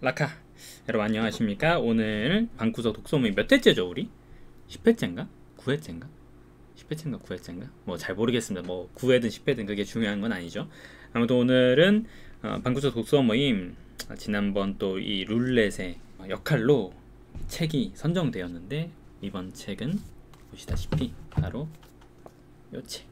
라카. 여러분 안녕하십니까. 오늘 방구석 독서모임 몇 회째죠 우리? 10회째인가? 9회째인가? 10회째인가 9회째인가? 뭐 잘 모르겠습니다. 뭐 9회든 10회든 그게 중요한 건 아니죠. 아무튼 오늘은 방구석 독서모임 지난번 또 이 룰렛의 역할로 책이 선정되었는데, 이번 책은 보시다시피 바로 요 책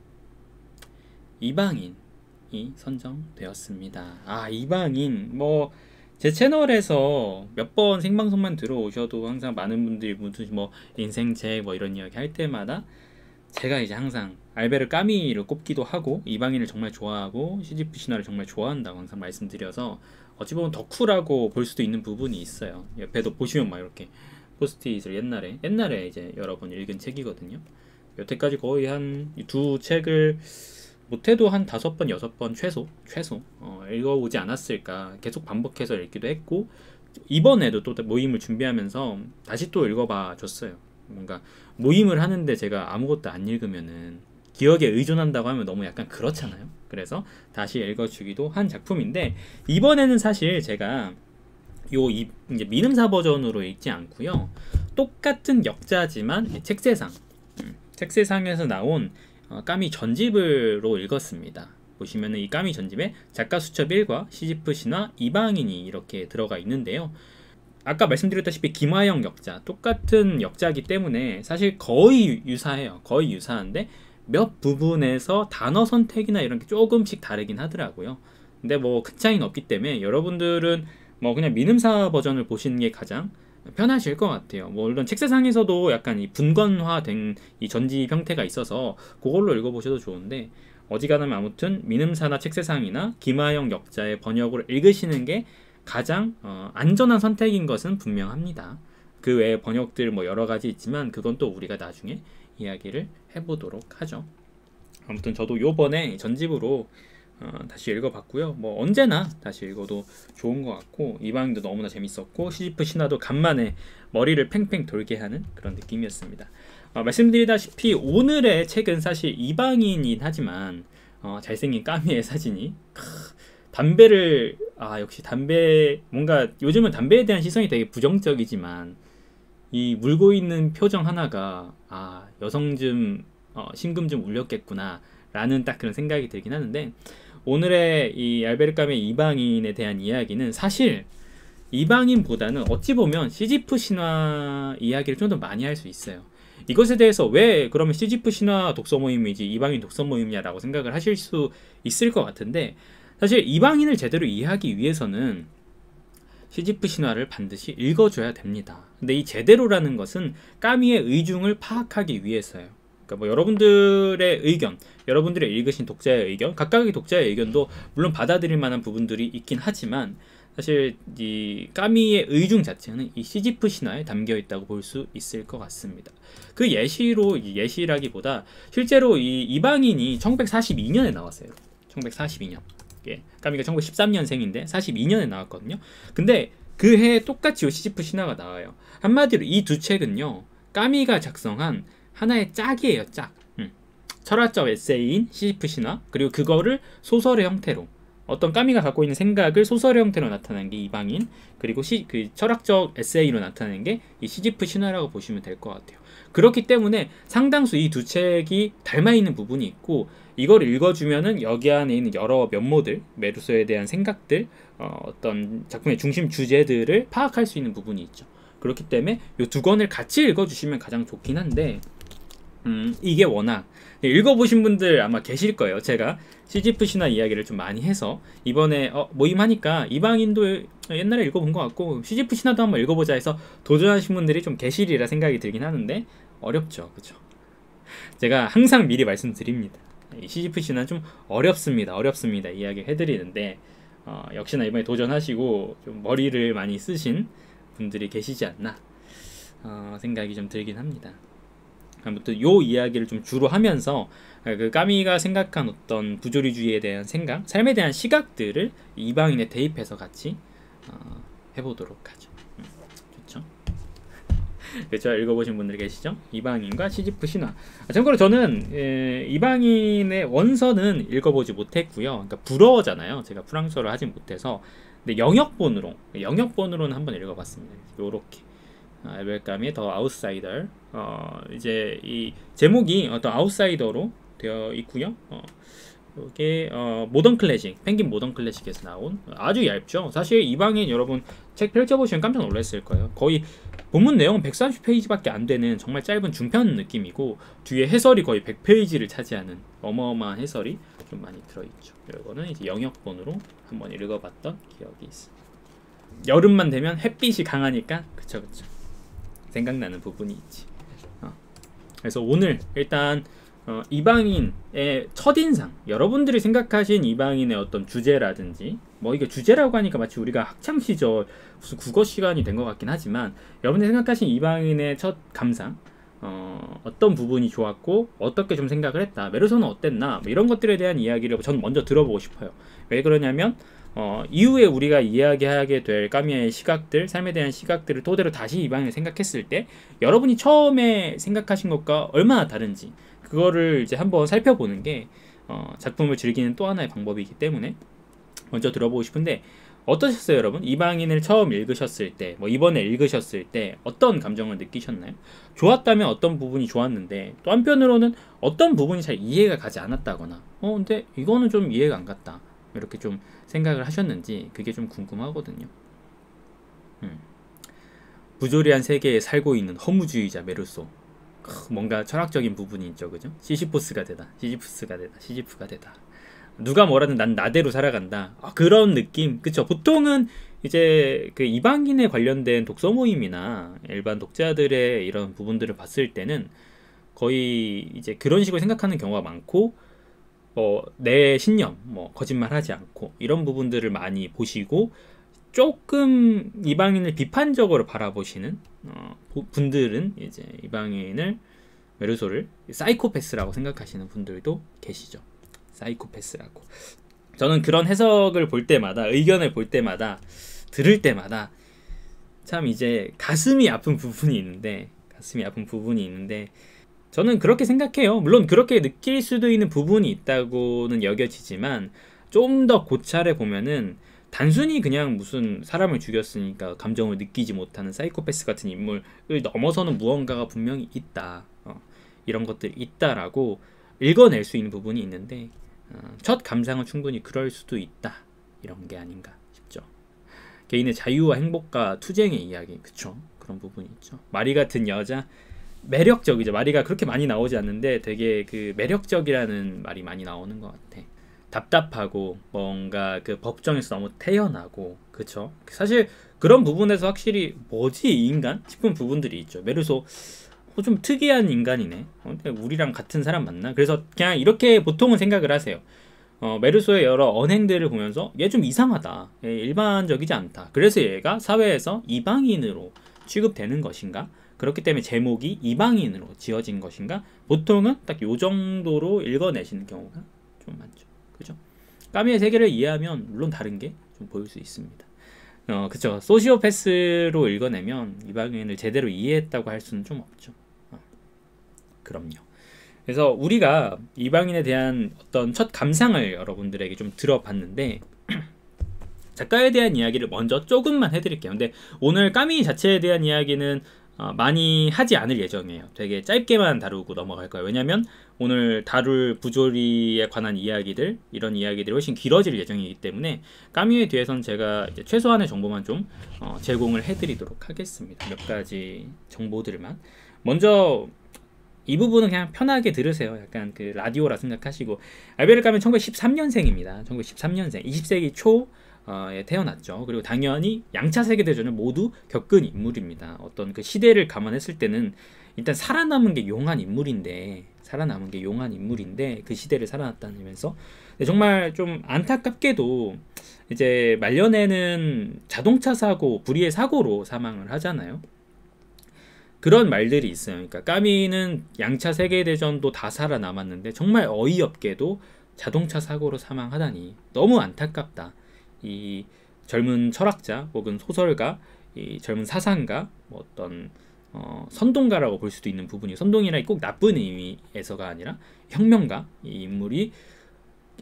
이방인이 선정되었습니다. 이방인, 뭐 제 채널에서 몇 번 생방송만 들어오셔도 항상 많은 분들이 무슨 뭐 인생책 뭐 이런 이야기 할 때마다 제가 이제 항상 알베르 까미를 꼽기도 하고 이방인을 정말 좋아하고 시지프 신화를 정말 좋아한다고 항상 말씀드려서 어찌 보면 덕후라고 볼 수도 있는 부분이 있어요. 옆에도 보시면 막 이렇게 포스트잇을 옛날에 이제 여러 번 읽은 책이거든요. 여태까지 거의 한 두 책을 못해도 한 5번, 6번 최소 읽어오지 않았을까. 계속 반복해서 읽기도 했고, 이번에도 또 모임을 준비하면서 다시 또 읽어봐 줬어요. 뭔가 모임을 하는데 제가 아무것도 안 읽으면은 기억에 의존한다고 하면 너무 약간 그렇잖아요. 그래서 다시 읽어주기도 한 작품인데, 이번에는 사실 제가 이제 미음사 버전으로 읽지 않고요, 똑같은 역자지만 책세상에서 나온 까미 전집으로 읽었습니다. 보시면은 이 까미 전집에 작가 수첩 1과 시지프 신화 이방인이 이렇게 들어가 있는데요. 아까 말씀드렸다시피 김하영 역자, 똑같은 역자이기 때문에 사실 거의 유사해요. 거의 유사한데 몇 부분에서 단어 선택이나 이런 게 조금씩 다르긴 하더라고요. 근데 뭐 큰 차이는 없기 때문에 여러분들은 뭐 그냥 미음사 버전을 보시는 게 가장 편하실 것 같아요. 뭐 물론 책세상에서도 약간 이 분권화된 이 전집 형태가 있어서 그걸로 읽어보셔도 좋은데, 어지간하면 아무튼 미음사나 책세상이나 김하영 역자의 번역으로 읽으시는 게 가장 안전한 선택인 것은 분명합니다. 그 외에 번역들 뭐 여러 가지 있지만 그건 또 우리가 나중에 이야기를 해보도록 하죠. 아무튼 저도 요번에 전집으로 다시 읽어봤고요. 뭐 언제나 다시 읽어도 좋은 것 같고, 이방인도 너무나 재밌었고 시지프 신화도 간만에 머리를 팽팽 돌게 하는 그런 느낌이었습니다. 말씀드리다시피 오늘의 책은 사실 이방인이긴 하지만 잘생긴 까미의 사진이 담배를 역시 담배, 뭔가 요즘은 담배에 대한 시선이 되게 부정적이지만 이 물고 있는 표정 하나가 여성 좀 심금 좀 울렸겠구나 라는 딱 그런 생각이 들긴 하는데, 오늘의 이 알베르 까미의 이방인에 대한 이야기는 사실 이방인보다는 어찌 보면 시지프 신화 이야기를 좀 더 많이 할 수 있어요. 이것에 대해서 왜 그러면 시지프 신화 독서 모임이지 이방인 독서 모임이냐라고 생각을 하실 수 있을 것 같은데, 사실 이방인을 제대로 이해하기 위해서는 시지프 신화를 반드시 읽어줘야 됩니다. 근데 이 제대로라는 것은 까미의 의중을 파악하기 위해서요. 그러니까 뭐 여러분들의 의견, 여러분들의 읽으신 독자의 의견, 각각의 독자의 의견도 물론 받아들일 만한 부분들이 있긴 하지만, 사실 이 까미의 의중 자체는 이 시지프 신화에 담겨 있다고 볼 수 있을 것 같습니다. 그 예시라기보다 실제로 이 이방인이 1942년에 나왔어요. 1942년. 까미가 1913년생인데 42년에 나왔거든요. 근데 그 해에 똑같이 요 시지프 신화가 나와요. 한마디로 이 두 책은요, 까미가 작성한 하나의 짝이에요. 짝. 철학적 에세이인 시지프 신화, 그리고 그거를 소설의 형태로, 어떤 까미가 갖고 있는 생각을 소설의 형태로 나타낸 게 이방인, 그리고 그 철학적 에세이로 나타낸 게 이 시지프 신화라고 보시면 될 것 같아요. 그렇기 때문에 상당수 이 두 책이 닮아있는 부분이 있고, 이걸 읽어주면은 여기 안에 있는 여러 면모들, 메루소에 대한 생각들, 어떤 작품의 중심 주제들을 파악할 수 있는 부분이 있죠. 그렇기 때문에 이 두 권을 같이 읽어주시면 가장 좋긴 한데, 이게 워낙 읽어보신 분들 아마 계실 거예요. 제가 시지프 신화 이야기를 좀 많이 해서 이번에 모임하니까 이방인도 옛날에 읽어본 것 같고 시지프 신화도 한번 읽어보자 해서 도전하신 분들이 좀 계시리라 생각이 들긴 하는데, 어렵죠, 그쵸? 제가 항상 미리 말씀드립니다. 시지프 신화는 좀 어렵습니다 이야기 해드리는데, 역시나 이번에 도전하시고 좀 머리를 많이 쓰신 분들이 계시지 않나 생각이 좀 들긴 합니다. 아무튼 요 이야기를 좀 주로 하면서 그 까미가 생각한 어떤 부조리주의에 대한 생각, 삶에 대한 시각들을 이방인에 대입해서 같이 해보도록 하죠. 좋죠? 그렇죠? 읽어보신 분들 계시죠? 이방인과 시지프 신화. 참고로 저는 이방인의 원서는 읽어보지 못했고요. 그러니까 불어잖아요. 제가 프랑스어를 하진 못해서. 근데 영역본으로는 한번 읽어봤습니다. 요렇게 알베르 까미의 더 아웃사이더. 이제 이 제목이 어떤 아웃사이더로 되어 있고요. 이게 모던 클래식, 펭귄 모던 클래식에서 나온 아주 얇죠. 사실 이방인 여러분 책 펼쳐보시면 깜짝 놀랐을 거예요. 거의 본문 내용은 130페이지밖에 안 되는 정말 짧은 중편 느낌이고 뒤에 해설이 거의 100페이지를 차지하는 어마어마한 해설이 좀 많이 들어있죠. 이거는 이제 영역본으로 한번 읽어봤던 기억이 있습니다. 여름만 되면 햇빛이 강하니까 그쵸 생각나는 부분이 있지. 그래서 오늘 일단 이방인의 첫인상, 여러분들이 생각하신 이방인의 어떤 주제라든지, 뭐 이게 주제라고 하니까 마치 우리가 학창 시절 무슨 국어 시간이 된 것 같긴 하지만, 여러분들이 생각하신 이방인의 첫 감상, 어떤 부분이 좋았고 어떻게 좀 생각을 했다, 메르소는 어땠나, 뭐 이런 것들에 대한 이야기를 저는 먼저 들어보고 싶어요. 왜 그러냐면 이후에 우리가 이야기하게 될 까미의 시각들, 삶에 대한 시각들을 토대로 다시 이방인을 생각했을 때 여러분이 처음에 생각하신 것과 얼마나 다른지 그거를 이제 한번 살펴보는 게 작품을 즐기는 또 하나의 방법이기 때문에 먼저 들어보고 싶은데, 어떠셨어요 여러분? 이방인을 처음 읽으셨을 때, 뭐 이번에 읽으셨을 때 어떤 감정을 느끼셨나요? 좋았다면 어떤 부분이 좋았는데, 또 한편으로는 어떤 부분이 잘 이해가 가지 않았다거나 근데 이거는 좀 이해가 안 갔다, 이렇게 좀 생각을 하셨는지 그게 좀 궁금하거든요. 부조리한 세계에 살고 있는 허무주의자 메르소, 뭔가 철학적인 부분이 있죠, 그죠? 시시프가 되다. 누가 뭐라든 난 나대로 살아간다. 그런 느낌, 그쵸? 보통은 이제 그 이방인에 관련된 독서 모임이나 일반 독자들의 이런 부분들을 봤을 때는 거의 이제 그런 식으로 생각하는 경우가 많고, 내 신념, 거짓말하지 않고 이런 부분들을 많이 보시고 조금 이방인을 비판적으로 바라보시는 분들은 이제 이방인을, 메르소를 사이코패스라고 생각하시는 분들도 계시죠. 사이코패스라고. 저는 그런 해석을 볼 때마다, 의견을 볼 때마다, 들을 때마다 참 이제 가슴이 아픈 부분이 있는데 저는 그렇게 생각해요. 물론 그렇게 느낄 수도 있는 부분이 있다고는 여겨지지만, 좀 더 고찰해 보면은 단순히 그냥 무슨 사람을 죽였으니까 감정을 느끼지 못하는 사이코패스 같은 인물을 넘어서는 무언가가 분명히 있다, 이런 것들이 있다라고 읽어낼 수 있는 부분이 있는데, 첫 감상은 충분히 그럴 수도 있다, 이런 게 아닌가 싶죠. 개인의 자유와 행복과 투쟁의 이야기, 그쵸? 그런 부분이 있죠. 마리 같은 여자, 매력적이죠. 마리가 그렇게 많이 나오지 않는데 되게 그 매력적이라는 말이 많이 나오는 것 같아. 답답하고 뭔가 그 법정에서 너무 태연하고, 그쵸? 사실 그런 부분에서 확실히 뭐지 이 인간 싶은 부분들이 있죠. 메르소 좀 특이한 인간이네. 근데 우리랑 같은 사람 맞나? 그래서 그냥 이렇게 보통은 생각을 하세요. 메르소의 여러 언행들을 보면서 얘 좀 이상하다, 얘 일반적이지 않다, 그래서 얘가 사회에서 이방인으로 취급되는 것인가? 그렇기 때문에 제목이 이방인으로 지어진 것인가? 보통은 딱 요 정도로 읽어내시는 경우가 좀 많죠. 그죠? 까미의 세계를 이해하면 물론 다른 게 좀 보일 수 있습니다. 그쵸? 소시오패스로 읽어내면 이방인을 제대로 이해했다고 할 수는 좀 없죠. 그럼요. 그래서 우리가 이방인에 대한 어떤 첫 감상을 여러분들에게 좀 들어봤는데, 작가에 대한 이야기를 먼저 조금만 해드릴게요. 근데 오늘 까미 자체에 대한 이야기는 많이 하지 않을 예정이에요. 되게 짧게만 다루고 넘어갈 거예요. 왜냐면 오늘 다룰 부조리에 관한 이야기들, 이런 이야기들이 훨씬 길어질 예정이기 때문에 까미에 대해서는 제가 이제 최소한의 정보만 좀 제공을 해드리도록 하겠습니다. 몇 가지 정보들만. 먼저 이 부분은 그냥 편하게 들으세요. 약간 그 라디오라 생각하시고, 알베르 까미는 1913년생입니다. 1913년생, 20세기 초에 태어났죠. 그리고 당연히 양차 세계대전을 모두 겪은 인물입니다. 어떤 그 시대를 감안했을 때는 일단 살아남은 게 용한 인물인데 그 시대를 살아났다면서, 정말 좀 안타깝게도 이제 말년에는 자동차 사고, 불의의 사고로 사망을 하잖아요. 그런 말들이 있어요. 그러니까 까미는 양차 세계대전도 다 살아남았는데 정말 어이없게도 자동차 사고로 사망하다니 너무 안타깝다. 이 젊은 철학자 혹은 소설가, 이 젊은 사상가, 뭐 어떤 선동가라고 볼 수도 있는 부분이, 선동이라 꼭 나쁜 의미에서가 아니라 혁명가, 이 인물이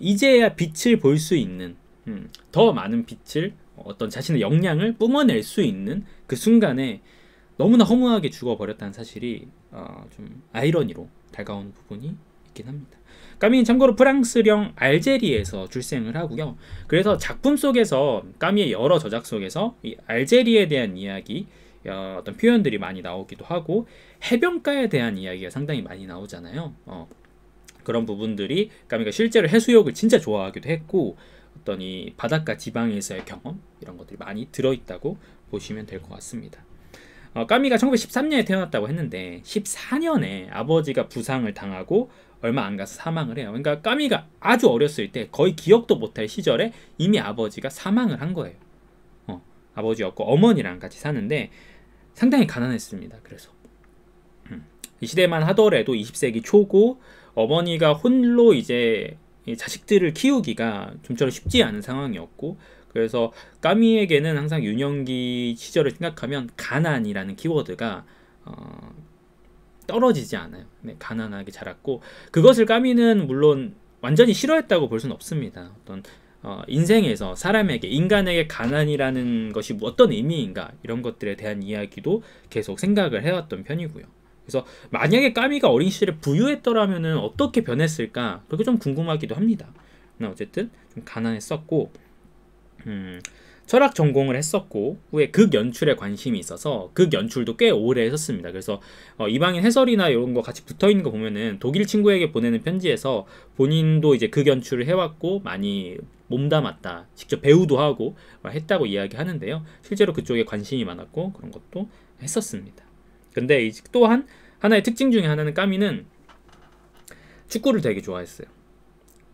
이제야 빛을 볼 수 있는, 더 많은 빛을 어떤 자신의 역량을 뿜어낼 수 있는 그 순간에 너무나 허무하게 죽어버렸다는 사실이 좀 아이러니로 다가오는 부분이 있긴 합니다. 까미는 참고로 프랑스령 알제리에서 출생을 하고요. 그래서 작품 속에서 까미의 여러 저작 속에서 이 알제리에 대한 이야기, 어떤 표현들이 많이 나오기도 하고 해변가에 대한 이야기가 상당히 많이 나오잖아요. 그런 부분들이 까미가 실제로 해수욕을 진짜 좋아하기도 했고 어떤 이 바닷가 지방에서의 경험 이런 것들이 많이 들어있다고 보시면 될 것 같습니다. 까미가 1913년에 태어났다고 했는데 14년에 아버지가 부상을 당하고 얼마 안 가서 사망을 해요. 그러니까 까미가 아주 어렸을 때 거의 기억도 못할 시절에 이미 아버지가 사망을 한 거예요. 아버지였고 어머니랑 같이 사는데 상당히 가난했습니다. 그래서 이 시대만 하더라도 20세기 초고 어머니가 홀로 이제 자식들을 키우기가 좀처럼 쉽지 않은 상황이었고 그래서 까미에게는 항상 유년기 시절을 생각하면 가난이라는 키워드가 떨어지지 않아요. 네, 가난하게 자랐고 그것을 까미는 물론 완전히 싫어했다고 볼 수는 없습니다. 어떤 인생에서 사람에게 인간에게 가난이라는 것이 어떤 의미인가 이런 것들에 대한 이야기도 계속 생각을 해왔던 편이고요. 그래서 만약에 까미가 어린 시절에 부유했더라면은 어떻게 변했을까 그게 좀 궁금하기도 합니다. 어쨌든 좀 가난했었고 철학 전공을 했었고 후에 극 연출에 관심이 있어서 극 연출도 꽤 오래 했었습니다. 그래서 이방인 해설이나 이런 거 같이 붙어 있는 거 보면은 독일 친구에게 보내는 편지에서 본인도 이제 극 연출을 해왔고 많이 몸담았다, 직접 배우도 하고 했다고 이야기하는데요. 실제로 그쪽에 관심이 많았고 그런 것도 했었습니다. 근데 또한 하나의 특징 중에 하나는 까미는 축구를 되게 좋아했어요.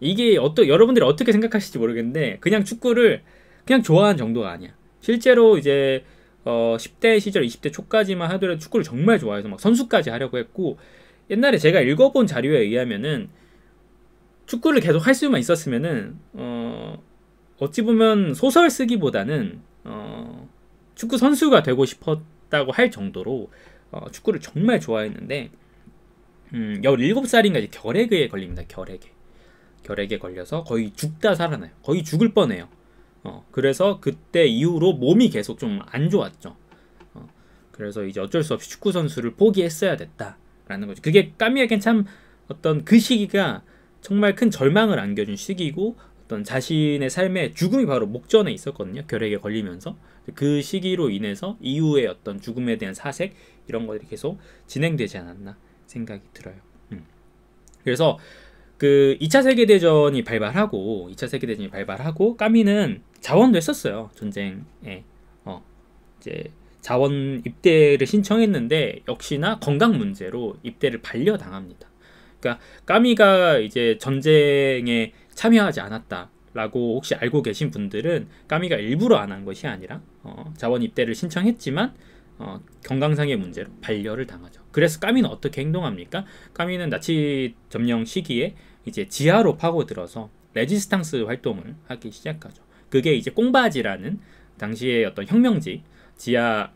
이게 여러분들이 어떻게 생각하실지 모르겠는데 그냥 축구를 그냥 좋아하는 정도가 아니야. 실제로 이제 10대 시절 20대 초까지만 하더라도 축구를 정말 좋아해서 막 선수까지 하려고 했고 옛날에 제가 읽어본 자료에 의하면은 축구를 계속 할 수만 있었으면은 어찌 보면 소설 쓰기보다는 축구 선수가 되고 싶었다고 할 정도로 축구를 정말 좋아했는데 17살인가 이제 결핵에 걸립니다. 결핵에 걸려서 거의 죽다 살아나요. 거의 죽을 뻔해요. 그래서 그때 이후로 몸이 계속 좀 안 좋았죠. 그래서 이제 어쩔 수 없이 축구 선수를 포기했어야 됐다라는 거죠. 그게 까미에겐 참 어떤 그 시기가 정말 큰 절망을 안겨준 시기고 어떤 자신의 삶에 죽음이 바로 목전에 있었거든요. 결핵에 걸리면서 그 시기로 인해서 이후에 어떤 죽음에 대한 사색 이런 것들이 계속 진행되지 않았나 생각이 들어요. 그래서 그 2차 세계대전이 발발하고 까미는 자원도 했었어요. 전쟁에 이제 자원 입대를 신청했는데 역시나 건강 문제로 입대를 반려당합니다. 그러니까 까미가 이제 전쟁에 참여하지 않았다라고 혹시 알고 계신 분들은 까미가 일부러 안 한 것이 아니라 자원 입대를 신청했지만 건강상의 문제로 반려를 당하죠. 그래서 까미는 어떻게 행동합니까? 까미는 나치 점령 시기에 이제 지하로 파고들어서 레지스탕스 활동을 하기 시작하죠. 그게 이제 꽁바지라는 당시의 어떤 혁명지 지하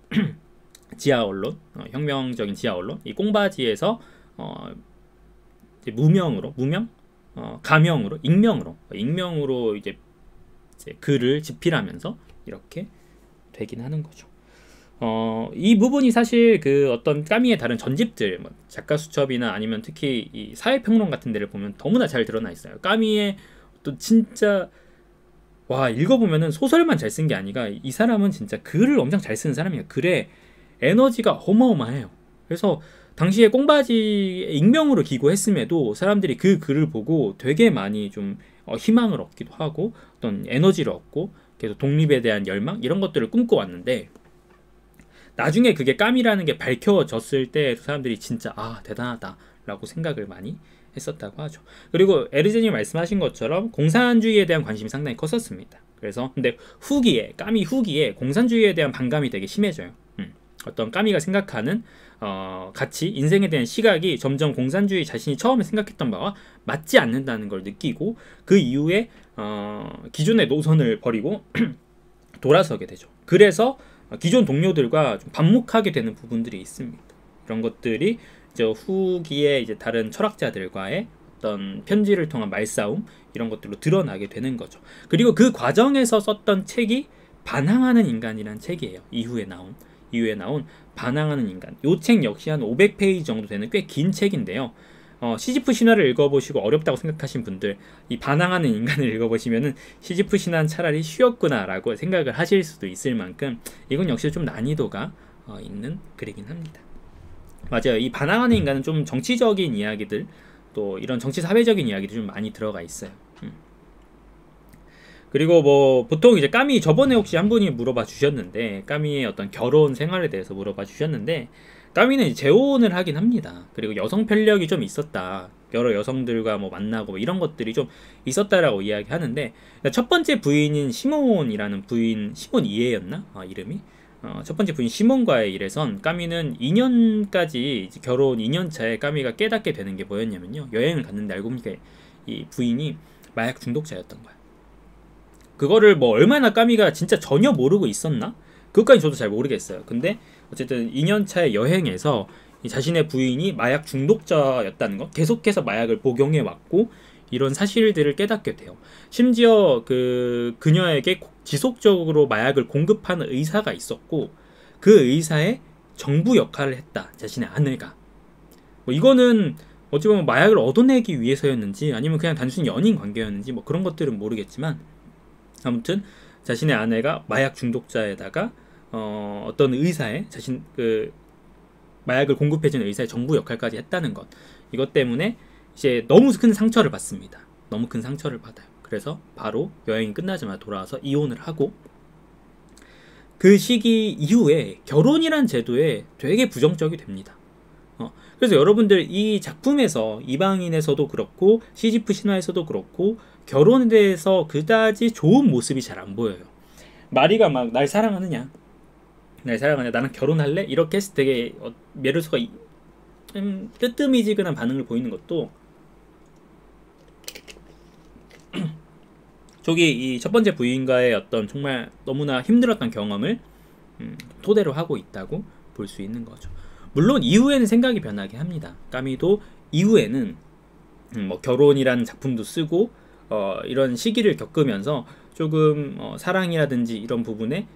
언론, 혁명적인 지하 언론, 이 꽁바지에서 이제 가명으로 익명으로 이제 글을 집필하면서 이렇게 되긴 하는 거죠. 이 부분이 사실 그 어떤 까미의 다른 전집들, 작가 수첩이나 아니면 특히 이 사회평론 같은 데를 보면 너무나 잘 드러나 있어요. 까미의 또 진짜 읽어보면은 소설만 잘 쓴 게 아니라 이 사람은 진짜 글을 엄청 잘 쓰는 사람이에요. 글에 에너지가 어마어마해요. 그래서 당시에 꽁바지에 익명으로 기고했음에도 사람들이 그 글을 보고 되게 많이 좀 희망을 얻기도 하고 어떤 에너지를 얻고 계속 독립에 대한 열망 이런 것들을 꿈꿔왔는데 나중에 그게 까미라는 게 밝혀졌을 때 사람들이 진짜 대단하다 라고 생각을 많이 했었다고 하죠. 그리고 에르제님이 말씀하신 것처럼 공산주의에 대한 관심이 상당히 컸었습니다. 그래서 근데 까미 후기에 공산주의에 대한 반감이 되게 심해져요. 어떤 까미가 생각하는 가치, 인생에 대한 시각이 점점 공산주의 자신이 처음에 생각했던 바와 맞지 않는다는 걸 느끼고 그 이후에 기존의 노선을 버리고 돌아서게 되죠. 그래서 기존 동료들과 좀 반목하게 되는 부분들이 있습니다. 이런 것들이 이제 후기에 이제 다른 철학자들과의 어떤 편지를 통한 말싸움 이런 것들로 드러나게 되는 거죠. 그리고 그 과정에서 썼던 책이 반항하는 인간이란 책이에요. 이후에 나온 반항하는 인간. 이 책 역시 한 500페이지 정도 되는 꽤 긴 책인데요. 시지프 신화를 읽어보시고 어렵다고 생각하신 분들, 이 반항하는 인간을 읽어보시면은 시지프 신화는 차라리 쉬웠구나 라고 생각을 하실 수도 있을 만큼 이건 역시 좀 난이도가 있는 글이긴 합니다. 맞아요. 이 반항하는 인간은 좀 정치적인 이야기들, 또 이런 정치 사회적인 이야기들이 좀 많이 들어가 있어요. 그리고 뭐 보통 이제 까미, 저번에 혹시 한 분이 물어봐 주셨는데, 까미의 어떤 결혼 생활에 대해서 물어봐 주셨는데, 까미는 재혼을 하긴 합니다. 그리고 여성 편력이 좀 있었다, 여러 여성들과 뭐 만나고 뭐 이런 것들이 좀 있었다라고 이야기하는데, 첫 번째 부인인 시몬이라는 부인, 시몬 이에였나? 이름이? 첫 번째 부인 시몬과의 일에선 까미는 2년까지 결혼 2년 차에 까미가 깨닫게 되는 게 뭐였냐면요, 여행을 갔는데 알고 보니까 이 부인이 마약 중독자였던 거야. 그거를 뭐 얼마나 까미가 진짜 전혀 모르고 있었나? 그것까지 저도 잘 모르겠어요. 근데 어쨌든 2년차의 여행에서 이 자신의 부인이 마약 중독자였다는 거, 계속해서 마약을 복용해 왔고 이런 사실들을 깨닫게 돼요. 심지어 그녀에게 지속적으로 마약을 공급하는 의사가 있었고, 그 의사의 정부 역할을 했다, 자신의 아내가. 뭐 이거는 어찌 보면 마약을 얻어내기 위해서였는지 아니면 그냥 단순히 연인 관계였는지 뭐 그런 것들은 모르겠지만, 아무튼 자신의 아내가 마약 중독자에다가 어떤 의사의 마약을 공급해주는 의사의 정부 역할까지 했다는 것, 이것 때문에 이제 너무 큰 상처를 받습니다. 너무 큰 상처를 받아요. 그래서 바로 여행이 끝나자마자 돌아와서 이혼을 하고, 그 시기 이후에 결혼이란 제도에 되게 부정적이 됩니다. 그래서 여러분들 이 작품에서, 이방인에서도 그렇고 시지프 신화에서도 그렇고 결혼에 대해서 그다지 좋은 모습이 잘 안 보여요. 마리가 막 날 사랑하느냐, 나랑 결혼할래? 이렇게 했을 때 되게 메르소가 좀 뜨뜨미지근한 반응을 보이는 것도, 저기 이 첫 번째 부인과의 어떤 정말 너무나 힘들었던 경험을 토대로 하고 있다고 볼 수 있는 거죠. 물론 이후에는 생각이 변하게 합니다. 까미도 이후에는 뭐 결혼이라는 작품도 쓰고 이런 시기를 겪으면서 조금 사랑이라든지 이런 부분에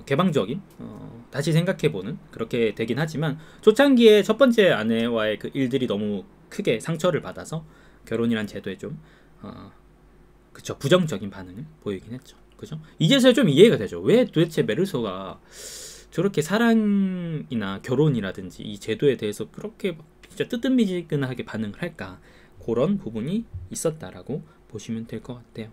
개방적인 다시 생각해보는 그렇게 되긴 하지만, 초창기에 첫 번째 아내와의 그 일들이 너무 크게 상처를 받아서 결혼이란 제도에 좀 그쵸, 부정적인 반응을 보이긴 했죠. 그죠? 이제서야 좀 이해가 되죠. 왜 도대체 메르소가 저렇게 사랑이나 결혼이라든지 이 제도에 대해서 그렇게 진짜 뜨뜻미지근하게 반응을 할까? 그런 부분이 있었다라고 보시면 될 것 같아요.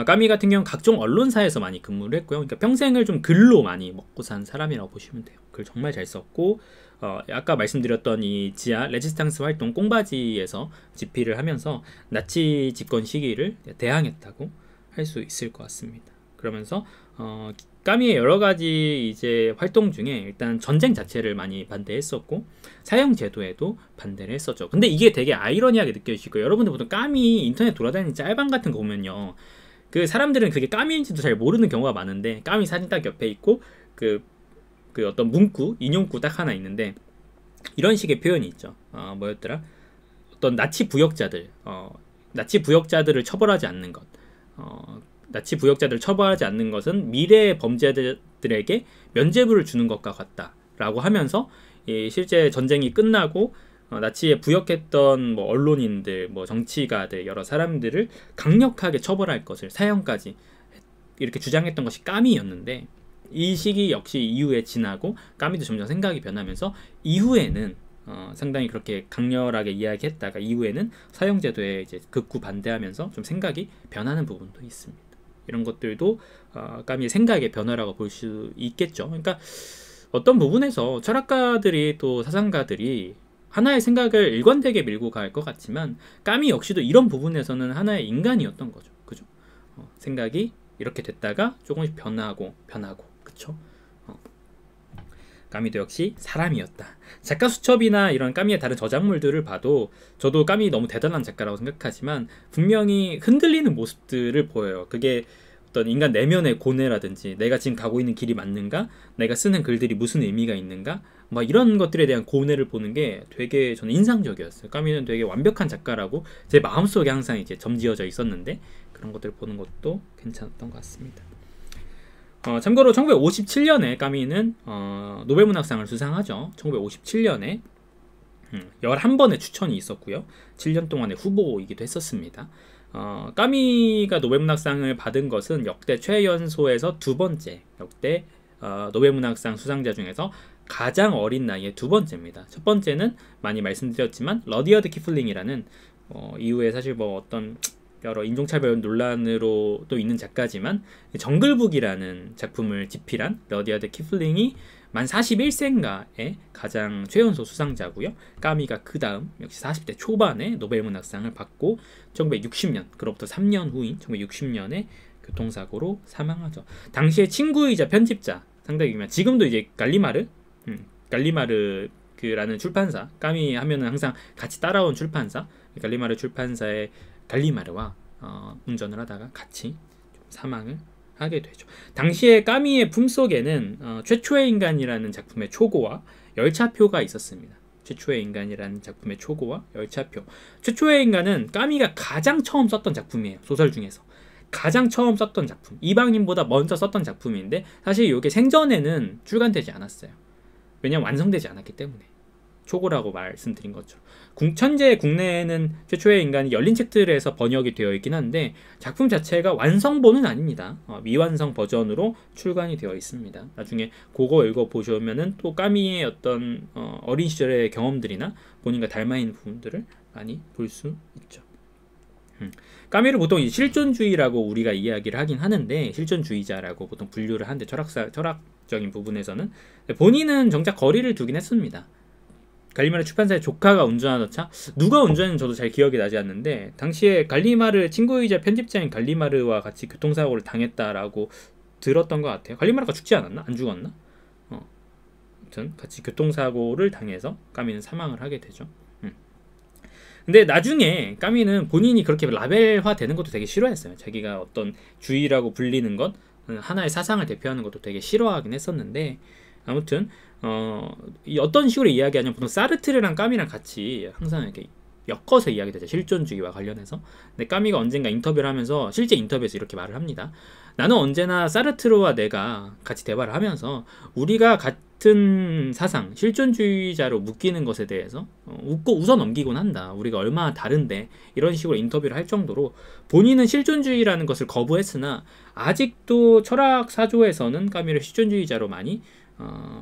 까미 같은 경우는 각종 언론사에서 많이 근무를 했고요. 그러니까 평생을 좀 글로 많이 먹고 산 사람이라고 보시면 돼요. 글 정말 잘 썼고, 아까 말씀드렸던 이 지하 레지스탕스 활동 꽁바지에서 집필을 하면서 나치 집권 시기를 대항했다고 할 수 있을 것 같습니다. 그러면서 까미의 여러 가지 이제 활동 중에 일단 전쟁 자체를 많이 반대했었고 사형 제도에도 반대를 했었죠. 근데 이게 되게 아이러니하게 느껴지고, 여러분들 보통 까미 인터넷 돌아다니는 짤방 같은 거 보면요, 그 사람들은 그게 까미인지도 잘 모르는 경우가 많은데, 까미 사진 딱 옆에 있고 그 어떤 문구, 인용구 딱 하나 있는데 이런 식의 표현이 있죠. 뭐였더라? 어떤 나치 부역자들을 처벌하지 않는 것. 나치 부역자들을 처벌하지 않는 것은 미래의 범죄자들에게 면죄부를 주는 것과 같다라고 하면서, 실제 전쟁이 끝나고 나치에 부역했던 뭐 언론인들, 뭐 정치가들, 여러 사람들을 강력하게 처벌할 것을 사형까지 이렇게 주장했던 것이 까미였는데, 이 시기 역시 이후에 지나고 까미도 점점 생각이 변하면서 이후에는 상당히 그렇게 강렬하게 이야기했다가 이후에는 사형제도에 이제 극구 반대하면서 좀 생각이 변하는 부분도 있습니다. 이런 것들도 까미의 생각의 변화라고 볼 수 있겠죠. 그러니까 어떤 부분에서 철학가들이 또 사상가들이 하나의 생각을 일관되게 밀고 갈 것 같지만, 까미 역시도 이런 부분에서는 하나의 인간이었던 거죠. 그죠? 생각이 이렇게 됐다가 조금씩 변하고 그쵸? 까미도 역시 사람이었다. 작가 수첩이나 이런 까미의 다른 저작물들을 봐도 저도 까미 너무 대단한 작가라고 생각하지만 분명히 흔들리는 모습들을 보여요. 그게 어떤 인간 내면의 고뇌라든지, 내가 지금 가고 있는 길이 맞는가? 내가 쓰는 글들이 무슨 의미가 있는가? 막 이런 것들에 대한 고뇌를 보는 게 되게 저는 인상적이었어요. 까미는 되게 완벽한 작가라고 제 마음속에 항상 이제 점지어져 있었는데, 그런 것들을 보는 것도 괜찮았던 것 같습니다. 참고로 1957년에 까미는 노벨문학상을 수상하죠. 1957년에 11번의 추천이 있었고요. 7년 동안의 후보이기도 했었습니다. 까미가 노벨문학상을 받은 것은 역대 최연소에서 두 번째, 역대 노벨문학상 수상자 중에서 가장 어린 나이에 두 번째입니다. 첫 번째는 많이 말씀드렸지만 러디어드 키플링이라는 이후에 사실 뭐 어떤 여러 인종차별 논란으로 또 있는 작가지만 정글북이라는 작품을 집필한 러디어드 키플링이 만 41세인가에 가장 최연소 수상자고요. 까미가 그 다음 역시 40대 초반에 노벨문학상을 받고 1960년, 그로부터 3년 후인 1960년에 교통사고로 사망하죠. 당시에 친구이자 편집자, 상당히 유명한, 지금도 이제 갈리마르라는 출판사, 까미 하면은 항상 같이 따라온 출판사, 갈리마르 출판사의 갈리마르와 운전을 하다가 같이 사망을 하게 되죠. 당시에 까미의 품속에는 최초의 인간이라는 작품의 초고와 열차표가 있었습니다. 최초의 인간이라는 작품의 초고와 열차표. 최초의 인간은 까미가 가장 처음 썼던 작품이에요. 소설 중에서 가장 처음 썼던 작품, 이방인보다 먼저 썼던 작품인데 사실 이게 생전에는 출간되지 않았어요. 왜냐면 완성되지 않았기 때문에. 초고라고 말씀드린 것처럼 현재 국내에는 최초의 인간이 열린 책들에서 번역이 되어 있긴 한데 작품 자체가 완성본은 아닙니다. 미완성 버전으로 출간이 되어 있습니다. 나중에 그거 읽어보시면은 또 까미의 어떤 어린 시절의 경험들이나 본인과 닮아있는 부분들을 많이 볼 수 있죠. 까미를 보통 실존주의라고 우리가 이야기를 하긴 하는데, 실존주의자라고 보통 분류를 하는데 철학적인 부분에서는 본인은 정작 거리를 두긴 했습니다. 갈리마르 출판사의 조카가 운전하던 차, 누가 운전했는지 저도 잘 기억이 나지 않는데 당시에 갈리마르 친구이자 편집자인 갈리마르와 같이 교통사고를 당했다라고 들었던 것 같아요. 갈리마르가 죽지 않았나? 안 죽었나? 아무튼 같이 교통사고를 당해서 까미는 사망을 하게 되죠. 근데 나중에 까미는 본인이 그렇게 라벨화 되는 것도 되게 싫어했어요. 자기가 어떤 주의라고 불리는 것, 하나의 사상을 대표하는 것도 되게 싫어하긴 했었는데, 아무튼 어떤 식으로 이야기하냐면 보통 사르트르랑 까미랑 같이 항상 이렇게 엮어서 이야기되죠. 실존주의와 관련해서. 근데 까미가 언젠가 인터뷰를 하면서, 실제 인터뷰에서 이렇게 말을 합니다. 나는 언제나 사르트르와 내가 같이 대화를 하면서 우리가 같은 사상, 실존주의자로 묶이는 것에 대해서 웃어 넘기곤 한다. 우리가 얼마나 다른데, 이런 식으로 인터뷰를 할 정도로 본인은 실존주의라는 것을 거부했으나 아직도 철학 사조에서는 까미를 실존주의자로 많이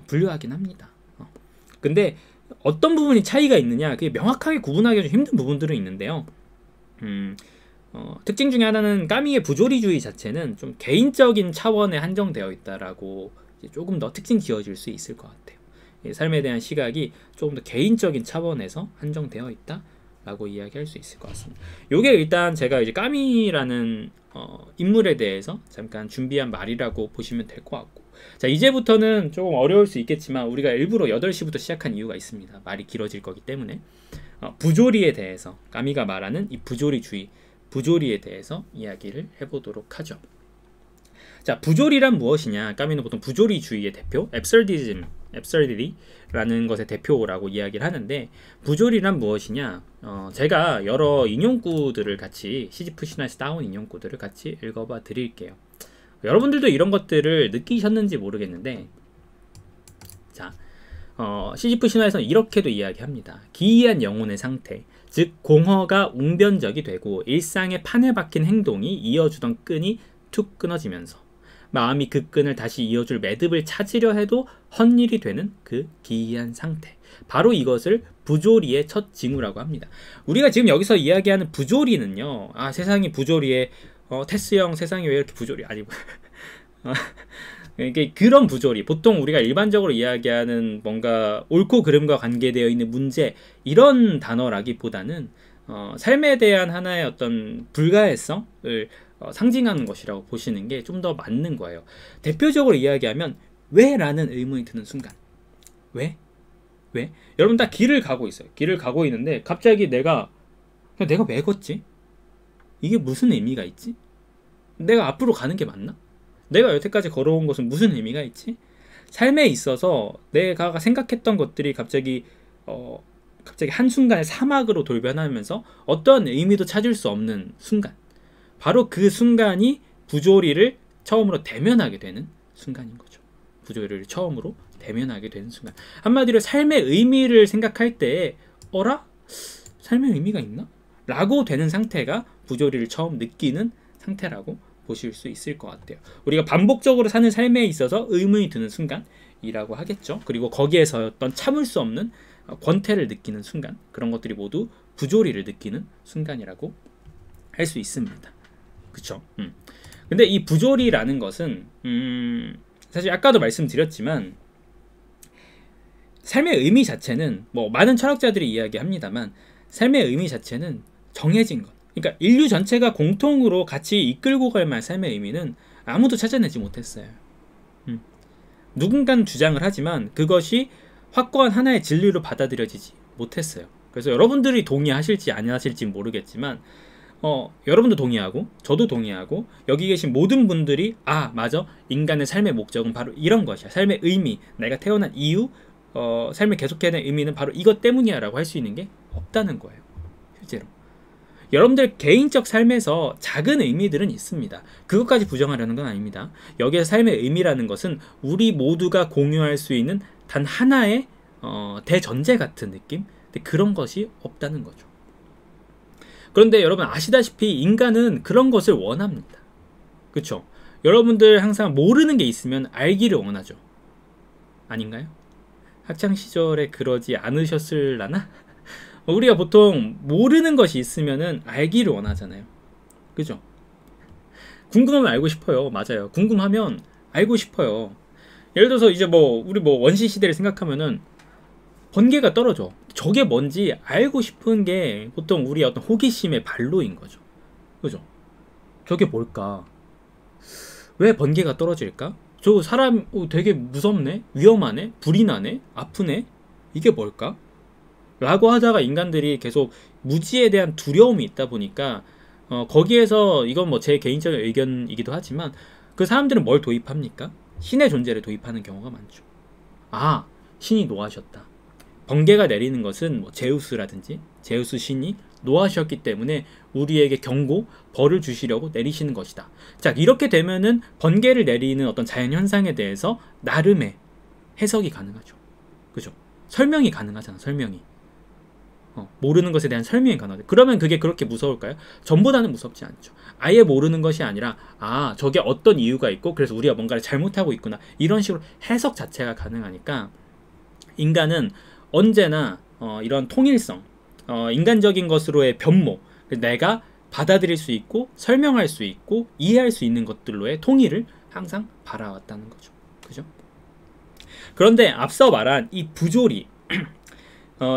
분류하긴 합니다. 근데 어떤 부분이 차이가 있느냐, 그게 명확하게 구분하기 좀 힘든 부분들은 있는데요. 특징 중에 하나는 까미의 부조리주의 자체는 좀 개인적인 차원에 한정되어 있다라고 조금 더 특징 지어질 수 있을 것 같아요. 삶에 대한 시각이 조금 더 개인적인 차원에서 한정되어 있다라고 이야기할 수 있을 것 같습니다. 요게 일단 제가 이제 까미라는 인물에 대해서 잠깐 준비한 말이라고 보시면 될 것 같고, 자, 이제부터는 조금 어려울 수 있겠지만 우리가 일부러 8시부터 시작한 이유가 있습니다. 말이 길어질 거기 때문에 부조리에 대해서, 까미가 말하는 이 부조리주의, 부조리에 대해서 이야기를 해보도록 하죠. 자, 부조리란 무엇이냐? 까미는 보통 부조리주의의 대표, absurdity라는 것의 대표라고 이야기를 하는데, 부조리란 무엇이냐? 제가 여러 인용구들을 같이, 시지프 신화에서 따온 인용구들을 같이 읽어봐 드릴게요. 여러분들도 이런 것들을 느끼셨는지 모르겠는데, 자, 시지프 신화에서는 이렇게도 이야기합니다. 기이한 영혼의 상태, 즉 공허가 웅변적이 되고 일상의 판에 박힌 행동이 이어주던 끈이 툭 끊어지면서 마음이 그 끈을 다시 이어줄 매듭을 찾으려 해도 헛일이 되는 그 기이한 상태, 바로 이것을 부조리의 첫 징후라고 합니다. 우리가 지금 여기서 이야기하는 부조리는요, 세상이 부조리에 테스 형 세상이 왜 이렇게 부조리, 아니 그런 부조리, 보통 우리가 일반적으로 이야기하는 뭔가 옳고 그름과 관계되어 있는 문제, 이런 단어라기보다는 삶에 대한 하나의 어떤 불가해성을 상징하는 것이라고 보시는 게 좀 더 맞는 거예요. 대표적으로 이야기하면 왜? 라는 의문이 드는 순간, 왜? 여러분 다 길을 가고 있어요. 길을 가고 있는데 갑자기 내가 왜 걷지? 이게 무슨 의미가 있지? 내가 앞으로 가는 게 맞나? 내가 여태까지 걸어온 것은 무슨 의미가 있지? 삶에 있어서 내가 생각했던 것들이 갑자기 한순간에 사막으로 돌변하면서 어떤 의미도 찾을 수 없는 순간, 바로 그 순간이 부조리를 처음으로 대면하게 되는 순간인 거죠. 부조리를 처음으로 대면하게 되는 순간. 한마디로 삶의 의미를 생각할 때 어라? 삶의 의미가 있나? 라고 되는 상태가 부조리를 처음 느끼는 상태라고 보실 수 있을 것 같아요. 우리가 반복적으로 사는 삶에 있어서 의문이 드는 순간이라고 하겠죠. 그리고 거기에서 어떤 참을 수 없는 권태를 느끼는 순간, 그런 것들이 모두 부조리를 느끼는 순간이라고 할 수 있습니다. 그쵸? 근데 이 부조리라는 것은 사실 아까도 말씀드렸지만 삶의 의미 자체는 뭐 많은 철학자들이 이야기합니다만 삶의 의미 자체는 정해진 것. 그러니까 인류 전체가 공통으로 같이 이끌고 갈 만한 삶의 의미는 아무도 찾아내지 못했어요. 누군가는 주장을 하지만 그것이 확고한 하나의 진리로 받아들여지지 못했어요. 그래서 여러분들이 동의하실지 안 하실지 모르겠지만 여러분도 동의하고 저도 동의하고 여기 계신 모든 분들이 맞아, 인간의 삶의 목적은 바로 이런 것이야, 삶의 의미, 내가 태어난 이유, 삶을 계속해야 되는 의미는 바로 이것 때문이야 라고 할 수 있는 게 없다는 거예요. 실제로 여러분들 개인적 삶에서 작은 의미들은 있습니다. 그것까지 부정하려는 건 아닙니다. 여기서 삶의 의미라는 것은 우리 모두가 공유할 수 있는 단 하나의 대전제 같은 느낌? 근데 그런 것이 없다는 거죠. 그런데 여러분 아시다시피 인간은 그런 것을 원합니다. 그쵸? 여러분들 항상 모르는 게 있으면 알기를 원하죠. 아닌가요? 학창시절에 그러지 않으셨을라나? 우리가 보통 모르는 것이 있으면은 알기를 원하잖아요. 그죠? 궁금하면 알고 싶어요. 맞아요. 궁금하면 알고 싶어요. 예를 들어서 이제 우리 원시 시대를 생각하면은 번개가 떨어져. 저게 뭔지 알고 싶은 게 보통 우리의 어떤 호기심의 발로인 거죠. 그죠? 저게 뭘까? 왜 번개가 떨어질까? 저 사람 되게 무섭네? 위험하네? 불이 나네? 아프네? 이게 뭘까? 라고 하다가 인간들이 계속 무지에 대한 두려움이 있다 보니까 거기에서 이건 제 개인적인 의견이기도 하지만 그 사람들은 뭘 도입합니까? 신의 존재를 도입하는 경우가 많죠. 신이 노하셨다. 번개가 내리는 것은 제우스라든지 제우스 신이 노하셨기 때문에 우리에게 경고, 벌을 주시려고 내리시는 것이다. 자, 이렇게 되면은 번개를 내리는 어떤 자연현상에 대해서 나름의 해석이 가능하죠. 그죠? 설명이 가능하잖아, 설명이. 모르는 것에 대한 설명이 가능하죠. 그러면 그게 그렇게 무서울까요? 전보다는 무섭지 않죠. 아예 모르는 것이 아니라 저게 어떤 이유가 있고 그래서 우리가 뭔가를 잘못하고 있구나, 이런 식으로 해석 자체가 가능하니까 인간은 언제나 이런 통일성, 인간적인 것으로의 변모, 내가 받아들일 수 있고 설명할 수 있고 이해할 수 있는 것들로의 통일을 항상 바라왔다는 거죠. 그죠? 그런데 앞서 말한 이 부조리,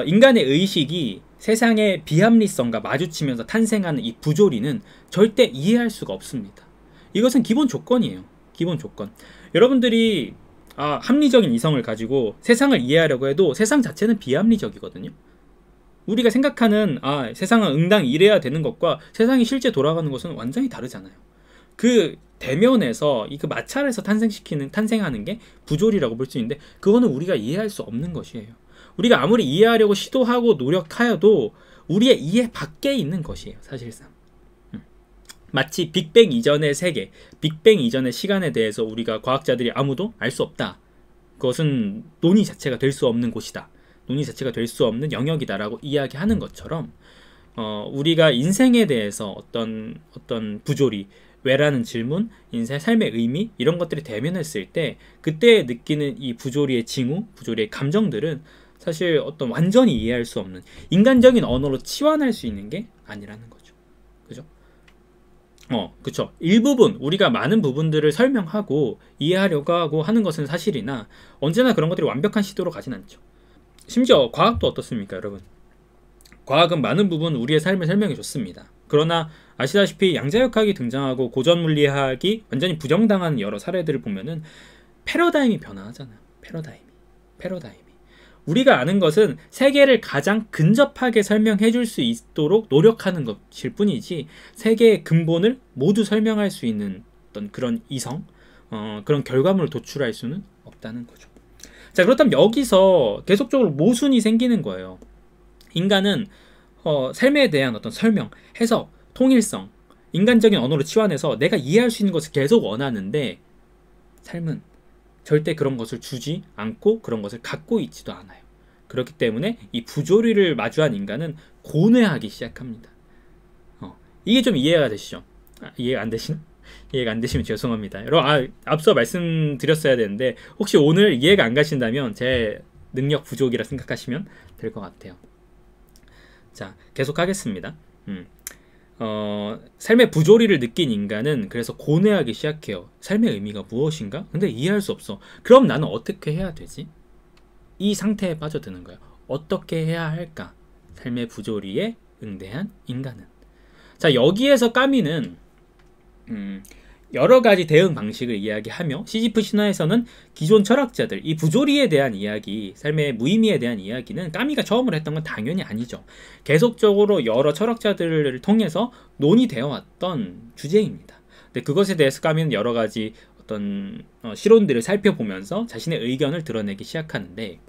인간의 의식이 세상의 비합리성과 마주치면서 탄생하는 이 부조리는 절대 이해할 수가 없습니다. 이것은 기본 조건이에요. 기본 조건. 여러분들이 합리적인 이성을 가지고 세상을 이해하려고 해도 세상 자체는 비합리적이거든요. 우리가 생각하는 세상은 응당 이래야 되는 것과 세상이 실제 돌아가는 것은 완전히 다르잖아요. 그 대면에서 그 마찰에서 탄생하는 게 부조리라고 볼 수 있는데 그거는 우리가 이해할 수 없는 것이에요. 우리가 아무리 이해하려고 시도하고 노력하여도 우리의 이해 밖에 있는 것이에요, 사실상. 마치 빅뱅 이전의 세계, 빅뱅 이전의 시간에 대해서 우리가 과학자들이 아무도 알 수 없다. 그것은 논의 자체가 될 수 없는 곳이다. 논의 자체가 될 수 없는 영역이다라고 이야기하는 것처럼 우리가 인생에 대해서 어떤 부조리, 왜라는 질문, 인생의 삶의 의미, 이런 것들이 대면했을 때 그때 느끼는 이 부조리의 징후, 부조리의 감정들은 사실 어떤 완전히 이해할 수 없는 인간적인 언어로 치환할 수 있는 게 아니라는 거죠. 그죠? 그쵸. 일부분, 우리가 많은 부분들을 설명하고 이해하려고 하고 하는 것은 사실이나 언제나 그런 것들이 완벽한 시도로 가진 않죠. 심지어 과학도 어떻습니까, 여러분? 과학은 많은 부분 우리의 삶을 설명해 줬습니다. 그러나 아시다시피 양자역학이 등장하고 고전 물리학이 완전히 부정당하는 여러 사례들을 보면은 패러다임이 변화하잖아요. 패러다임이. 우리가 아는 것은 세계를 가장 근접하게 설명해 줄 수 있도록 노력하는 것일 뿐이지 세계의 근본을 모두 설명할 수 있는 어떤 그런 이성, 그런 결과물을 도출할 수는 없다는 거죠. 자, 그렇다면 여기서 계속적으로 모순이 생기는 거예요. 인간은 삶에 대한 어떤 설명, 해석, 통일성, 인간적인 언어로 치환해서 내가 이해할 수 있는 것을 계속 원하는데 삶은 절대 그런 것을 주지 않고 그런 것을 갖고 있지도 않아요. 그렇기 때문에 이 부조리를 마주한 인간은 고뇌하기 시작합니다. 이게 좀 이해가 되시죠? 이해가 안 되시나? 이해가 안 되시면 죄송합니다. 여러분, 앞서 말씀드렸어야 되는데 혹시 오늘 이해가 안 가신다면 제 능력 부족이라 생각하시면 될 것 같아요. 자, 계속 하겠습니다. 삶의 부조리를 느낀 인간은 그래서 고뇌하기 시작해요. 삶의 의미가 무엇인가? 근데 이해할 수 없어. 그럼 나는 어떻게 해야 되지? 이 상태에 빠져드는 거예요. 어떻게 해야 할까? 삶의 부조리에 응대한 인간은. 자, 여기에서 까미는 여러 가지 대응 방식을 이야기하며 시지프 신화에서는 기존 철학자들, 이 부조리에 대한 이야기, 삶의 무의미에 대한 이야기는 까미가 처음으로 했던 건 당연히 아니죠. 계속적으로 여러 철학자들을 통해서 논의되어 왔던 주제입니다. 근데 그것에 대해서 까미는 여러 가지 어떤 실론들을 살펴보면서 자신의 의견을 드러내기 시작하는데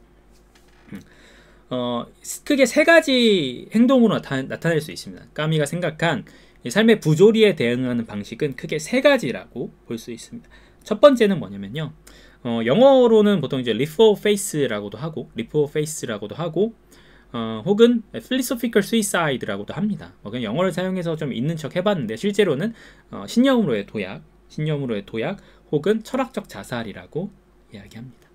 크게 세 가지 행동으로 나타낼 수 있습니다. 까미가 생각한 삶의 부조리에 대응하는 방식은 크게 세 가지라고 볼 수 있습니다. 첫 번째는 뭐냐면요. 영어로는 보통 이제 leap of faith라고도 하고, 혹은 philosophical suicide라고도 합니다. 그냥 영어를 사용해서 좀 있는 척 해봤는데 실제로는 신념으로의 도약 혹은 철학적 자살이라고 이야기합니다.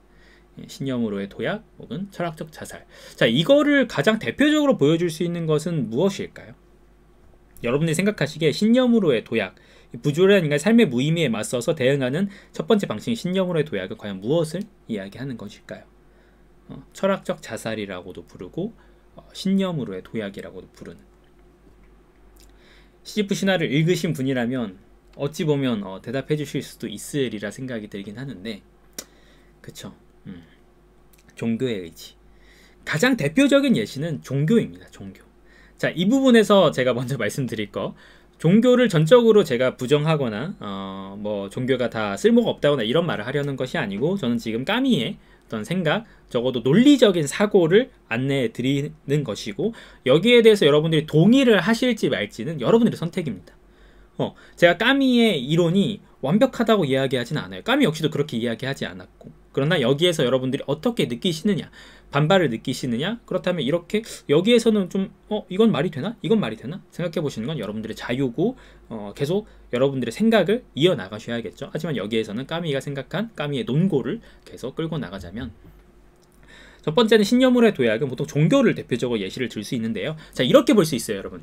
신념으로의 도약 혹은 철학적 자살. 자, 이거를 가장 대표적으로 보여줄 수 있는 것은 무엇일까요? 여러분들이 생각하시기에 신념으로의 도약, 부조리한 인간의 삶의 무의미에 맞서서 대응하는 첫 번째 방식인 신념으로의 도약은 과연 무엇을 이야기하는 것일까요? 철학적 자살이라고도 부르고 신념으로의 도약이라고도 부르는. 시지프 신화를 읽으신 분이라면 어찌 보면 대답해 주실 수도 있으리라 생각이 들긴 하는데, 그쵸? 종교의 의지. 가장 대표적인 예시는 종교입니다. 종교. 자, 이 부분에서 제가 먼저 말씀드릴 거, 종교를 전적으로 제가 부정하거나 뭐 종교가 다 쓸모가 없다거나 이런 말을 하려는 것이 아니고, 저는 지금 까미의 어떤 생각, 적어도 논리적인 사고를 안내해 드리는 것이고, 여기에 대해서 여러분들이 동의를 하실지 말지는 여러분들의 선택입니다. 제가 까미의 이론이 완벽하다고 이야기하진 않아요. 까미 역시도 그렇게 이야기하지 않았고, 그러나 여기에서 여러분들이 어떻게 느끼시느냐, 반발을 느끼시느냐, 그렇다면 이렇게 여기에서는 좀 이건 말이 되나? 이건 말이 되나? 생각해 보시는 건 여러분들의 자유고, 계속 여러분들의 생각을 이어나가셔야겠죠. 하지만 여기에서는 까미가 생각한 까미의 논고를 계속 끌고 나가자면, 첫 번째는 신념으로의 도약은 보통 종교를 대표적으로 예시를 들 수 있는데요. 자, 이렇게 볼 수 있어요, 여러분.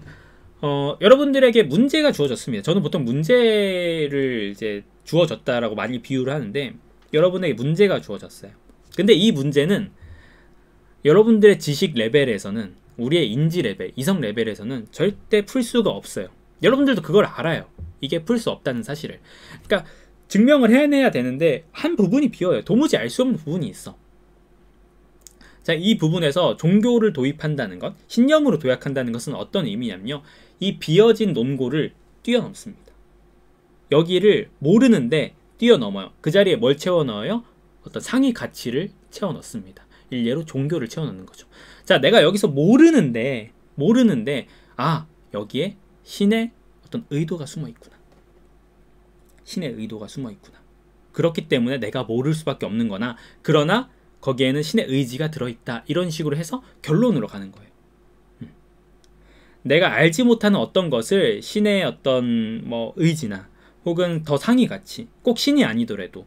여러분들에게 문제가 주어졌습니다. 저는 보통 문제를 이제 주어졌다라고 많이 비유를 하는데, 여러분에게 문제가 주어졌어요. 근데 이 문제는 여러분들의 지식 레벨에서는, 우리의 인지 레벨, 이성 레벨에서는 절대 풀 수가 없어요. 여러분들도 그걸 알아요. 이게 풀 수 없다는 사실을. 그러니까 증명을 해내야 되는데 한 부분이 비어요. 도무지 알 수 없는 부분이 있어. 자, 이 부분에서 종교를 도입한다는 것, 신념으로 도약한다는 것은 어떤 의미냐면요, 이 비어진 논고를 뛰어넘습니다. 여기를 모르는데 뛰어넘어요. 그 자리에 뭘 채워 넣어요? 어떤 상위 가치를 채워 넣습니다. 일례로 종교를 채워 넣는 거죠. 자, 내가 여기서 모르는데 여기에 신의 어떤 의도가 숨어 있구나. 신의 의도가 숨어 있구나. 그렇기 때문에 내가 모를 수밖에 없는 거나, 그러나 거기에는 신의 의지가 들어있다. 이런 식으로 해서 결론으로 가는 거예요. 내가 알지 못하는 어떤 것을 신의 어떤 뭐 의지나 혹은 더 상위 가치, 꼭 신이 아니더라도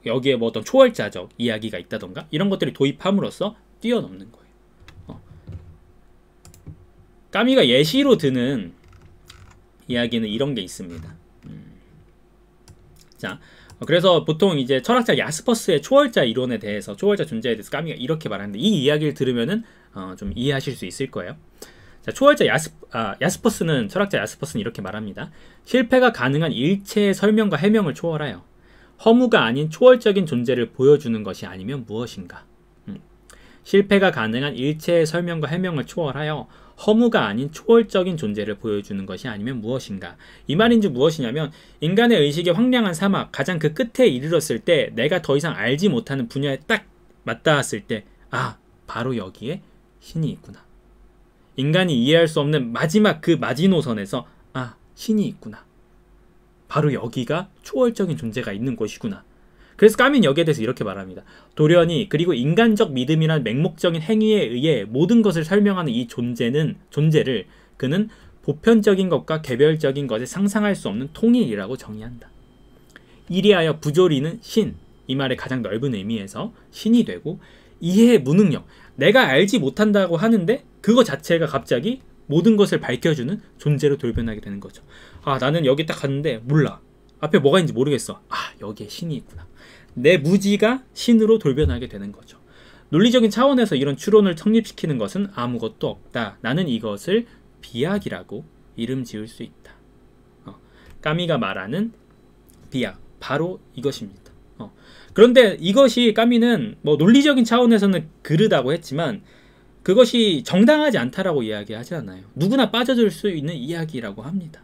여기에 뭐 어떤 초월자적 이야기가 있다던가 이런 것들을 도입함으로써 뛰어넘는 거예요. 까미가 예시로 드는 이야기는 이런 게 있습니다. 자, 그래서 보통 이제 철학자 야스퍼스의 초월자 이론에 대해서, 초월자 존재에 대해서 까미가 이렇게 말하는데, 이 이야기를 들으면은 좀 이해하실 수 있을 거예요. 자, 초월자 야스퍼스는, 철학자 야스퍼스는 이렇게 말합니다. 실패가 가능한 일체의 설명과 해명을 초월하여 허무가 아닌 초월적인 존재를 보여주는 것이 아니면 무엇인가? 실패가 가능한 일체의 설명과 해명을 초월하여 허무가 아닌 초월적인 존재를 보여주는 것이 아니면 무엇인가? 이 말인지 무엇이냐면, 인간의 의식의 황량한 사막, 가장 그 끝에 이르렀을 때, 내가 더 이상 알지 못하는 분야에 딱 맞닿았을 때, 바로 여기에 신이 있구나. 인간이 이해할 수 없는 마지막 그 마지노선에서 신이 있구나. 바로 여기가 초월적인 존재가 있는 곳이구나. 그래서 까미는 여기에 대해서 이렇게 말합니다. 돌연히 그리고 인간적 믿음이란 맹목적인 행위에 의해 모든 것을 설명하는 이 존재를 그는 보편적인 것과 개별적인 것에 상상할 수 없는 통일이라고 정의한다. 이리하여 부조리는 신, 이 말의 가장 넓은 의미에서 신이 되고 이해의 무능력, 내가 알지 못한다고 하는데 그거 자체가 갑자기 모든 것을 밝혀주는 존재로 돌변하게 되는 거죠. 아, 나는 여기 딱 갔는데 몰라. 앞에 뭐가 있는지 모르겠어. 아, 여기에 신이 있구나. 내 무지가 신으로 돌변하게 되는 거죠. 논리적인 차원에서 이런 추론을 성립시키는 것은 아무것도 없다. 나는 이것을 비약이라고 이름 지을 수 있다. 까미가 말하는 비약, 바로 이것입니다. 그런데 이것이 까미는 뭐 논리적인 차원에서는 그르다고 했지만 그것이 정당하지 않다라고 이야기하지 않아요. 누구나 빠져들 수 있는 이야기라고 합니다.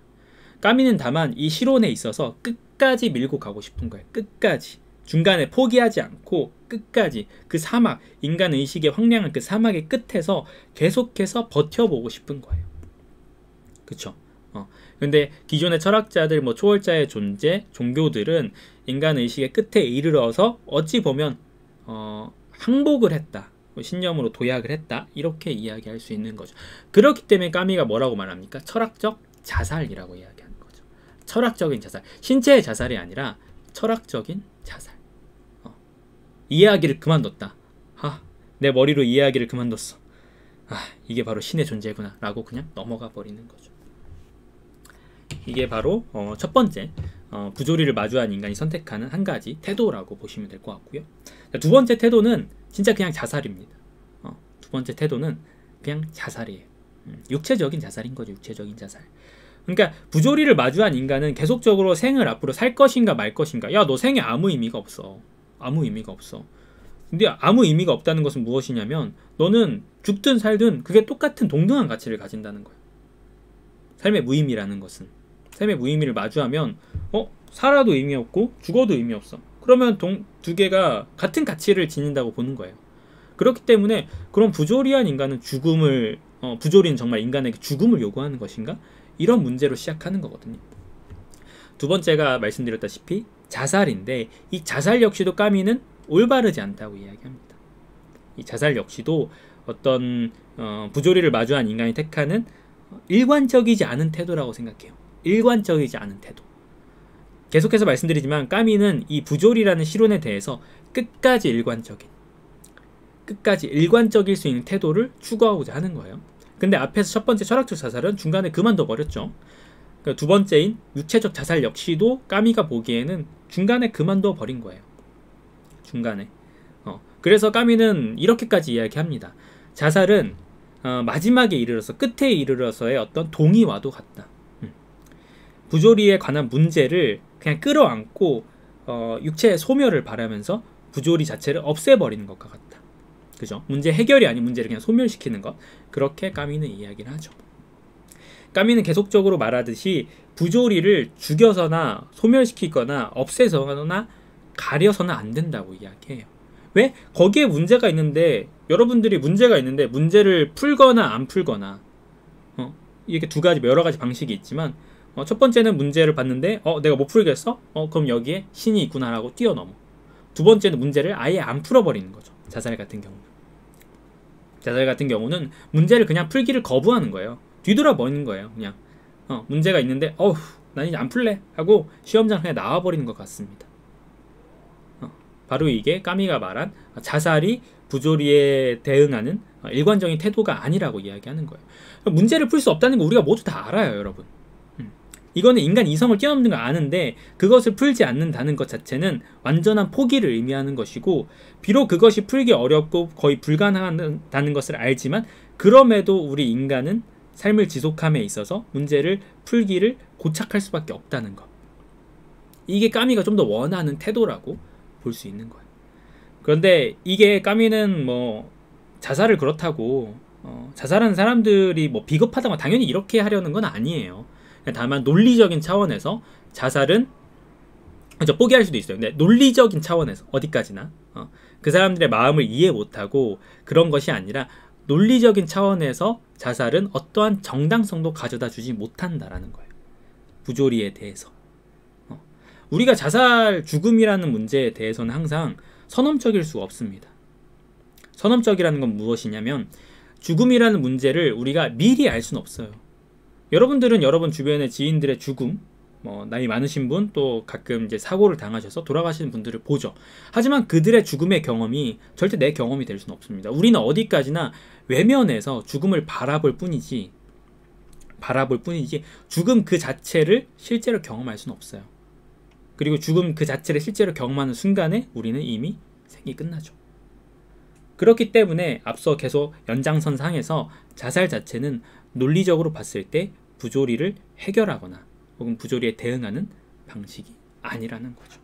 까미는 다만 이 실론에 있어서 끝까지 밀고 가고 싶은 거예요. 끝까지. 중간에 포기하지 않고 끝까지 그 사막, 인간 의식의 황량한 그 사막의 끝에서 계속해서 버텨보고 싶은 거예요. 그쵸? 근데 기존의 철학자들, 뭐 초월자의 존재, 종교들은 인간 의식의 끝에 이르러서 어찌 보면 항복을 했다, 신념으로 도약을 했다, 이렇게 이야기할 수 있는 거죠. 그렇기 때문에 까미가 뭐라고 말합니까? 철학적 자살이라고 이야기하는 거죠. 철학적인 자살, 신체의 자살이 아니라 철학적인 자살. 이해하기를 그만뒀다. 내 머리로 이해하기를 그만뒀어. 이게 바로 신의 존재구나 라고 그냥 넘어가 버리는 거죠. 이게 바로 첫 번째, 부조리를 마주한 인간이 선택하는 한 가지 태도라고 보시면 될 것 같고요. 두 번째 태도는 진짜 그냥 자살입니다. 두 번째 태도는 그냥 자살이에요. 육체적인 자살인 거죠. 육체적인 자살. 그러니까 부조리를 마주한 인간은 계속적으로 생을 앞으로 살 것인가 말 것인가. 야, 너 생에 아무 의미가 없어. 아무 의미가 없어. 근데 아무 의미가 없다는 것은 무엇이냐면 너는 죽든 살든 그게 똑같은 동등한 가치를 가진다는 거예요. 삶의 무의미라는 것은, 삶의 무의미를 마주하면 살아도 의미 없고 죽어도 의미 없어. 그러면 두 개가 같은 가치를 지닌다고 보는 거예요. 그렇기 때문에 그런 부조리한 인간은 죽음을, 부조리는 정말 인간에게 죽음을 요구하는 것인가? 이런 문제로 시작하는 거거든요. 두 번째가 말씀드렸다시피 자살인데, 이 자살 역시도 까미는 올바르지 않다고 이야기합니다. 이 자살 역시도 어떤 부조리를 마주한 인간이 택하는 일관적이지 않은 태도라고 생각해요. 일관적이지 않은 태도. 계속해서 말씀드리지만 까미는 이 부조리라는 실론에 대해서 끝까지 일관적일 수 있는 태도를 추구하고자 하는 거예요. 근데 앞에서 첫 번째 철학적 자살은 중간에 그만둬 버렸죠. 그러니까 두 번째인 육체적 자살 역시도 까미가 보기에는 중간에 그만둬 버린 거예요. 중간에. 그래서 까미는 이렇게까지 이야기합니다. 자살은 마지막에 이르러서, 끝에 이르러서의 어떤 동의와도 같다. 부조리에 관한 문제를 그냥 끌어안고 육체의 소멸을 바라면서 부조리 자체를 없애버리는 것과 같다. 그죠? 문제 해결이 아닌 문제를 그냥 소멸시키는 것. 그렇게 까미는 이야기를 하죠. 까미는 계속적으로 말하듯이 부조리를 죽여서나 소멸시키거나 없애서나 가려서는 안 된다고 이야기해요. 왜? 거기에 문제가 있는데, 여러분들이 문제가 있는데 문제를 풀거나 안 풀거나, 이렇게 두 가지, 여러 가지 방식이 있지만, 첫 번째는 문제를 봤는데 내가 못 풀겠어? 그럼 여기에 신이 있구나라고 뛰어넘어. 두 번째는 문제를 아예 안 풀어버리는 거죠. 자살 같은 경우는 문제를 그냥 풀기를 거부하는 거예요. 뒤돌아버리는 거예요. 그냥 문제가 있는데 난 이제 안 풀래 하고 시험장 그냥 나와버리는 것 같습니다. 바로 이게 까미가 말한 자살이 부조리에 대응하는 일관적인 태도가 아니라고 이야기하는 거예요. 문제를 풀 수 없다는 거 우리가 모두 다 알아요, 여러분. 이거는 인간 이성을 뛰어넘는 거 아는데, 그것을 풀지 않는다는 것 자체는 완전한 포기를 의미하는 것이고, 비록 그것이 풀기 어렵고 거의 불가능하다는 것을 알지만, 그럼에도 우리 인간은 삶을 지속함에 있어서 문제를 풀기를 고착할 수밖에 없다는 것. 이게 까미가 좀 더 원하는 태도라고 볼 수 있는 거예요. 그런데 이게 까미는 뭐 자살을 그렇다고 자살하는 사람들이 뭐 비겁하다고 당연히 이렇게 하려는 건 아니에요. 다만 논리적인 차원에서 자살은 포기할 수도 있어요. 근데 논리적인 차원에서 어디까지나 그 사람들의 마음을 이해 못하고 그런 것이 아니라 논리적인 차원에서 자살은 어떠한 정당성도 가져다 주지 못한다라는 거예요. 부조리에 대해서. 우리가 자살, 죽음이라는 문제에 대해서는 항상 선언적일 수가 없습니다. 선언적이라는 건 무엇이냐면 죽음이라는 문제를 우리가 미리 알 수는 없어요. 여러분들은 여러분 주변의 지인들의 죽음, 나이 많으신 분, 또 가끔 이제 사고를 당하셔서 돌아가시는 분들을 보죠. 하지만 그들의 죽음의 경험이 절대 내 경험이 될 수는 없습니다. 우리는 어디까지나 외면해서 죽음을 바라볼 뿐이지 죽음 그 자체를 실제로 경험할 수는 없어요. 그리고 죽음 그 자체를 실제로 경험하는 순간에 우리는 이미 생이 끝나죠. 그렇기 때문에 앞서 계속 연장선상에서 자살 자체는 논리적으로 봤을 때 부조리를 해결하거나 혹은 부조리에 대응하는 방식이 아니라는 거죠.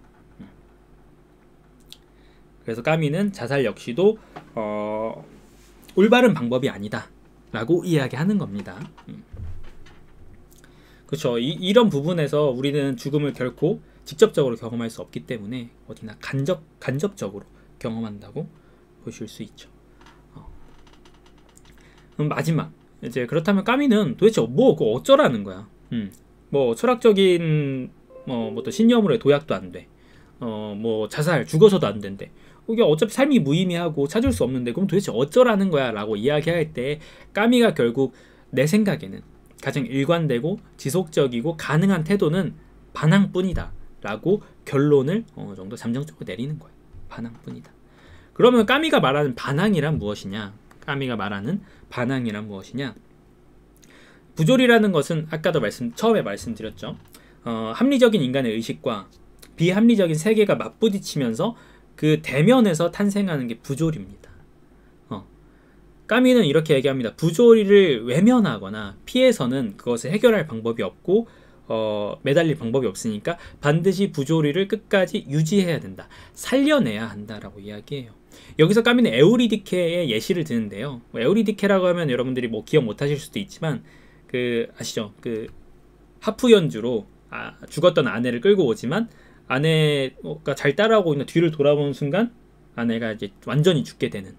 그래서 까미는 자살 역시도 올바른 방법이 아니다 라고 이야기하는 겁니다. 그렇죠. 이런 부분에서 우리는 죽음을 결코 직접적으로 경험할 수 없기 때문에 어디나 간접적으로 경험한다고 보실 수 있죠. 그럼 마지막, 이제 그렇다면 까미는 도대체 그거 어쩌라는 거야? 철학적인 또 신념으로의 도약도 안 돼. 자살, 죽어서도 안 된대. 이게 어차피 삶이 무의미하고 찾을 수 없는데 그럼 도대체 어쩌라는 거야? 라고 이야기할 때 까미가 결국 내 생각에는 가장 일관되고 지속적이고 가능한 태도는 반항뿐이다 라고 결론을 어느 정도 잠정적으로 내리는 거예요. 반항뿐이다. 그러면 까미가 말하는 반항이란 무엇이냐? 부조리라는 것은 아까도 처음에 말씀드렸죠. 합리적인 인간의 의식과 비합리적인 세계가 맞부딪히면서 그 대면에서 탄생하는 게 부조리입니다. 까미는 이렇게 얘기합니다. 부조리를 외면하거나 피해서는 그것을 해결할 방법이 없고 매달릴 방법이 없으니까 반드시 부조리를 끝까지 유지해야 된다. 살려내야 한다라고 이야기해요. 여기서 까미는 에우리디케의 예시를 드는데요. 에우리디케라고 하면 여러분들이 기억 못하실 수도 있지만 아시죠? 하프 연주로 죽었던 아내를 끌고 오지만 아내가 잘 따라오고 있는 뒤를 돌아보는 순간 아내가 이제 완전히 죽게 되는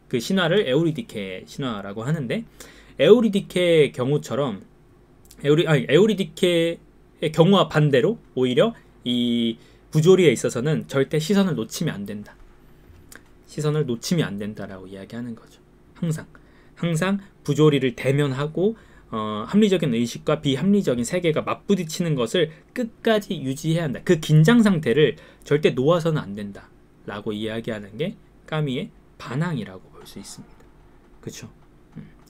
그 신화를 에우리디케 신화라고 하는데, 에우리디케의 경우처럼 에우리디케의 경우와 반대로 오히려 이 부조리에 있어서는 절대 시선을 놓치면 안 된다. 시선을 놓치면 안 된다라고 이야기하는 거죠. 항상 부조리를 대면하고 합리적인 의식과 비합리적인 세계가 맞부딪히는 것을 끝까지 유지해야 한다. 그 긴장 상태를 절대 놓아서는 안 된다 라고 이야기하는 게 까미의 반항이라고 볼 수 있습니다. 그렇죠?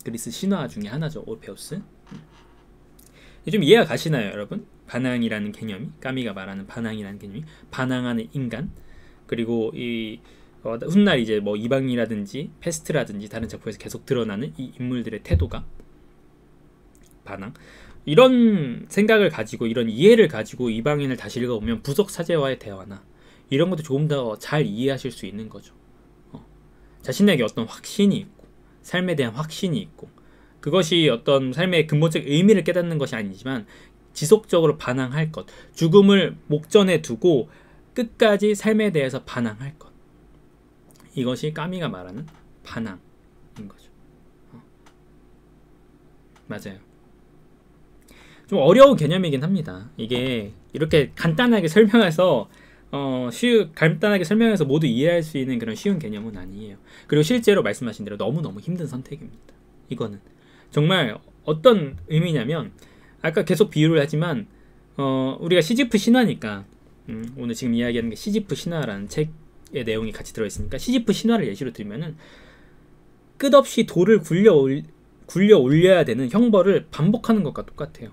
그리스 신화 중에 하나죠. 오르페우스. 좀 이해가 가시나요, 여러분? 반항이라는 개념이, 까미가 말하는 반항이라는 개념이, 반항하는 인간, 그리고 훗날 이제 이방이라든지 페스트라든지 다른 작품에서 계속 드러나는 이 인물들의 태도가 반항. 이런 생각을 가지고, 이런 이해를 가지고 이방인을 다시 읽어보면 부석 사제와의 대화나 이런 것도 조금 더 잘 이해하실 수 있는 거죠. 자신에게 어떤 확신이 있고, 삶에 대한 확신이 있고, 그것이 어떤 삶의 근본적 의미를 깨닫는 것이 아니지만 지속적으로 반항할 것, 죽음을 목전에 두고 끝까지 삶에 대해서 반항할 것, 이것이 까미가 말하는 반항인 거죠. 맞아요. 좀 어려운 개념이긴 합니다. 이게 이렇게 간단하게 설명해서 모두 이해할 수 있는 그런 쉬운 개념은 아니에요. 그리고 실제로 말씀하신 대로 너무너무 힘든 선택입니다. 이거는 정말 어떤 의미냐면, 아까 계속 비유를 하지만 우리가 시지프 신화니까, 오늘 지금 이야기하는 게 시지프 신화라는 책의 내용이 같이 들어있으니까 시지프 신화를 예시로 들면은 끝없이 돌을 굴려 올려야 되는 형벌을 반복하는 것과 똑같아요.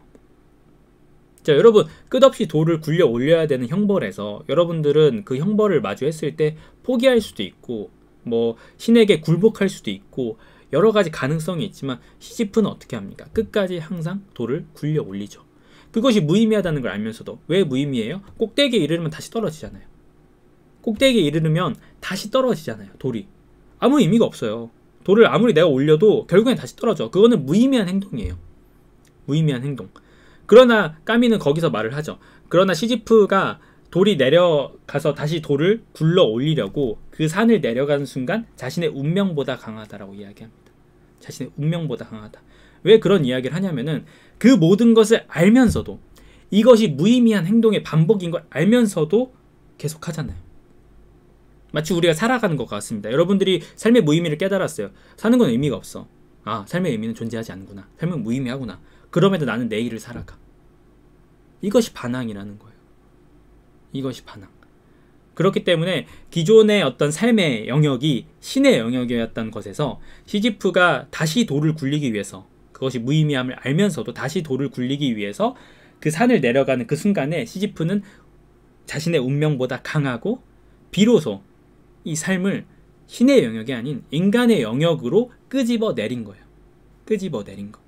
자, 여러분, 끝없이 돌을 굴려 올려야 되는 형벌에서 여러분들은 그 형벌을 마주했을 때 포기할 수도 있고, 신에게 굴복할 수도 있고, 여러 가지 가능성이 있지만 시지프는 어떻게 합니까? 끝까지 항상 돌을 굴려 올리죠. 그것이 무의미하다는 걸 알면서도. 왜 무의미해요? 꼭대기에 이르면 다시 떨어지잖아요. 꼭대기에 이르면 다시 떨어지잖아요. 돌이 아무 의미가 없어요. 돌을 아무리 내가 올려도 결국엔 다시 떨어져. 그거는 무의미한 행동이에요. 무의미한 행동. 그러나 까미는 거기서 말을 하죠. 그러나 시지프가 돌이 내려가서 다시 돌을 굴러 올리려고 그 산을 내려가는 순간 자신의 운명보다 강하다라고 이야기합니다. 자신의 운명보다 강하다. 왜 그런 이야기를 하냐면은 그 모든 것을 알면서도, 이것이 무의미한 행동의 반복인 걸 알면서도 계속 하잖아요. 마치 우리가 살아가는 것 같습니다. 여러분들이 삶의 무의미를 깨달았어요. 사는 건 의미가 없어. 아, 삶의 의미는 존재하지 않구나. 삶은 무의미하구나. 그럼에도 나는 내일을 살아가. 이것이 반항이라는 거예요. 이것이 반항. 그렇기 때문에 기존의 어떤 삶의 영역이 신의 영역이었던 것에서 시지프가 다시 돌을 굴리기 위해서, 그것이 무의미함을 알면서도 다시 돌을 굴리기 위해서 그 산을 내려가는 그 순간에 시지프는 자신의 운명보다 강하고 비로소 이 삶을 신의 영역이 아닌 인간의 영역으로 끄집어 내린 거예요. 끄집어 내린 거.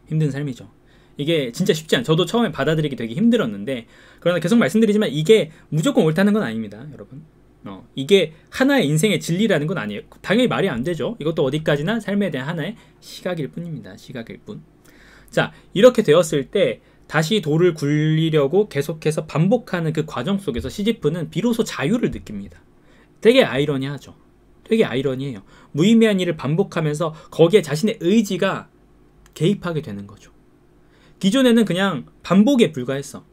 힘든 삶이죠. 이게 진짜 쉽지 않아요. 저도 처음에 받아들이기 되게 힘들었는데, 그러나 계속 말씀드리지만 이게 무조건 옳다는 건 아닙니다, 여러분. 이게 하나의 인생의 진리라는 건 아니에요. 당연히 말이 안 되죠. 이것도 어디까지나 삶에 대한 하나의 시각일 뿐입니다. 시각일 뿐. 자, 이렇게 되었을 때 다시 돌을 굴리려고 계속해서 반복하는 그 과정 속에서 시지프는 비로소 자유를 느낍니다. 되게 아이러니하죠. 되게 아이러니해요. 무의미한 일을 반복하면서 거기에 자신의 의지가 개입하게 되는 거죠. 기존에는 그냥 반복에 불과했어.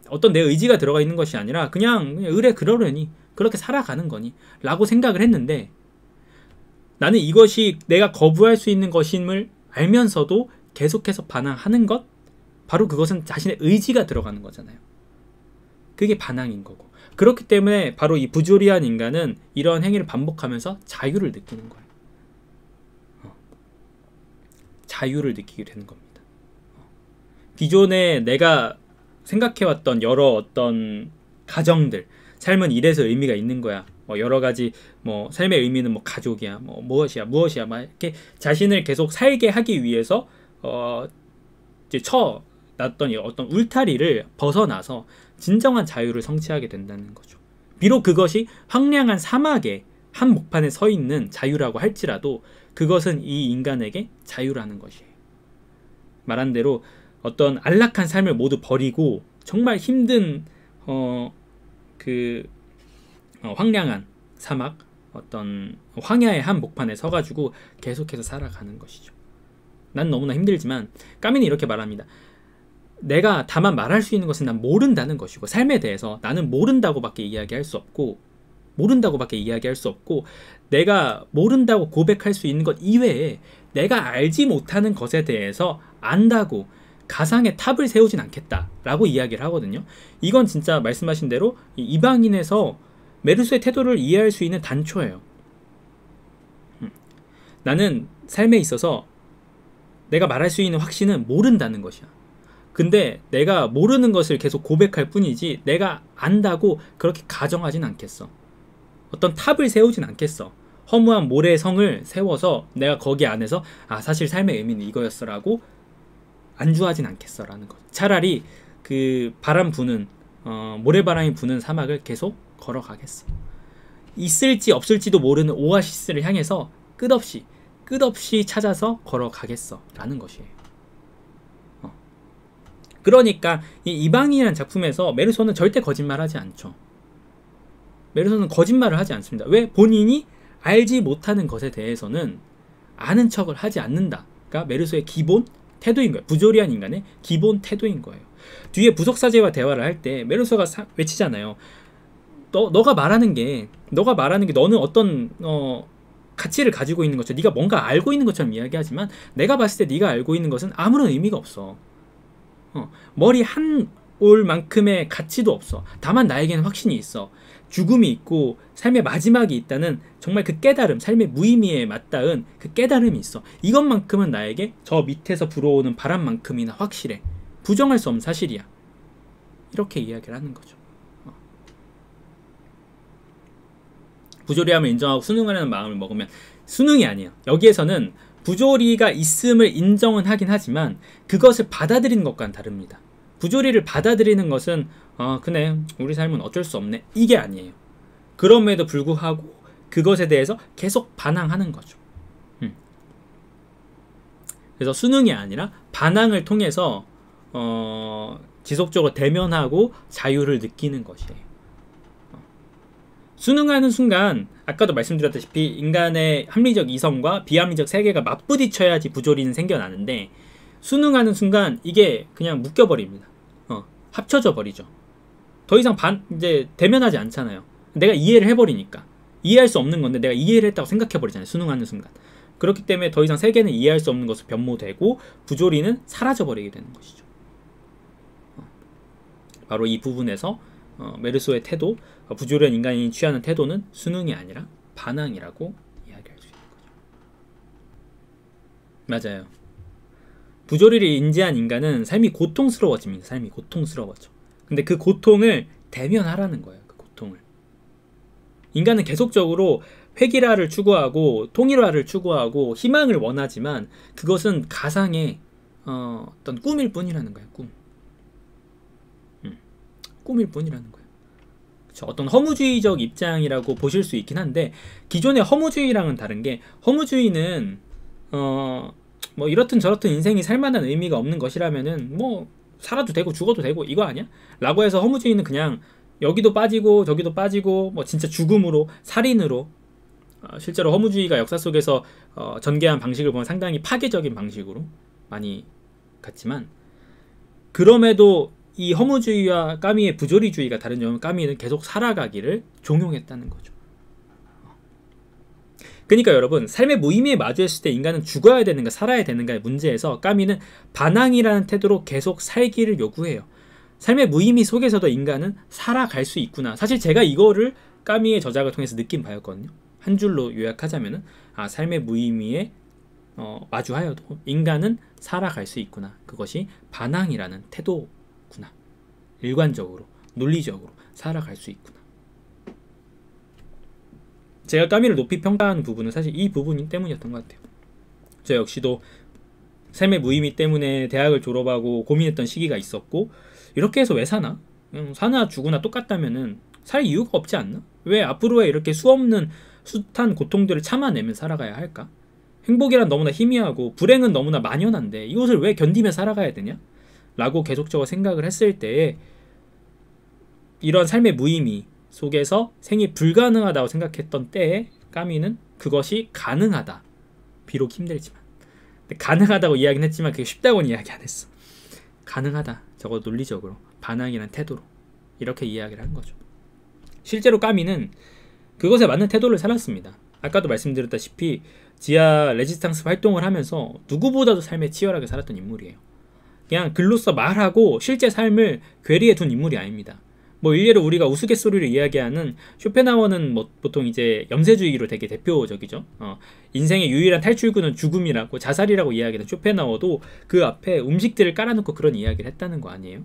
어떤 내 의지가 들어가 있는 것이 아니라 그냥 의뢰 그러려니 그렇게 살아가는 거니 라고 생각을 했는데, 나는 이것이 내가 거부할 수 있는 것임을 알면서도 계속해서 반항하는 것, 바로 그것은 자신의 의지가 들어가는 거잖아요. 그게 반항인 거고, 그렇기 때문에 바로 이 부조리한 인간은 이런 행위를 반복하면서 자유를 느끼는 거예요. 자유를 느끼게 되는 겁니다. 기존에 내가 생각해왔던 여러 어떤 가정들, 삶은 이래서 의미가 있는 거야. 여러 가지 삶의 의미는 가족이야, 무엇이야, 막 이렇게 자신을 계속 살게 하기 위해서 이제 쳐놨던 어떤 울타리를 벗어나서 진정한 자유를 성취하게 된다는 거죠. 비록 그것이 황량한 사막의 한 목판에 서 있는 자유라고 할지라도 그것은 이 인간에게 자유라는 것이에요. 말한 대로 어떤 안락한 삶을 모두 버리고 정말 힘든 황량한 사막, 어떤 황야의 한 목판에 서가지고 계속해서 살아가는 것이죠. 난 너무나 힘들지만 까미는 이렇게 말합니다. 내가 다만 말할 수 있는 것은 난 모른다는 것이고, 삶에 대해서 나는 모른다고밖에 이야기할 수 없고, 내가 모른다고 고백할 수 있는 것 이외에 내가 알지 못하는 것에 대해서 안다고 가상의 탑을 세우진 않겠다라고 이야기를 하거든요. 이건 진짜 말씀하신 대로 이방인에서 메르소의 태도를 이해할 수 있는 단초예요. 나는 삶에 있어서 내가 말할 수 있는 확신은 모른다는 것이야. 근데 내가 모르는 것을 계속 고백할 뿐이지 내가 안다고 그렇게 가정하진 않겠어. 어떤 탑을 세우진 않겠어. 허무한 모래성을 세워서 내가 거기 안에서 사실 삶의 의미는 이거였어라고 안주하진 않겠어 라는 것. 차라리 그 바람 부는 모래바람이 부는 사막을 계속 걸어가겠어. 있을지 없을지도 모르는 오아시스를 향해서 끝없이 찾아서 걸어가겠어 라는 것이에요. 그러니까 이 이방인이라는 작품에서 메르소는 절대 거짓말하지 않죠. 메르소는 거짓말을 하지 않습니다. 왜? 본인이 알지 못하는 것에 대해서는 아는 척을 하지 않는다가 메르소의 기본 태도인 거예요. 부조리한 인간의 기본 태도인 거예요. 뒤에 부속사제와 대화를 할 때 메르소가 외치잖아요. 너가 말하는 게 너는 어떤 가치를 가지고 있는 것처럼, 네가 뭔가 알고 있는 것처럼 이야기하지만 내가 봤을 때 네가 알고 있는 것은 아무런 의미가 없어. 머리 한 올만큼의 가치도 없어. 다만 나에게는 확신이 있어. 죽음이 있고 삶의 마지막이 있다는 정말 그 깨달음, 삶의 무의미에 맞닿은 그 깨달음이 있어. 이것만큼은 나에게 저 밑에서 불어오는 바람만큼이나 확실해. 부정할 수 없는 사실이야. 이렇게 이야기를 하는 거죠. 부조리함을 인정하고 순응하려는 마음을 먹으면 순응이 아니에요. 여기에서는 부조리가 있음을 인정은 하긴 하지만 그것을 받아들이는 것과는 다릅니다. 부조리를 받아들이는 것은 그래, 우리 삶은 어쩔 수 없네, 이게 아니에요. 그럼에도 불구하고 그것에 대해서 계속 반항하는 거죠. 그래서 순응이 아니라 반항을 통해서 지속적으로 대면하고 자유를 느끼는 것이에요. 순응하는 순간 아까도 말씀드렸다시피 인간의 합리적 이성과 비합리적 세계가 맞부딪혀야지 부조리는 생겨나는데 순응하는 순간 이게 그냥 묶여버립니다. 합쳐져 버리죠. 더 이상 이제 대면하지 않잖아요. 내가 이해를 해버리니까. 이해할 수 없는 건데 내가 이해를 했다고 생각해버리잖아요. 순응하는 순간. 그렇기 때문에 더 이상 세계는 이해할 수 없는 것으로 변모되고 부조리는 사라져버리게 되는 것이죠. 바로 이 부분에서 메르소의 태도, 부조리한 인간이 취하는 태도는 순응이 아니라 반항이라고 이야기할 수 있는 거죠. 맞아요. 부조리를 인지한 인간은 삶이 고통스러워집니다. 삶이 고통스러워져. 근데 그 고통을 대면하라는 거예요. 그 고통을. 인간은 계속적으로 회귀라를 추구하고 통일화를 추구하고 희망을 원하지만 그것은 가상의 어떤 꿈일 뿐이라는 거예요. 꿈일 뿐이라는 거예요. 그쵸? 어떤 허무주의적 입장이라고 보실 수 있긴 한데 기존의 허무주의랑은 다른 게 허무주의는 뭐 이렇든 저렇든 인생이 살만한 의미가 없는 것이라면은 뭐 살아도 되고 죽어도 되고 이거 아니야? 라고 해서 허무주의는 그냥 여기도 빠지고 저기도 빠지고 뭐 진짜 죽음으로 살인으로 실제로 허무주의가 역사 속에서 전개한 방식을 보면 상당히 파괴적인 방식으로 많이 갔지만 그럼에도 이 허무주의와 까미의 부조리주의가 다른 점은 까미는 계속 살아가기를 종용했다는 거죠. 그러니까 여러분 삶의 무의미에 마주했을 때 인간은 죽어야 되는가 살아야 되는가의 문제에서 까미는 반항이라는 태도로 계속 살기를 요구해요. 삶의 무의미 속에서도 인간은 살아갈 수 있구나. 사실 제가 이거를 까미의 저작을 통해서 느낀 바였거든요. 한 줄로 요약하자면은 삶의 무의미에 마주하여도 인간은 살아갈 수 있구나. 그것이 반항이라는 태도구나. 일관적으로 논리적으로 살아갈 수 있구나. 제가 까미를 높이 평가하는 부분은 사실 이 부분 때문이었던 것 같아요. 저 역시도 삶의 무의미 때문에 대학을 졸업하고 고민했던 시기가 있었고 이렇게 해서 왜 사나? 사나 죽으나 똑같다면은 살 이유가 없지 않나? 왜 앞으로의 이렇게 수없는 숱한 고통들을 참아내면 살아가야 할까? 행복이란 너무나 희미하고 불행은 너무나 만연한데 이것을 왜 견디며 살아가야 되냐? 라고 계속적으로 생각을 했을 때에 이런 삶의 무의미 속에서 생이 불가능하다고 생각했던 때에 까미는 그것이 가능하다. 비록 힘들지만 가능하다고 이야기는 했지만 그게 쉽다고는 이야기 안 했어. 가능하다. 적어도 논리적으로 반항이라는 태도로 이렇게 이야기를 한 거죠. 실제로 까미는 그것에 맞는 태도를 살았습니다. 아까도 말씀드렸다시피 지하 레지스탕스 활동을 하면서 누구보다도 삶에 치열하게 살았던 인물이에요. 그냥 글로써 말하고 실제 삶을 괴리해 둔 인물이 아닙니다. 뭐 일례로 우리가 우스갯소리를 이야기하는 쇼펜하우어는 뭐 보통 이제 염세주의로 되게 대표적이죠. 인생의 유일한 탈출구는 죽음이라고 자살이라고 이야기하는 쇼펜하우어도 그 앞에 음식들을 깔아놓고 그런 이야기를 했다는 거 아니에요.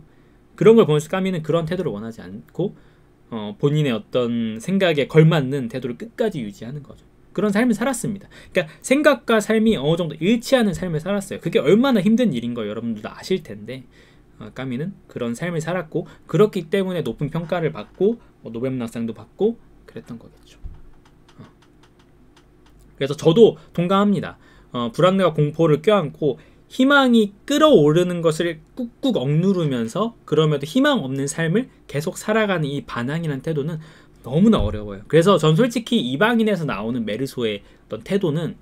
그런 걸 보면서 까미는 그런 태도를 원하지 않고 본인의 어떤 생각에 걸맞는 태도를 끝까지 유지하는 거죠. 그런 삶을 살았습니다. 그러니까 생각과 삶이 어느 정도 일치하는 삶을 살았어요. 그게 얼마나 힘든 일인 거 여러분들도 아실 텐데 까미는 그런 삶을 살았고 그렇기 때문에 높은 평가를 받고 노벨문학상도 받고 그랬던 거겠죠. 그래서 저도 동감합니다. 불안과 공포를 껴안고 희망이 끌어오르는 것을 꾹꾹 억누르면서 그럼에도 희망 없는 삶을 계속 살아가는 이 반항이라는 태도는 너무나 어려워요. 그래서 전 솔직히 이방인에서 나오는 메르소의 어떤 태도는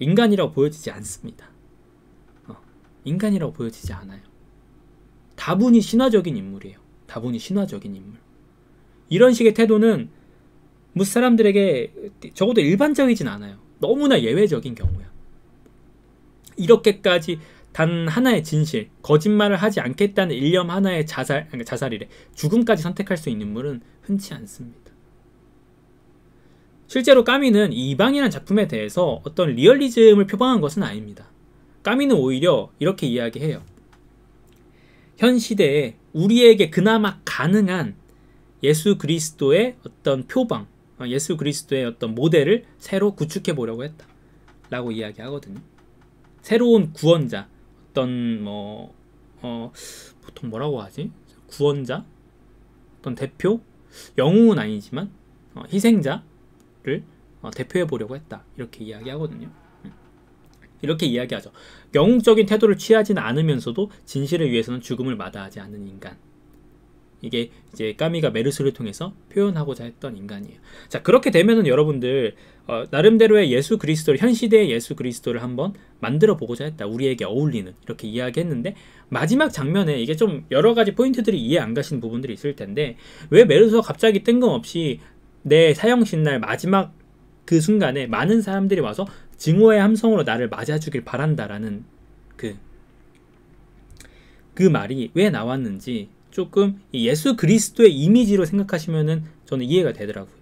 인간이라고 보여지지 않습니다. 인간이라고 보여지지 않아요. 다분히 신화적인 인물이에요. 다분히 신화적인 인물. 이런 식의 태도는 무슨 사람들에게 적어도 일반적이진 않아요. 너무나 예외적인 경우야. 이렇게까지 단 하나의 진실, 거짓말을 하지 않겠다는 일념 하나의 자살이래. 죽음까지 선택할 수 있는 인물은 흔치 않습니다. 실제로 까미는 이 이방이라는 작품에 대해서 어떤 리얼리즘을 표방한 것은 아닙니다. 까미는 오히려 이렇게 이야기해요. 현 시대에 우리에게 그나마 가능한 예수 그리스도의 어떤 표방, 예수 그리스도의 어떤 모델을 새로 구축해 보려고 했다 라고 이야기하거든요. 새로운 구원자, 어떤 보통 뭐라고 하지? 구원자? 어떤 대표? 영웅은 아니지만 희생자를 대표해 보려고 했다 이렇게 이야기하거든요. 이렇게 이야기하죠. 영웅적인 태도를 취하지는 않으면서도 진실을 위해서는 죽음을 마다하지 않는 인간. 이게 이제 까미가 메르소를 통해서 표현하고자 했던 인간이에요. 자, 그렇게 되면은 여러분들 나름대로의 예수 그리스도를, 현 시대의 예수 그리스도를 한번 만들어 보고자 했다. 우리에게 어울리는, 이렇게 이야기했는데, 마지막 장면에 이게 좀 여러 가지 포인트들이 이해 안 가시는 부분들이 있을 텐데, 왜 메르소가 갑자기 뜬금없이 내 사형신날 마지막 그 순간에 많은 사람들이 와서 증오의 함성으로 나를 맞아주길 바란다라는 그 말이 왜 나왔는지 조금 예수 그리스도의 이미지로 생각하시면은 저는 이해가 되더라고요.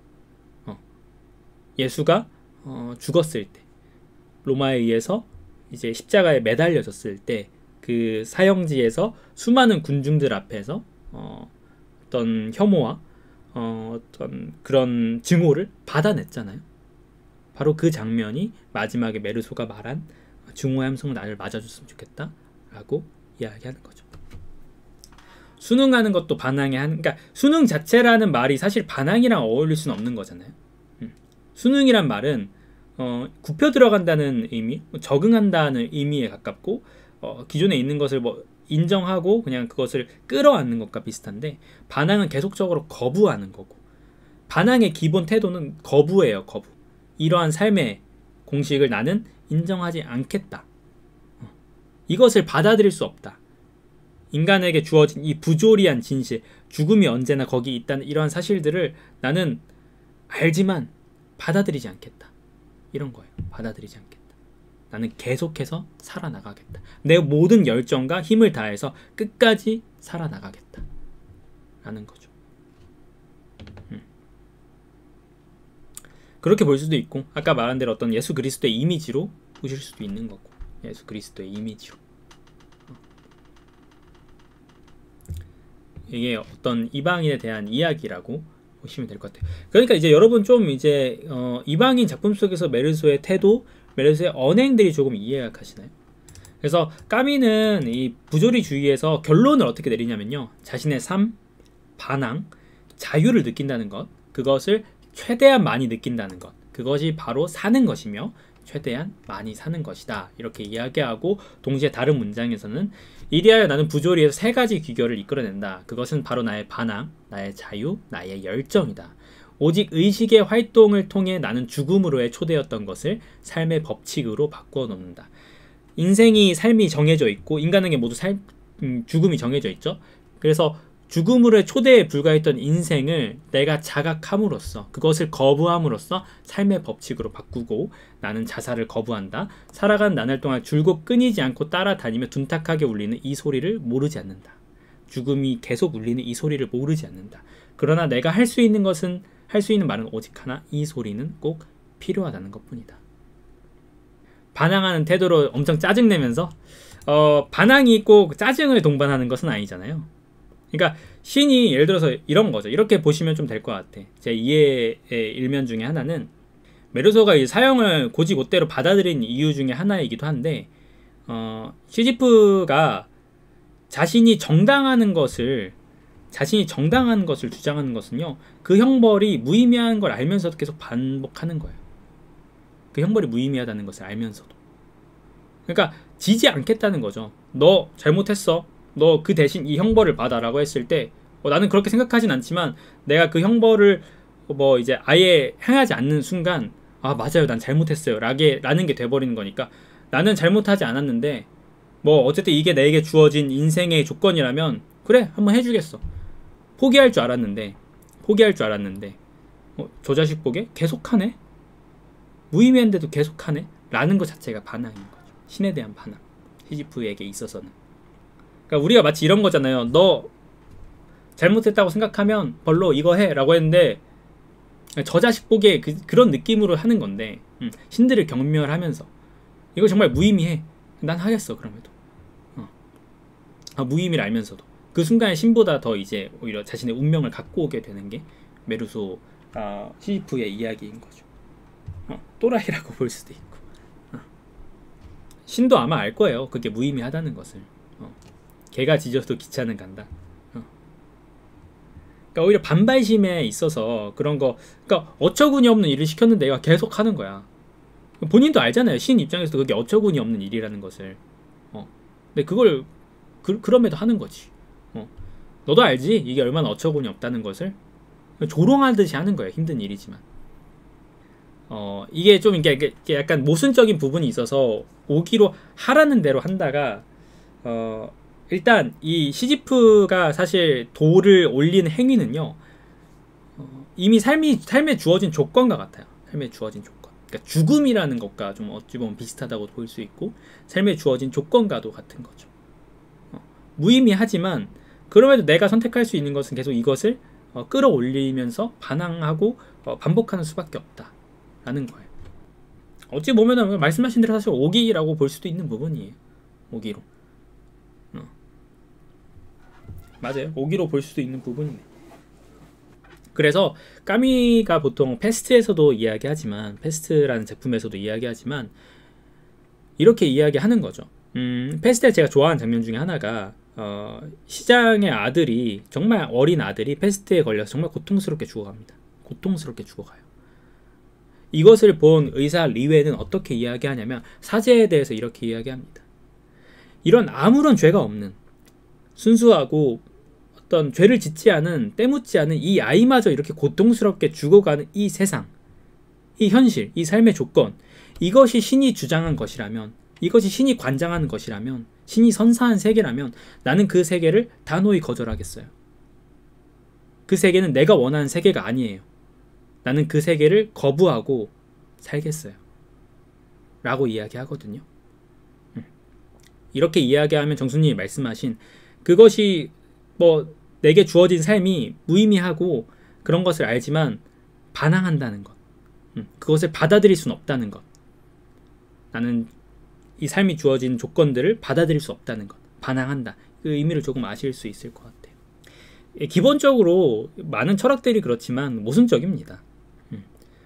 예수가 죽었을 때, 로마에 의해서 이제 십자가에 매달려졌을 때, 그 사형지에서 수많은 군중들 앞에서 어떤 혐오와 어떤 그런 증오를 받아냈잖아요. 바로 그 장면이 마지막에 메르소가 말한 증오의 함성을 나를 맞아줬으면 좋겠다 라고 이야기하는 거죠. 순응하는 것도 반항의 그러니까 순응 자체라는 말이 사실 반항이랑 어울릴 수는 없는 거잖아요. 순응이란 말은 굽혀 들어간다는 의미, 적응한다는 의미에 가깝고, 기존에 있는 것을 뭐 인정하고 그냥 그것을 끌어안는 것과 비슷한데, 반항은 계속적으로 거부하는 거고, 반항의 기본 태도는 거부예요. 거부. 이러한 삶의 공식을 나는 인정하지 않겠다. 이것을 받아들일 수 없다. 인간에게 주어진 이 부조리한 진실, 죽음이 언제나 거기 있다는 이러한 사실들을 나는 알지만 받아들이지 않겠다. 이런 거예요. 받아들이지 않겠다. 나는 계속해서 살아나가겠다. 내 모든 열정과 힘을 다해서 끝까지 살아나가겠다. 라는 거죠. 그렇게 볼 수도 있고, 아까 말한 대로 어떤 예수 그리스도의 이미지로 보실 수도 있는 거고, 예수 그리스도의 이미지로. 이게 어떤 이방인에 대한 이야기라고 보시면 될 것 같아요. 그러니까 이제 여러분 좀 이제 이방인 작품 속에서 메르소의 태도, 메르소의 언행들이 조금 이해가 가시나요? 그래서 까미는 이 부조리주의에서 결론을 어떻게 내리냐면요, 자신의 삶, 반항, 자유를 느낀다는 것, 그것을 최대한 많이 느낀다는 것, 그것이 바로 사는 것이며 최대한 많이 사는 것이다, 이렇게 이야기하고, 동시에 다른 문장에서는 이리하여 나는 부조리에서 세 가지 귀결을 이끌어낸다. 그것은 바로 나의 반항, 나의 자유, 나의 열정이다. 오직 의식의 활동을 통해 나는 죽음으로의 초대였던 것을 삶의 법칙으로 바꾸어 놓는다. 인생이, 삶이 정해져 있고, 인간에게 모두 죽음이 정해져 있죠. 그래서 죽음으로의 초대에 불과했던 인생을 내가 자각함으로써, 그것을 거부함으로써 삶의 법칙으로 바꾸고, 나는 자살을 거부한다. 살아간 나날 동안 줄곧 끊이지 않고 따라다니며 둔탁하게 울리는 이 소리를 모르지 않는다. 죽음이 계속 울리는 이 소리를 모르지 않는다. 그러나 내가 할 수 있는 것은, 할 수 있는 말은 오직 하나, 이 소리는 꼭 필요하다는 것뿐이다. 반항하는 태도로 엄청 짜증내면서, 반항이 꼭 짜증을 동반하는 것은 아니잖아요. 그러니까 신이 예를 들어서 이런 거죠. 이렇게 보시면 좀 될 것 같아. 제 이해의 일면 중에 하나는, 메르소가 이 사형을 곧이곧대로 받아들인 이유 중에 하나이기도 한데, 시지프가 자신이 정당한 것을 주장하는 것은요, 그 형벌이 무의미한 걸 알면서도 계속 반복하는 거예요. 그 형벌이 무의미하다는 것을 알면서도. 그러니까 지지 않겠다는 거죠. 너 잘못했어. 너 그 대신 이 형벌을 받아라고 했을 때, 나는 그렇게 생각하진 않지만 내가 그 형벌을 뭐 이제 아예 행하지 않는 순간, 아 맞아요, 난 잘못했어요 라는 게 돼버리는 거니까, 나는 잘못하지 않았는데 뭐 어쨌든 이게 내게 주어진 인생의 조건이라면 그래, 한번 해주겠어. 포기할 줄 알았는데 저 자식 보게 계속하네, 무의미한데도 계속하네 라는 것 자체가 반항인 거죠. 신에 대한 반항, 시지프에게 있어서는. 그러니까 우리가 마치 이런 거잖아요. 너 잘못했다고 생각하면 벌로 이거 해 라고 했는데, 저 자식 보기에 그런 느낌으로 하는 건데, 신들을 경멸하면서 이거 정말 무의미해, 난 하겠어 그럼에도. 무의미를 알면서도 그 순간에 신보다 더 이제 오히려 자신의 운명을 갖고 오게 되는 게 메르소 시지프의 이야기인 거죠. 또라이라고 볼 수도 있고, 신도 아마 알 거예요, 그게 무의미하다는 것을. 개가 짖어도 기차는 간다. 그러니까 오히려 반발심에 있어서 그런 거, 그러니까 어처구니 없는 일을 시켰는데 얘가 계속 하는 거야. 본인도 알잖아요, 신 입장에서도 그게 어처구니 없는 일이라는 것을. 근데 그걸 그럼에도 하는 거지. 너도 알지? 이게 얼마나 어처구니 없다는 것을. 조롱하듯이 하는 거예요. 힘든 일이지만. 이게 좀 이게 약간 모순적인 부분이 있어서 오기로 하라는 대로 한다가 일단 이 시지프가 사실 돌을 올리는 행위는요, 이미 삶에 주어진 조건과 같아요. 삶에 주어진 조건. 그러니까 죽음이라는 것과 좀 어찌 보면 비슷하다고 볼 수 있고, 삶에 주어진 조건과도 같은 거죠. 무의미하지만 그럼에도 내가 선택할 수 있는 것은 계속 이것을 끌어올리면서 반항하고 반복하는 수밖에 없다라는 거예요. 어찌 보면은 말씀하신 대로 사실 오기라고 볼 수도 있는 부분이에요. 오기로. 맞아요. 오기로 볼 수도 있는 부분이네. 그래서 까미가 보통 패스트에서도 이야기하지만, 패스트라는 제품에서도 이야기하지만 이렇게 이야기하는 거죠. 패스트에 제가 좋아하는 장면 중에 하나가 시장의 아들이, 정말 어린 아들이 패스트에 걸려서 정말 고통스럽게 죽어갑니다. 고통스럽게 죽어가요. 이것을 본 의사 리웨는 어떻게 이야기하냐면 사제에 대해서 이렇게 이야기합니다. 이런 아무런 죄가 없는 순수하고 어떤 죄를 짓지 않은, 때묻지 않은 이 아이마저 이렇게 고통스럽게 죽어가는 이 세상, 이 현실, 이 삶의 조건, 이것이 신이 주장한 것이라면, 이것이 신이 관장하는 것이라면, 신이 선사한 세계라면 나는 그 세계를 단호히 거절하겠어요. 그 세계는 내가 원하는 세계가 아니에요. 나는 그 세계를 거부하고 살겠어요. 라고 이야기하거든요. 이렇게 이야기하면 정수님이 말씀하신 그것이 뭐 내게 주어진 삶이 무의미하고 그런 것을 알지만 반항한다는 것, 그것을 받아들일 수는 없다는 것, 나는 이 삶이 주어진 조건들을 받아들일 수 없다는 것, 반항한다, 그 의미를 조금 아실 수 있을 것 같아요. 기본적으로 많은 철학들이 그렇지만 모순적입니다.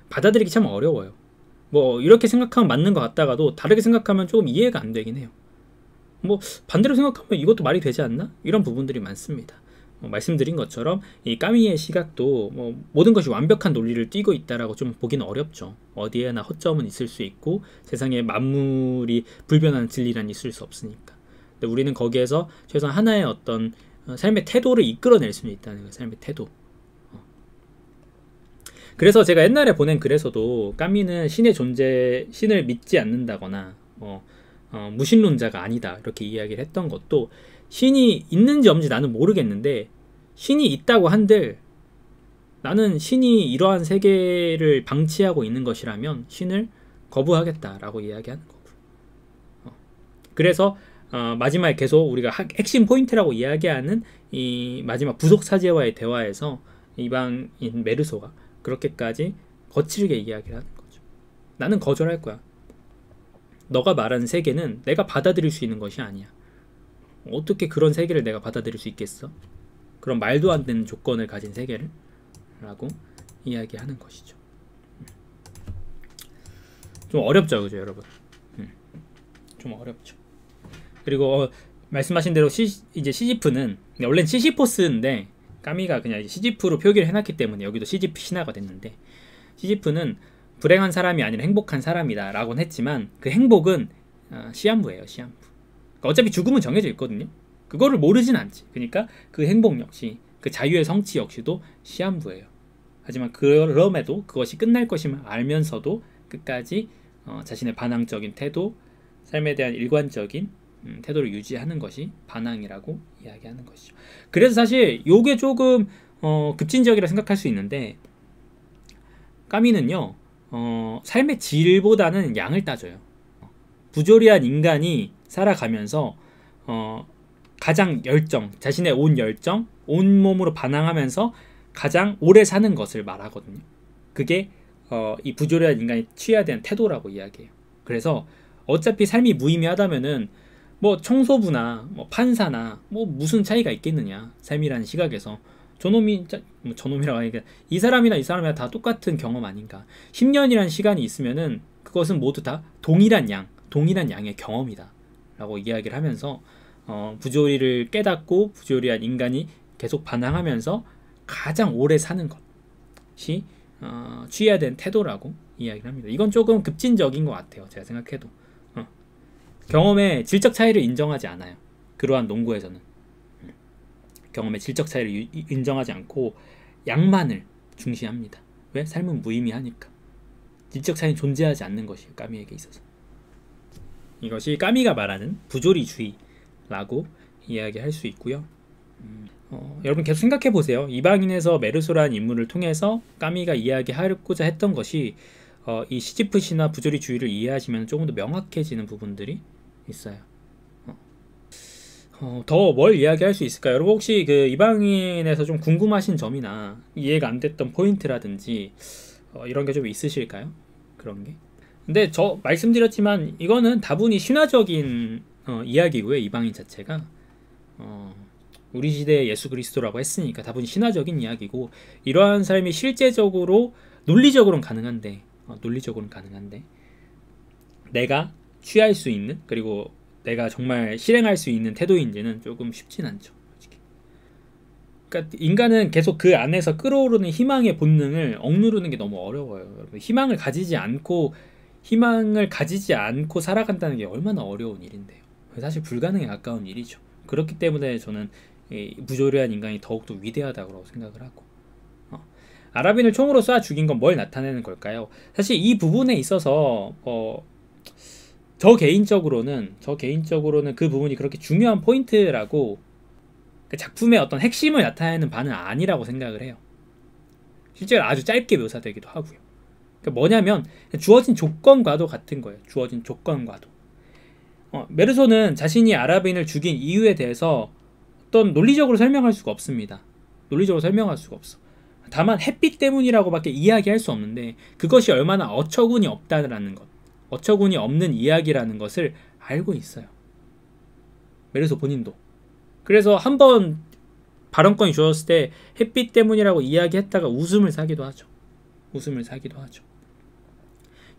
받아들이기 참 어려워요. 뭐 이렇게 생각하면 맞는 것 같다가도 다르게 생각하면 조금 이해가 안 되긴 해요. 뭐 반대로 생각하면 이것도 말이 되지 않나? 이런 부분들이 많습니다. 말씀드린 것처럼 이 까미의 시각도 모든 것이 완벽한 논리를 띠고 있다라고 좀 보기는 어렵죠. 어디에나 허점은 있을 수 있고 세상에 만물이 불변하는 진리란 있을 수 없으니까. 근데 우리는 거기에서 최소한 하나의 어떤 삶의 태도를 이끌어낼 수는 있다는 거예요. 삶의 태도. 그래서 제가 옛날에 보낸 글에서도 까미는 신의 존재, 신을 믿지 않는다거나 무신론자가 아니다 이렇게 이야기를 했던 것도, 신이 있는지 없는지 나는 모르겠는데 신이 있다고 한들 나는 신이 이러한 세계를 방치하고 있는 것이라면 신을 거부하겠다라고 이야기하는 거고요. 그래서 마지막에 계속 우리가 핵심 포인트라고 이야기하는 이 마지막 부속 사제와의 대화에서 이방인 메르소가 그렇게까지 거칠게 이야기를 하는 거죠. 나는 거절할 거야. 너가 말하는 세계는 내가 받아들일 수 있는 것이 아니야. 어떻게 그런 세계를 내가 받아들일 수 있겠어? 그런 말도 안 되는 조건을 가진 세계를? 라고 이야기하는 것이죠. 좀 어렵죠, 그죠, 여러분? 좀 어렵죠. 그리고 말씀하신 대로 이제 시지프는 원래는 시시포스인데 까미가 그냥 시지프로 표기를 해놨기 때문에 여기도 시지프 신화가 됐는데, 시지프는 불행한 사람이 아니라 행복한 사람이다 라고는 했지만 그 행복은 시한부예요. 시한부. 그러니까 어차피 죽음은 정해져 있거든요. 그거를 모르진 않지. 그러니까 그 행복 역시, 그 자유의 성취 역시도 시한부예요. 하지만 그럼에도 그것이 끝날 것임을 알면서도 끝까지 자신의 반항적인 태도, 삶에 대한 일관적인 태도를 유지하는 것이 반항이라고 이야기하는 것이죠. 그래서 사실 요게 조금 급진적이라 생각할 수 있는데, 까미는요 삶의 질보다는 양을 따져요. 부조리한 인간이 살아가면서 가장 자신의 온 열정, 온몸으로 반항하면서 가장 오래 사는 것을 말하거든요. 그게 이 부조리한 인간이 취해야 되는 태도라고 이야기해요. 그래서 어차피 삶이 무의미하다면은 뭐 청소부나 뭐 판사나 뭐 무슨 차이가 있겠느냐, 삶이라는 시각에서. 저놈이라고 하니까 이 사람이나 이 사람이나 다 똑같은 경험 아닌가. 10년이란 시간이 있으면은 그것은 모두 다 동일한 양의 경험이다 라고 이야기를 하면서 부조리를 깨닫고 부조리한 인간이 계속 반항하면서 가장 오래 사는 것이 취해야 되는 태도라고 이야기를 합니다. 이건 조금 급진적인 것 같아요, 제가 생각해도. 경험의 질적 차이를 인정하지 않아요, 그러한 논구에서는. 경험의 질적 차이를 인정하지 않고 양만을 중시합니다. 왜? 삶은 무의미하니까. 질적 차이는 존재하지 않는 것이에요. 까미에게 있어서. 이것이 까미가 말하는 부조리주의라고 이야기할 수 있고요. 여러분 계속 생각해 보세요. 이방인에서 메르소라는 인물을 통해서 까미가 이야기하고자 했던 것이 이 시지프시나 부조리주의를 이해하시면 조금 더 명확해지는 부분들이 있어요. 더 뭘 이야기할 수 있을까요? 여러분 혹시 그 이방인에서 좀 궁금하신 점이나 이해가 안 됐던 포인트라든지 이런 게 좀 있으실까요? 그런 게. 근데 저 말씀드렸지만 이거는 다분히 신화적인 이야기고요. 이방인 자체가 우리 시대의 예수 그리스도라고 했으니까 다분히 신화적인 이야기고, 이러한 삶이 실제적으로 논리적으로는 가능한데 내가 취할 수 있는, 그리고 내가 정말 실행할 수 있는 태도인지는 조금 쉽진 않죠. 솔직히. 그러니까 인간은 계속 그 안에서 끌어오르는 희망의 본능을 억누르는 게 너무 어려워요. 여러분, 희망을 가지지 않고 살아간다는 게 얼마나 어려운 일인데요. 사실 불가능에 가까운 일이죠. 그렇기 때문에 저는 이 부조리한 인간이 더욱더 위대하다고 생각을 하고, 아랍인을 총으로 쏴 죽인 건 뭘 나타내는 걸까요? 사실 이 부분에 있어서 저 개인적으로는 그 부분이 그렇게 중요한 포인트라고, 그 작품의 어떤 핵심을 나타내는 바는 아니라고 생각을 해요. 실제로 아주 짧게 묘사되기도 하고요. 그러니까 뭐냐면 주어진 조건과도 같은 거예요. 주어진 조건과도. 메르소는 자신이 아랍인을 죽인 이유에 대해서 어떤 논리적으로 설명할 수가 없습니다. 논리적으로 설명할 수가 없어. 다만 햇빛 때문이라고밖에 이야기할 수 없는데, 그것이 얼마나 어처구니 없다라는 것, 어처구니 없는 이야기라는 것을 알고 있어요. 메르소 본인도. 그래서 한번 발언권이 주어졌을 때 햇빛 때문이라고 이야기했다가 웃음을 사기도 하죠.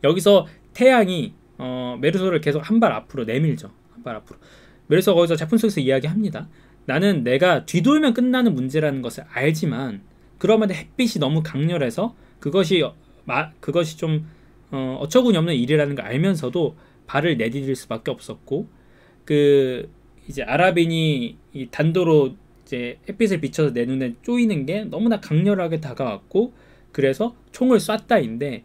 여기서 태양이 메르소를 계속 한 발 앞으로 내밀죠. 메르소가 거기서 작품 속에서 이야기합니다. 나는 내가 뒤돌면 끝나는 문제라는 것을 알지만, 그러면 햇빛이 너무 강렬해서 그것이 좀 어처구니 없는 일이라는 걸 알면서도 발을 내디딜 수밖에 없었고, 이제 아랍인이 이 단도로 이제 햇빛을 비춰서 내 눈에 쪼이는 게 너무나 강렬하게 다가왔고, 그래서 총을 쐈다인데,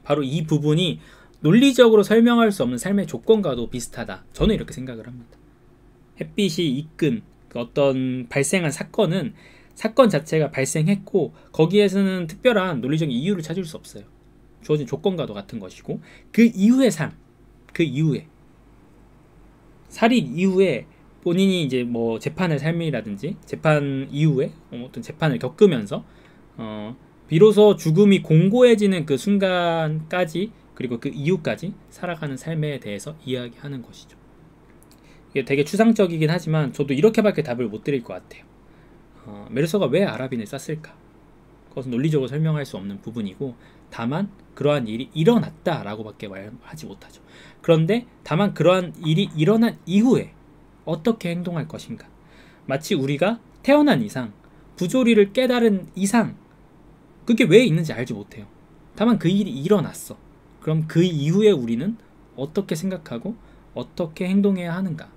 바로 이 부분이 논리적으로 설명할 수 없는 삶의 조건과도 비슷하다. 저는 이렇게 생각을 합니다. 햇빛이 이끈 그 어떤 발생한 사건 자체가 발생했고, 거기에서는 특별한 논리적인 이유를 찾을 수 없어요. 주어진 조건과도 같은 것이고, 그 이후의 삶, 살인 이후에 본인이 이제 뭐 재판의 삶이라든지 재판 이후에 어떤 재판을 겪으면서 비로소 죽음이 공고해지는 그 순간까지, 그리고 그 이후까지 살아가는 삶에 대해서 이야기하는 것이죠. 이게 되게 추상적이긴 하지만 저도 이렇게밖에 답을 못 드릴 것 같아요. 메르소가 왜 아랍인을 쐈을까? 그것은 논리적으로 설명할 수 없는 부분이고, 다만 그러한 일이 일어났다라고밖에 말하지 못하죠. 그런데 다만 그러한 일이 일어난 이후에 어떻게 행동할 것인가? 마치 우리가 태어난 이상, 부조리를 깨달은 이상, 그게 왜 있는지 알지 못해요. 다만 그 일이 일어났어. 그럼 그 이후에 우리는 어떻게 생각하고 어떻게 행동해야 하는가?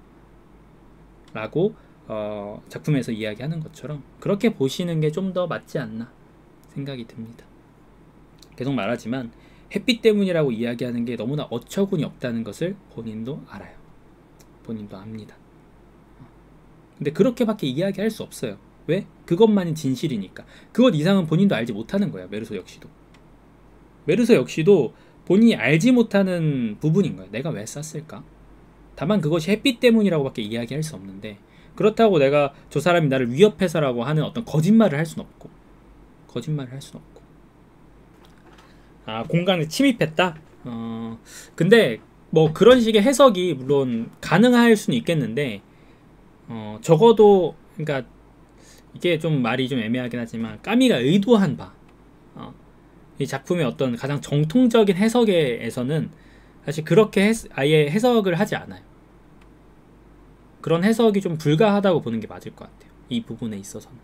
라고 작품에서 이야기하는 것처럼 그렇게 보시는 게 좀 더 맞지 않나 생각이 듭니다. 계속 말하지만 햇빛 때문이라고 이야기하는 게 너무나 어처구니 없다는 것을 본인도 알아요. 본인도 압니다. 근데 그렇게밖에 이야기할 수 없어요. 왜? 그것만이 진실이니까. 그것 이상은 본인도 알지 못하는 거예요. 메르소 역시도 본인이 알지 못하는 부분인 거예요. 내가 왜 쐈을까? 다만 그것이 햇빛 때문이라고밖에 이야기할 수 없는데, 그렇다고 내가 저 사람이 나를 위협해서라고 하는 어떤 거짓말을 할 수는 없고, 공간에 침입했다? 근데 뭐 그런 식의 해석이 물론 가능할 수는 있겠는데, 적어도 그러니까 이게 좀 말이 좀 애매하긴 하지만 까미가 의도한 바, 이 작품의 어떤 가장 정통적인 해석에서는 사실 그렇게 아예 해석을 하지 않아요. 그런 해석이 좀 불가하다고 보는 게 맞을 것 같아요. 이 부분에 있어서는.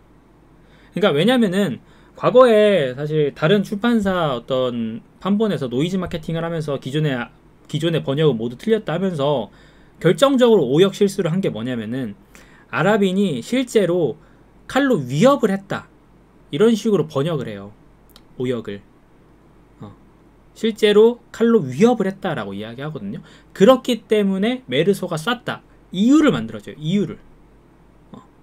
그러니까 왜냐면은 과거에 사실 다른 출판사 어떤 판본에서 노이즈 마케팅을 하면서 기존의 번역은 모두 틀렸다 하면서 결정적으로 오역 실수를 한 게 뭐냐면은 아랍인이 실제로 칼로 위협을 했다. 이런 식으로 번역을 해요. 오역을. 실제로 칼로 위협을 했다라고 이야기하거든요. 그렇기 때문에 메르소가 쐈다. 이유를 만들어줘요. 이유를.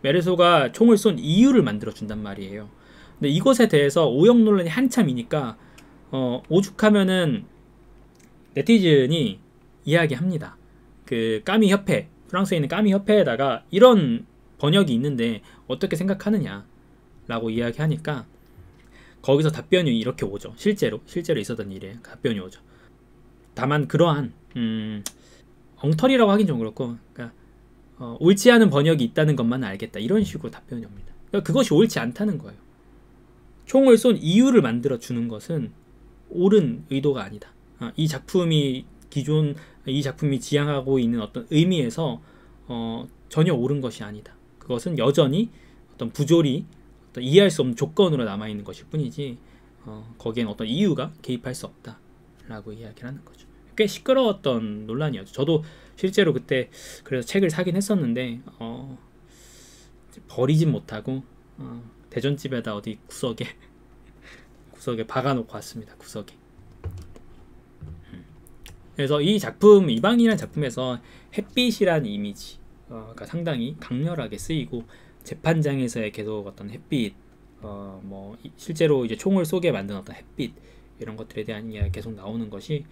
메르소가 총을 쏜 이유를 만들어준단 말이에요. 근데 이것에 대해서 오역 논란이 한참이니까 오죽하면은 네티즌이 이야기합니다. 그 까미 협회, 프랑스에 있는 까미 협회에다가 이런 번역이 있는데 어떻게 생각하느냐 라고 이야기하니까 거기서 답변이 이렇게 오죠. 실제로 있었던 일이에요. 답변이 오죠. 다만 그러한 엉터리라고 하긴 좀 그렇고, 그러니까 옳지 않은 번역이 있다는 것만 알겠다, 이런 식으로 답변이 옵니다. 그러니까 그것이 옳지 않다는 거예요. 총을 쏜 이유를 만들어 주는 것은 옳은 의도가 아니다. 이 작품이 지향하고 있는 어떤 의미에서 전혀 옳은 것이 아니다. 그것은 여전히 어떤 부조리, 어떤 이해할 수 없는 조건으로 남아있는 것일 뿐이지 거기엔 어떤 이유가 개입할 수 없다라고 이야기를 하는 거죠. 꽤 시끄러웠던 논란이었죠. 저도 실제로 그때 그래서 책을 사긴 했었는데 버리진 못하고 대전집에다 어디 구석에 박아놓고 왔습니다. 구석에. 그래서 이 작품, 이방인이라는 작품에서 햇빛이라는 이미지가 상당히 강렬하게 쓰이고, 재판장에서의 계속 어떤 햇빛, 뭐 실제로 이제 총을 쏘게 만든 어떤 햇빛, 이런 것들에 대한 이야기가 계속 나오는 것이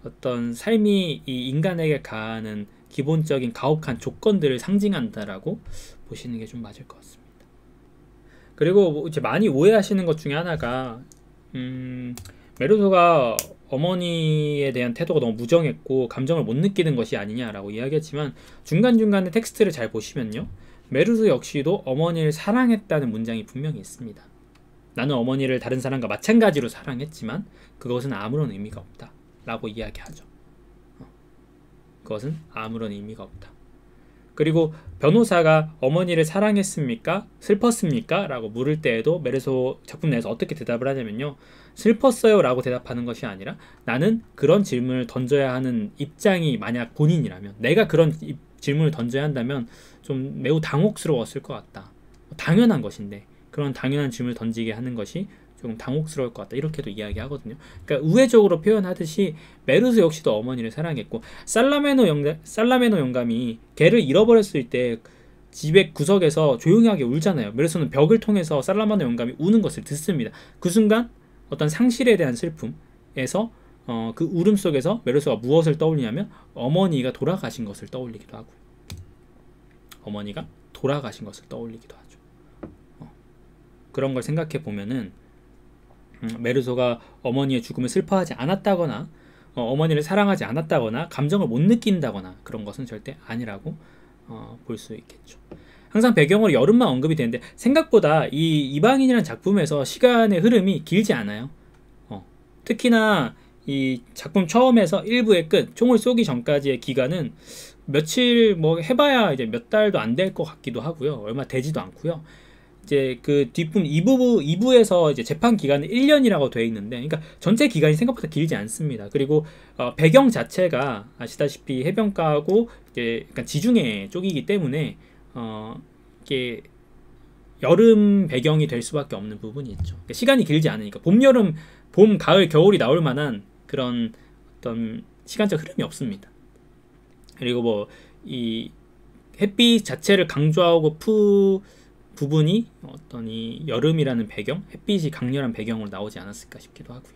어떤 삶이 이 인간에게 가하는 기본적인 가혹한 조건들을 상징한다라고 보시는 게 좀 맞을 것 같습니다. 그리고 이제 많이 오해하시는 것 중에 하나가 메르소가 어머니에 대한 태도가 너무 무정했고 감정을 못 느끼는 것이 아니냐라고 이야기했지만, 중간중간에 텍스트를 잘 보시면요, 메르소 역시도 어머니를 사랑했다는 문장이 분명히 있습니다. 나는 어머니를 다른 사람과 마찬가지로 사랑했지만 그것은 아무런 의미가 없다 라고 이야기하죠. 그것은 아무런 의미가 없다. 그리고 변호사가 어머니를 사랑했습니까? 슬펐습니까? 라고 물을 때에도 메르소 작품 내에서 어떻게 대답을 하냐면요, 슬펐어요 라고 대답하는 것이 아니라, 나는 그런 질문을 던져야 하는 입장이 만약 본인이라면, 내가 그런 질문을 던져야 한다면 좀 매우 당혹스러웠을 것 같다. 당연한 것인데 그런 당연한 질문을 던지게 하는 것이 조금 당혹스러울 것 같다, 이렇게도 이야기하거든요. 그러니까 우회적으로 표현하듯이 메르소 역시도 어머니를 사랑했고, 살라메노 영감이 걔를 잃어버렸을 때 집의 구석에서 조용하게 울잖아요. 메르소는 벽을 통해서 살라메노 영감이 우는 것을 듣습니다. 그 순간 어떤 상실에 대한 슬픔에서 그 울음 속에서 메르소가 무엇을 떠올리냐면 어머니가 돌아가신 것을 떠올리기도 하고요. 어머니가 돌아가신 것을 떠올리기도 하죠. 그런 걸 생각해 보면은 메르소가 어머니의 죽음을 슬퍼하지 않았다거나 어머니를 사랑하지 않았다거나 감정을 못 느낀다거나 그런 것은 절대 아니라고 볼 수 있겠죠. 항상 배경으로 여름만 언급이 되는데 생각보다 이 이방인이라는 작품에서 시간의 흐름이 길지 않아요. 특히나 이 작품 처음에서 1부의 끝, 총을 쏘기 전까지의 기간은 며칠 뭐 해봐야 이제 몇 달도 안 될 것 같기도 하고요. 얼마 되지도 않고요. 이제 그 뒷부분 2부에서 이제 재판 기간은 1년이라고 되어 있는데, 그러니까 전체 기간이 생각보다 길지 않습니다. 그리고 배경 자체가 아시다시피 해변가하고 이제 약간 지중해 쪽이기 때문에 이게 여름 배경이 될 수밖에 없는 부분이 있죠. 그러니까 시간이 길지 않으니까 봄, 여름, 봄, 가을, 겨울이 나올 만한 그런 어떤 시간적 흐름이 없습니다. 그리고 뭐 이 햇빛 자체를 강조하고 부분이 어떤 이 여름이라는 배경, 햇빛이 강렬한 배경으로 나오지 않았을까 싶기도 하고요.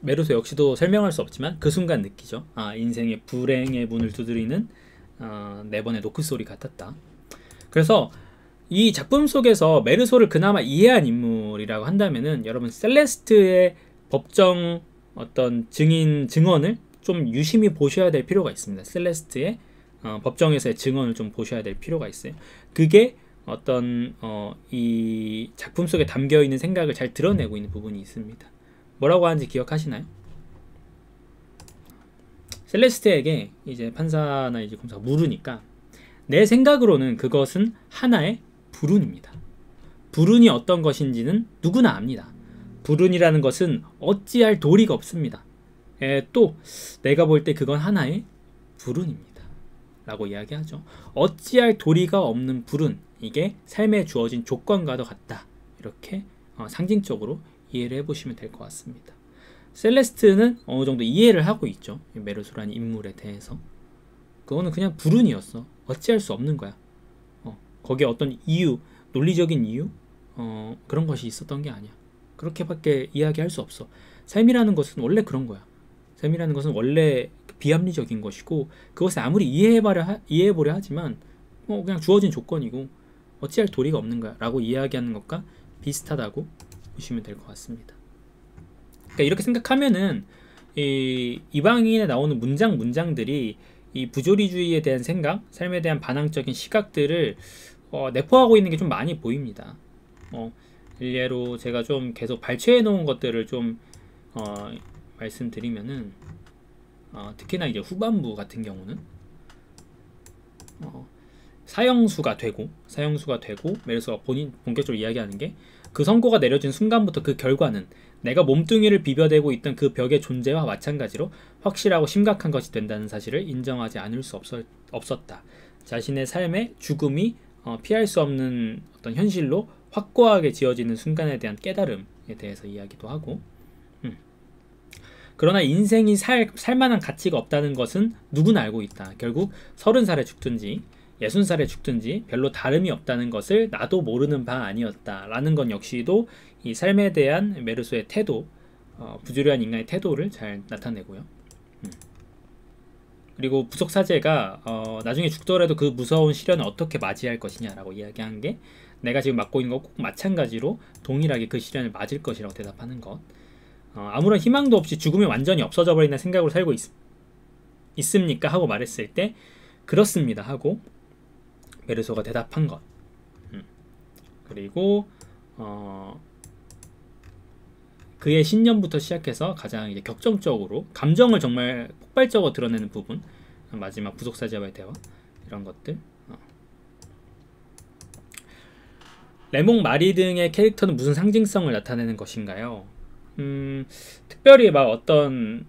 메르소 역시도 설명할 수 없지만 그 순간 느끼죠. 인생의 불행의 문을 두드리는 네 번의 노크 소리 같았다. 그래서 이 작품 속에서 메르소를 그나마 이해한 인물이라고 한다면은, 여러분 셀레스트의 법정 어떤 증언을 좀 유심히 보셔야 될 필요가 있습니다. 셀레스트의 법정에서의 증언을 좀 보셔야 될 필요가 있어요. 그게 어떤 이 작품 속에 담겨 있는 생각을 잘 드러내고 있는 부분이 있습니다. 뭐라고 하는지 기억하시나요? 셀레스트에게 이제 판사나 이제 검사가 물으니까, 내 생각으로는 그것은 하나의 불운입니다. 불운이 어떤 것인지는 누구나 압니다. 불운이라는 것은 어찌할 도리가 없습니다. 또 내가 볼 때 그건 하나의 불운입니다 라고 이야기하죠. 어찌할 도리가 없는 불운, 이게 삶에 주어진 조건과도 같다. 이렇게 상징적으로 이해를 해보시면 될 것 같습니다. 셀레스트는 어느 정도 이해를 하고 있죠. 메르소라는 인물에 대해서. 그거는 그냥 불운이었어. 어찌할 수 없는 거야. 거기에 어떤 이유, 논리적인 이유, 그런 것이 있었던 게 아니야. 그렇게밖에 이야기할 수 없어. 삶이라는 것은 원래 그런 거야. 삶이라는 것은 원래 비합리적인 것이고, 그것을 아무리 이해해보려 하지만 그냥 주어진 조건이고 어찌할 도리가 없는 거야 라고 이야기하는 것과 비슷하다고 보시면 될 것 같습니다. 그러니까 이렇게 생각하면은 이 이방인에 나오는 문장들이 이 부조리주의에 대한 생각, 삶에 대한 반항적인 시각들을 내포하고 있는 게 좀 많이 보입니다. 일례로 제가 좀 계속 발췌해 놓은 것들을 좀 말씀드리면은, 특히나 이제 후반부 같은 경우는 사형수가 되고 메르소가 본격적으로 이야기하는 게, 그 선고가 내려진 순간부터 그 결과는 내가 몸뚱이를 비벼대고 있던 그 벽의 존재와 마찬가지로 확실하고 심각한 것이 된다는 사실을 인정하지 않을 수 없었다. 자신의 삶의 죽음이 피할 수 없는 어떤 현실로 확고하게 지어지는 순간에 대한 깨달음에 대해서 이야기도 하고, 그러나 인생이 살만한 가치가 없다는 것은 누구나 알고 있다. 결국 30살에 죽든지 60살에 죽든지 별로 다름이 없다는 것을 나도 모르는 바 아니었다 라는 건 역시도 이 삶에 대한 메르소의 태도, 부조리한 인간의 태도를 잘 나타내고요. 그리고 부속사제가 나중에 죽더라도 그 무서운 시련을 어떻게 맞이할 것이냐라고 이야기한 게, 내가 지금 맞고 있는 거 꼭 마찬가지로 동일하게 그 시련을 맞을 것이라고 대답하는 것. 아무런 희망도 없이 죽음이 완전히 없어져 버린다는 생각으로 살고 있습니까? 하고 말했을 때 그렇습니다 하고 메르소가 대답한 것. 그리고 그의 신념부터 시작해서 가장 이제 격정적으로 감정을 정말 폭발적으로 드러내는 부분, 마지막 부속사제와의 대화, 이런 것들. 레몽 마리 등의 캐릭터는 무슨 상징성을 나타내는 것인가요? 특별히 막 어떤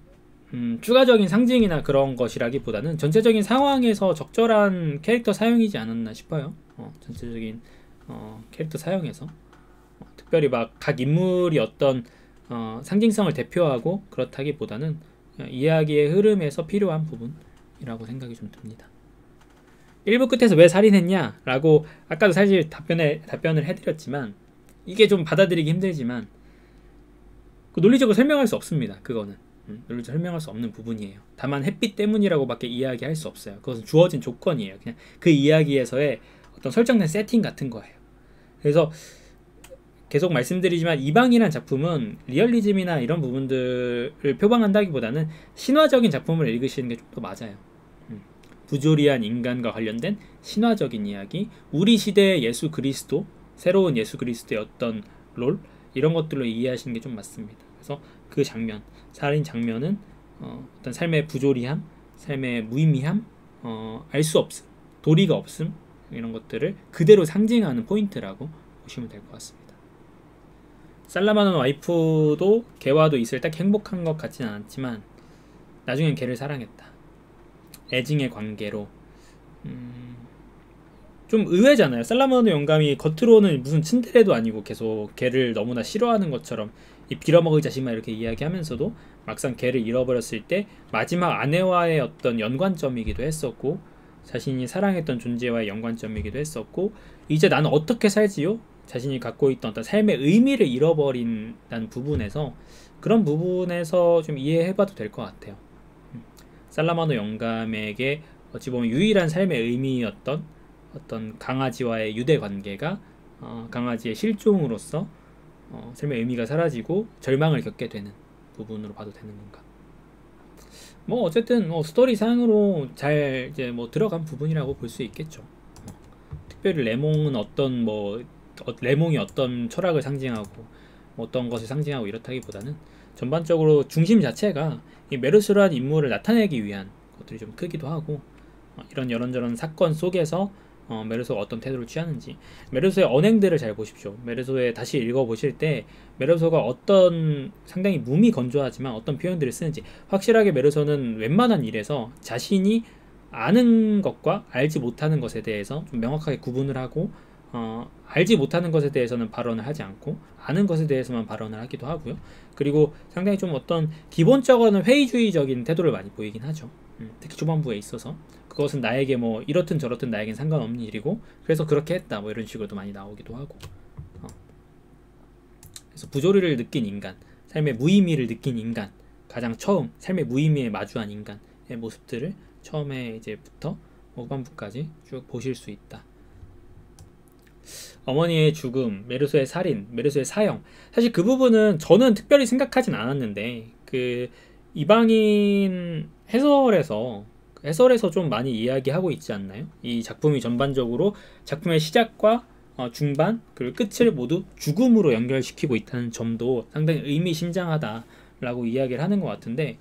추가적인 상징이나 그런 것이라기보다는 전체적인 상황에서 적절한 캐릭터 사용이지 않았나 싶어요. 전체적인 캐릭터 사용에서 특별히 막 각 인물이 어떤 상징성을 대표하고 그렇다기보다는 이야기의 흐름에서 필요한 부분이라고 생각이 좀 듭니다. 1부 끝에서 왜 살인했냐 라고 아까도 사실 답변을 해드렸지만, 이게 좀 받아들이기 힘들지만 논리적으로 설명할 수 없습니다. 그거는 논리적으로 설명할 수 없는 부분이에요. 다만 햇빛 때문이라고 밖에 이야기할 수 없어요. 그것은 주어진 조건이에요. 그냥 그 이야기에서의 어떤 설정된 세팅 같은 거예요. 그래서 계속 말씀드리지만 이방이라는 작품은 리얼리즘이나 이런 부분들을 표방한다기보다는 신화적인 작품을 읽으시는 게 좀 더 맞아요. 부조리한 인간과 관련된 신화적인 이야기, 우리 시대의 예수 그리스도, 새로운 예수 그리스도의 어떤 롤, 이런 것들로 이해하시는 게 좀 맞습니다. 그래서 그 장면, 살인 장면은 어떤 삶의 부조리함, 삶의 무의미함, 알 수 없음, 도리가 없음, 이런 것들을 그대로 상징하는 포인트라고 보시면 될 것 같습니다. 살라마노 와이프도 걔와도 있을 때 행복한 것 같지는 않았지만 나중엔 걔를 사랑했다. 애증의 관계로. 좀 의외잖아요. 살라마노 영감이 겉으로는 무슨 츤데레도 아니고 계속 걔를 너무나 싫어하는 것처럼 이 빌어먹을 자식만 이렇게 이야기하면서도 막상 걔를 잃어버렸을 때 마지막 아내와의 어떤 연관점이기도 했었고, 자신이 사랑했던 존재와의 연관점이기도 했었고, 이제 나는 어떻게 살지요? 자신이 갖고 있던 어떤 삶의 의미를 잃어버린다는 부분에서, 그런 부분에서 좀 이해해봐도 될 것 같아요. 살라마노 영감에게 어찌 보면 유일한 삶의 의미였던 어떤 강아지와의 유대 관계가 강아지의 실종으로서 삶의 의미가 사라지고 절망을 겪게 되는 부분으로 봐도 되는 건가. 뭐 어쨌든 스토리상으로 잘 이제 뭐 들어간 부분이라고 볼 수 있겠죠. 특별히 레몽은 레몽이 어떤 철학을 상징하고 어떤 것을 상징하고 이렇다기보다는 전반적으로 중심 자체가 이 메르소라는 인물을 나타내기 위한 것들이 좀 크기도 하고, 이런 이런저런 사건 속에서 메르소가 어떤 태도를 취하는지, 메르소의 언행들을 잘 보십시오. 메르소에 다시 읽어보실 때 메르소가 어떤 상당히 몸이 건조하지만 어떤 표현들을 쓰는지, 확실하게 메르소는 웬만한 일에서 자신이 아는 것과 알지 못하는 것에 대해서 좀 명확하게 구분을 하고 알지 못하는 것에 대해서는 발언을 하지 않고 아는 것에 대해서만 발언을 하기도 하고요. 그리고 상당히 좀 어떤 기본적으로는 회의주의적인 태도를 많이 보이긴 하죠. 특히 초반부에 있어서 그것은 나에게 뭐 이렇든 저렇든 나에겐 상관없는 일이고 그래서 그렇게 했다 뭐 이런 식으로도 많이 나오기도 하고 그래서 부조리를 느낀 인간, 삶의 무의미를 느낀 인간, 가장 처음 삶의 무의미에 마주한 인간의 모습들을 처음에 이제부터 후반부까지 쭉 보실 수 있다. 어머니의 죽음, 메르소의 살인, 메르소의 사형. 사실 그 부분은 저는 특별히 생각하진 않았는데 그 이방인 해설에서 좀 많이 이야기하고 있지 않나요? 이 작품이 전반적으로 작품의 시작과 중반 그리고 끝을 모두 죽음으로 연결시키고 있다는 점도 상당히 의미심장하다라고 이야기를 하는 것 같은데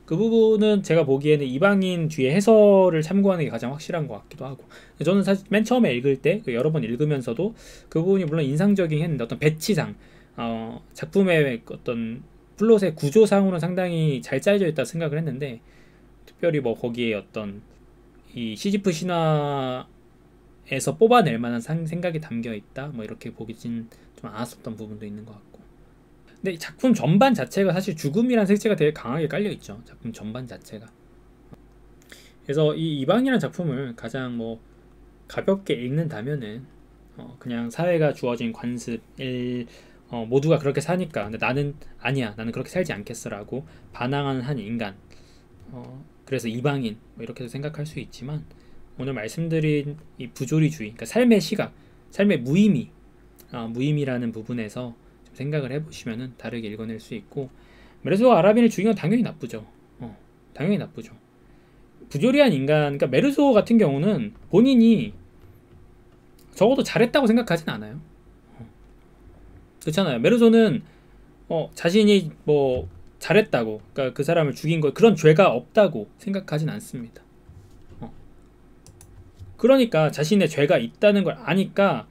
그 부분은 제가 보기에는 이방인 뒤에 해설을 참고하는 게 가장 확실한 것 같기도 하고 저는 사실 맨 처음에 읽을 때 여러 번 읽으면서도 그 부분이 물론 인상적이긴 했는데 어떤 배치상 작품의 어떤 플롯의 구조상으로는 상당히 잘 짜여져 있다 생각을 했는데 특별히 뭐 거기에 어떤 이 시지프 신화에서 뽑아낼 만한 생각이 담겨 있다 뭐 이렇게 보기진 좀 아쉬웠던 부분도 있는 것 같고 근데 작품 전반 자체가 사실 죽음이라는 색채가 되게 강하게 깔려 있죠. 작품 전반 자체가. 그래서 이 이방이라는 작품을 가장 뭐 가볍게 읽는다면은 그냥 사회가 주어진 관습 모두가 그렇게 사니까 근데 나는 아니야 나는 그렇게 살지 않겠어라고 반항하는 한 인간 그래서 이방인 뭐 이렇게도 생각할 수 있지만 오늘 말씀드린 이 부조리주의 그러니까 삶의 시각 삶의 무의미라는 부분에서 좀 생각을 해보시면은 다르게 읽어낼 수 있고 메르소가 아라빈을 죽인 건 당연히 나쁘죠. 당연히 나쁘죠. 부조리한 인간 그러니까 메르소 같은 경우는 본인이 적어도 잘했다고 생각하진 않아요. 그렇잖아요. 메르소는 자신이 뭐 잘했다고 그러니까 그 사람을 죽인 거 그런 죄가 없다고 생각하진 않습니다. 그러니까 자신의 죄가 있다는 걸 아니까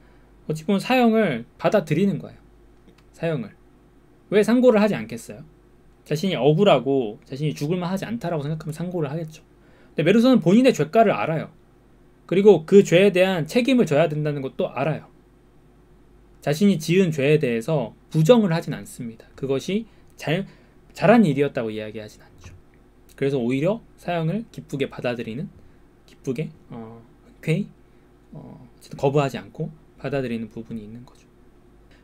어찌 보면 사형을 받아들이는 거예요. 사형을 왜 상고를 하지 않겠어요? 자신이 억울하고 자신이 죽을만 하지 않다라고 생각하면 상고를 하겠죠. 근데 메르소는 본인의 죄가를 알아요. 그리고 그 죄에 대한 책임을 져야 된다는 것도 알아요. 자신이 지은 죄에 대해서 부정을 하진 않습니다. 그것이 잘한 일이었다고 이야기하진 않죠. 그래서 오히려 사형을 기쁘게 받아들이는 기쁘게 흔쾌히 거부하지 않고 받아들이는 부분이 있는 거죠.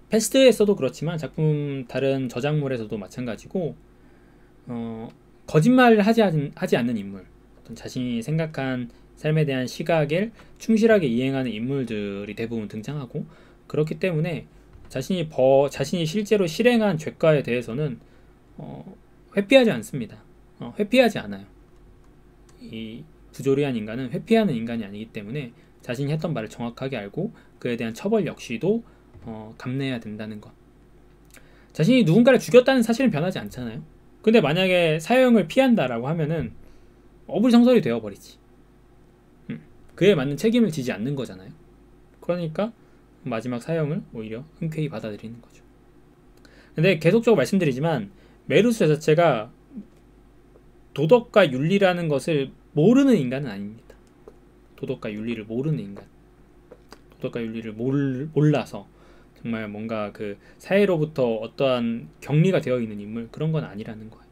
패스트에서도 그렇지만 작품 다른 저작물에서도 마찬가지고 거짓말을 하지 않는 인물 어떤 자신이 생각한 삶에 대한 시각을 충실하게 이행하는 인물들이 대부분 등장하고 그렇기 때문에 자신이 실제로 실행한 죄가에 대해서는 회피하지 않습니다. 회피하지 않아요. 이 부조리한 인간은 회피하는 인간이 아니기 때문에 자신이 했던 말을 정확하게 알고 그에 대한 처벌 역시도 감내해야 된다는 것. 자신이 누군가를 죽였다는 사실은 변하지 않잖아요. 근데 만약에 사형을 피한다라고 하면은 어불성설이 되어버리지. 그에 맞는 책임을 지지 않는 거잖아요. 그러니까 마지막 사형을 오히려 흔쾌히 받아들이는 거죠. 근데 계속적으로 말씀드리지만 메르소 자체가 도덕과 윤리라는 것을 모르는 인간은 아닙니다. 도덕과 윤리를 모르는 인간. 도덕과 윤리를 몰라서 정말 뭔가 그 사회로부터 어떠한 격리가 되어 있는 인물 그런 건 아니라는 거예요.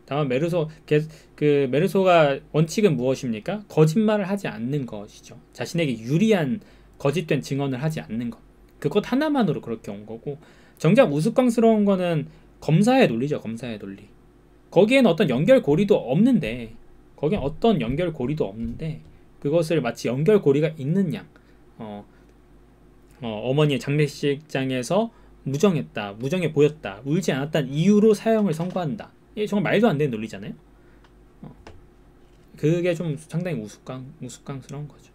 다만 메르소가 원칙은 무엇입니까? 거짓말을 하지 않는 것이죠. 자신에게 유리한 거짓된 증언을 하지 않는 것. 그것 하나만으로 그렇게 온 거고 정작 우스꽝스러운 거는 검사의 논리죠. 검사의 논리. 거기에는 어떤 연결고리도 없는데 그것을 마치 연결고리가 있는 양 어머니의 장례식장에서 무정해 보였다. 울지 않았다는 이유로 사형을 선고한다. 이게 정말 말도 안 되는 논리잖아요. 그게 좀 상당히 우스꽝스러운 거죠.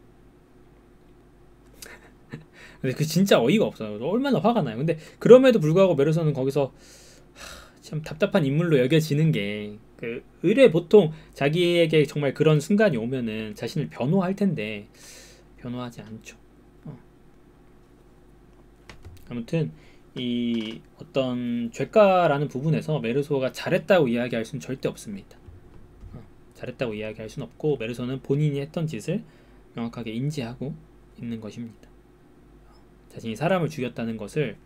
근데 그 진짜 어이가 없어요. 얼마나 화가 나요. 근데 그럼에도 불구하고 메르소는 거기서 참 답답한 인물로 여겨지는 게 그 의뢰 보통 자기에게 정말 그런 순간이 오면은 자신을 변호할 텐데 변호하지 않죠. 아무튼 이 어떤 죄가라는 부분에서 메르소가 잘했다고 이야기할 수는 절대 없습니다. 잘했다고 이야기할 수는 없고, 메르소는 본인이 했던 짓을 명확하게 인지하고 있는 것입니다. 자신이 사람을 죽였다는 것을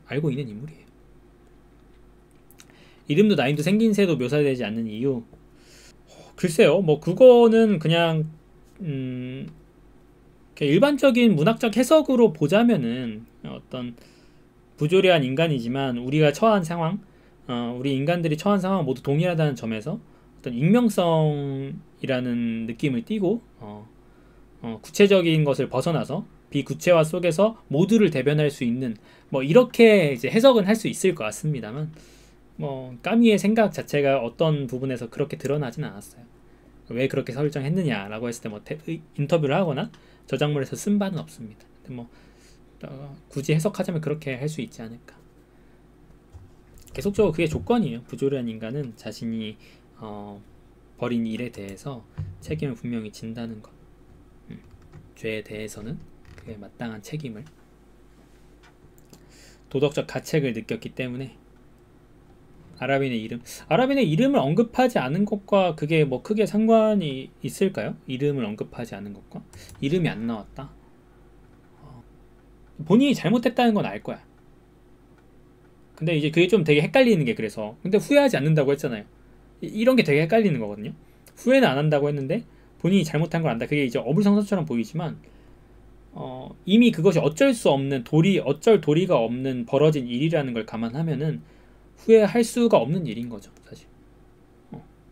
알고 있는 인물이에요. 이름도 나임도 생긴새도 묘사되지 않는 이유, 글쎄요, 뭐 그거는 그냥 일반적인 문학적 해석으로 보자면은 어떤 부조리한 인간이지만 우리가 처한 상황, 우리 인간들이 처한 상황 모두 동일하다는 점에서 어떤 익명성이라는 느낌을 띠고 구체적인 것을 벗어나서 비구체화 속에서 모두를 대변할 수 있는, 뭐 이렇게 이제 해석은 할 수 있을 것 같습니다만, 뭐 까미의 생각 자체가 어떤 부분에서 그렇게 드러나진 않았어요. 왜 그렇게 설정했느냐라고 했을 때 뭐 인터뷰를 하거나 저작물에서 쓴 바는 없습니다. 근데 뭐 굳이 해석하자면 그렇게 할 수 있지 않을까. 계속적으로 그게 조건이에요. 부조리한 인간은 자신이 벌인 일에 대해서 책임을 분명히 진다는 것. 죄에 대해서는 그에 마땅한 책임을, 도덕적 가책을 느꼈기 때문에. 아랍인의 이름을 언급하지 않은 것과 그게 뭐 크게 상관이 있을까요? 이름을 언급하지 않은 것과 이름이 안 나왔다. 본인이 잘못했다는 건 알 거야. 근데 이제 그게 좀 되게 헷갈리는 게, 그래서 근데 후회하지 않는다고 했잖아요. 이런 게 되게 헷갈리는 거거든요. 후회는 안 한다고 했는데 본인이 잘못한 걸 안다. 그게 이제 어불성설처럼 보이지만 이미 그것이 어쩔 수 없는 어쩔 도리가 없는 벌어진 일이라는 걸 감안하면은 후회할 수가 없는 일인 거죠, 사실.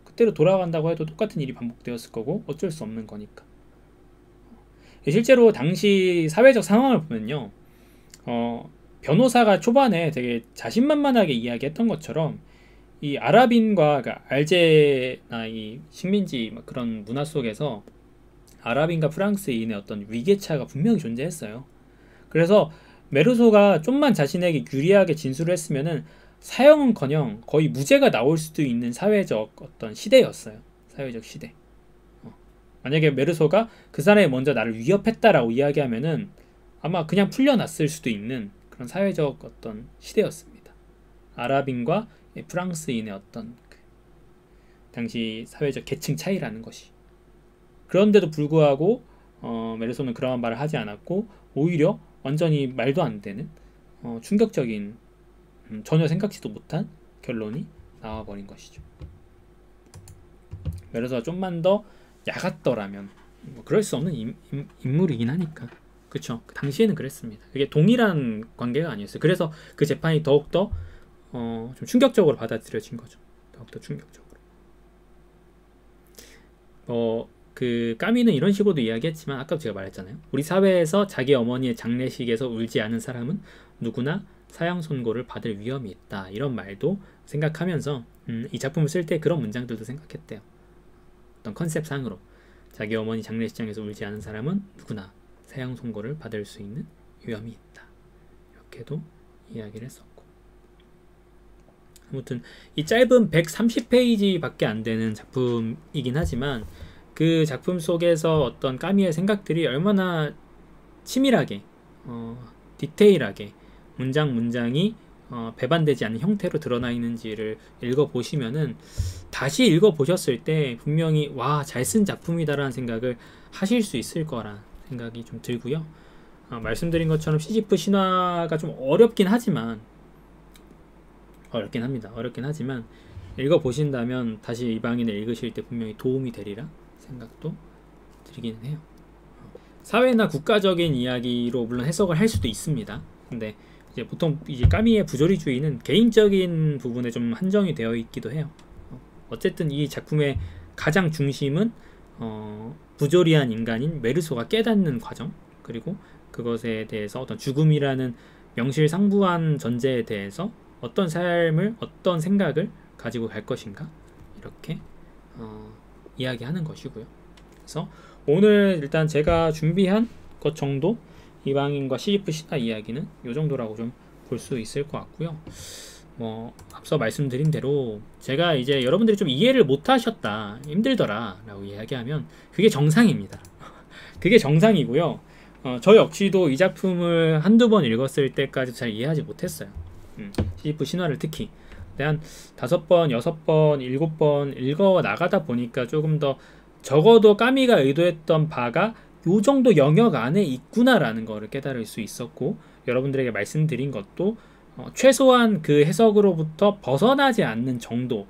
그때로 돌아간다고 해도 똑같은 일이 반복되었을 거고 어쩔 수 없는 거니까. 실제로 당시 사회적 상황을 보면요, 변호사가 초반에 되게 자신만만하게 이야기했던 것처럼 이 아랍인과, 그러니까 알제나 이 식민지 그런 문화 속에서 아랍인과 프랑스인의 어떤 위계차가 분명히 존재했어요. 그래서 메르소가 좀만 자신에게 유리하게 진술을 했으면은 사형은커녕 거의 무죄가 나올 수도 있는 사회적 어떤 시대였어요. 사회적 시대. 만약에 메르소가 그 사람이 먼저 나를 위협했다라고 이야기하면은 아마 그냥 풀려났을 수도 있는 그런 사회적 어떤 시대였습니다. 아랍인과 프랑스인의 어떤 당시 사회적 계층 차이라는 것이. 그런데도 불구하고 메르소는 그러한 말을 하지 않았고 오히려 완전히 말도 안 되는 충격적인, 전혀 생각지도 못한 결론이 나와버린 것이죠. 메르소가 좀만 더 야갔더라면, 뭐 그럴 수 없는 인물이긴 하니까, 그쵸? 당시에는 그랬습니다. 그게 동일한 관계가 아니었어요. 그래서 그 재판이 더욱더 좀 충격적으로 받아들여진 거죠. 더욱더 충격적으로. 그 까미는 이런 식으로도 이야기했지만, 아까 제가 말했잖아요. 우리 사회에서 자기 어머니의 장례식에서 울지 않은 사람은 누구나 사형 선고를 받을 위험이 있다. 이런 말도 생각하면서 이 작품을 쓸 때 그런 문장들도 생각했대요. 어떤 컨셉상으로 자기 어머니 장례식장에서 울지 않은 사람은 누구나 사형 선고를 받을 수 있는 위험이 있다. 이렇게도 이야기를 했었고, 아무튼 이 짧은 130페이지밖에 안 되는 작품이긴 하지만 그 작품 속에서 어떤 까미의 생각들이 얼마나 치밀하게 디테일하게 문장이 배반되지 않는 형태로 드러나 있는지를 읽어보시면은, 다시 읽어보셨을 때 분명히 와, 잘 쓴 작품이다라는 생각을 하실 수 있을 거란 생각이 좀 들고요. 말씀드린 것처럼 시지프 신화가 좀 어렵긴 합니다. 어렵긴 하지만 읽어보신다면 다시 이방인을 읽으실 때 분명히 도움이 되리라 생각도 들기는 해요. 사회나 국가적인 이야기로 물론 해석을 할 수도 있습니다. 근데 이제 보통 이제 까미의 부조리주의는 개인적인 부분에 좀 한정이 되어 있기도 해요. 어쨌든 이 작품의 가장 중심은 부조리한 인간인 메르소가 깨닫는 과정, 그리고 그것에 대해서 어떤 죽음이라는 명실상부한 전제에 대해서 어떤 삶을, 어떤 생각을 가지고 갈 것인가, 이렇게 이야기하는 것이고요. 그래서 오늘 일단 제가 준비한 것 정도, 이방인과 시지프 신화 이야기는 이 정도라고 좀 볼 수 있을 것 같고요. 뭐 앞서 말씀드린 대로 제가 이제 여러분들이 좀 이해를 못 하셨다, 힘들더라 라고 이야기하면 그게 정상입니다. 그게 정상이고요. 저 역시도 이 작품을 한두 번 읽었을 때까지 잘 이해하지 못했어요. 시지프 신화를 특히. 한 5번, 6번, 7번 읽어 나가다 보니까 조금 더 적어도 까미가 의도했던 바가 요 정도 영역 안에 있구나라는 거를 깨달을 수 있었고, 여러분들에게 말씀드린 것도 최소한 그 해석으로부터 벗어나지 않는 정도의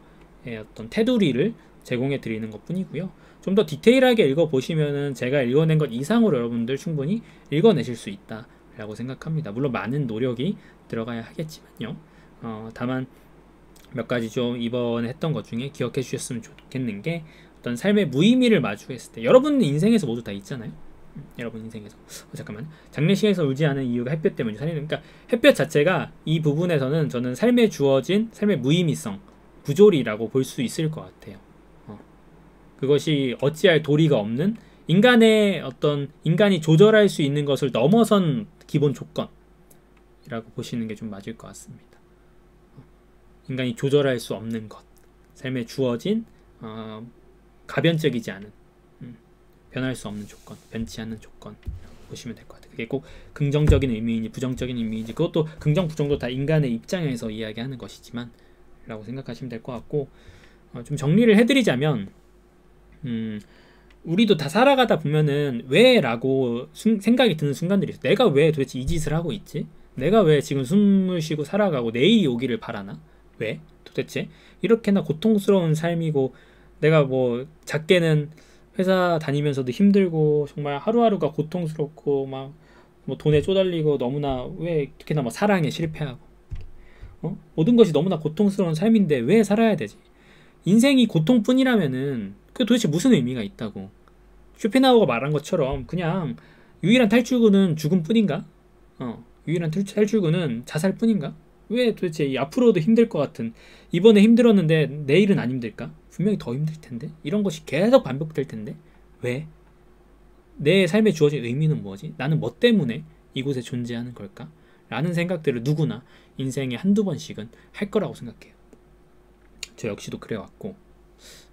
어떤 테두리를 제공해 드리는 것 뿐이고요. 좀 더 디테일하게 읽어보시면은 제가 읽어낸 것 이상으로 여러분들 충분히 읽어내실 수 있다라고 생각합니다. 물론 많은 노력이 들어가야 하겠지만요. 다만 몇 가지 좀 이번에 했던 것 중에 기억해 주셨으면 좋겠는 게, 어떤 삶의 무의미를 마주했을 때, 여러분 인생에서 모두 다 있잖아요. 여러분 인생에서 잠깐만, 장례식에서 울지 않은 이유가 햇볕 때문이죠. 그러니까 햇볕 자체가 이 부분에서는 저는 삶에 주어진 삶의 무의미성, 부조리라고 볼 수 있을 것 같아요. 그것이 어찌할 도리가 없는 인간의 어떤, 인간이 조절할 수 있는 것을 넘어선 기본 조건이라고 보시는 게 좀 맞을 것 같습니다. 인간이 조절할 수 없는 것, 삶에 주어진 가변적이지 않은, 변할 수 없는 조건, 변치 않는 조건 보시면 될 것 같아요. 그게 꼭 긍정적인 의미인지 부정적인 의미인지, 그것도 긍정 부정도 다 인간의 입장에서 이야기하는 것이지만 라고 생각하시면 될 것 같고, 좀 정리를 해드리자면, 우리도 다 살아가다 보면은 왜? 라고 생각이 드는 순간들이 있어요. 내가 왜 도대체 이 짓을 하고 있지? 내가 왜 지금 숨을 쉬고 살아가고 내일이 오기를 바라나? 왜? 도대체 이렇게나 고통스러운 삶이고, 내가 뭐 작게는 회사 다니면서도 힘들고 정말 하루하루가 고통스럽고 막 뭐 돈에 쪼달리고, 너무나 왜 특히나 뭐 사랑에 실패하고, 모든 것이 너무나 고통스러운 삶인데 왜 살아야 되지? 인생이 고통뿐이라면은 그 도대체 무슨 의미가 있다고? 쇼펜하우어가 말한 것처럼 그냥 유일한 탈출구는 죽음뿐인가? 유일한 탈출구는 자살뿐인가? 왜 도대체 이 앞으로도 힘들 것 같은, 이번에 힘들었는데 내일은 안 힘들까? 분명히 더 힘들 텐데, 이런 것이 계속 반복될 텐데 왜? 내 삶에 주어진 의미는 뭐지? 나는 뭐 때문에 이곳에 존재하는 걸까? 라는 생각들을 누구나 인생에 한두 번씩은 할 거라고 생각해요. 저 역시도 그래왔고,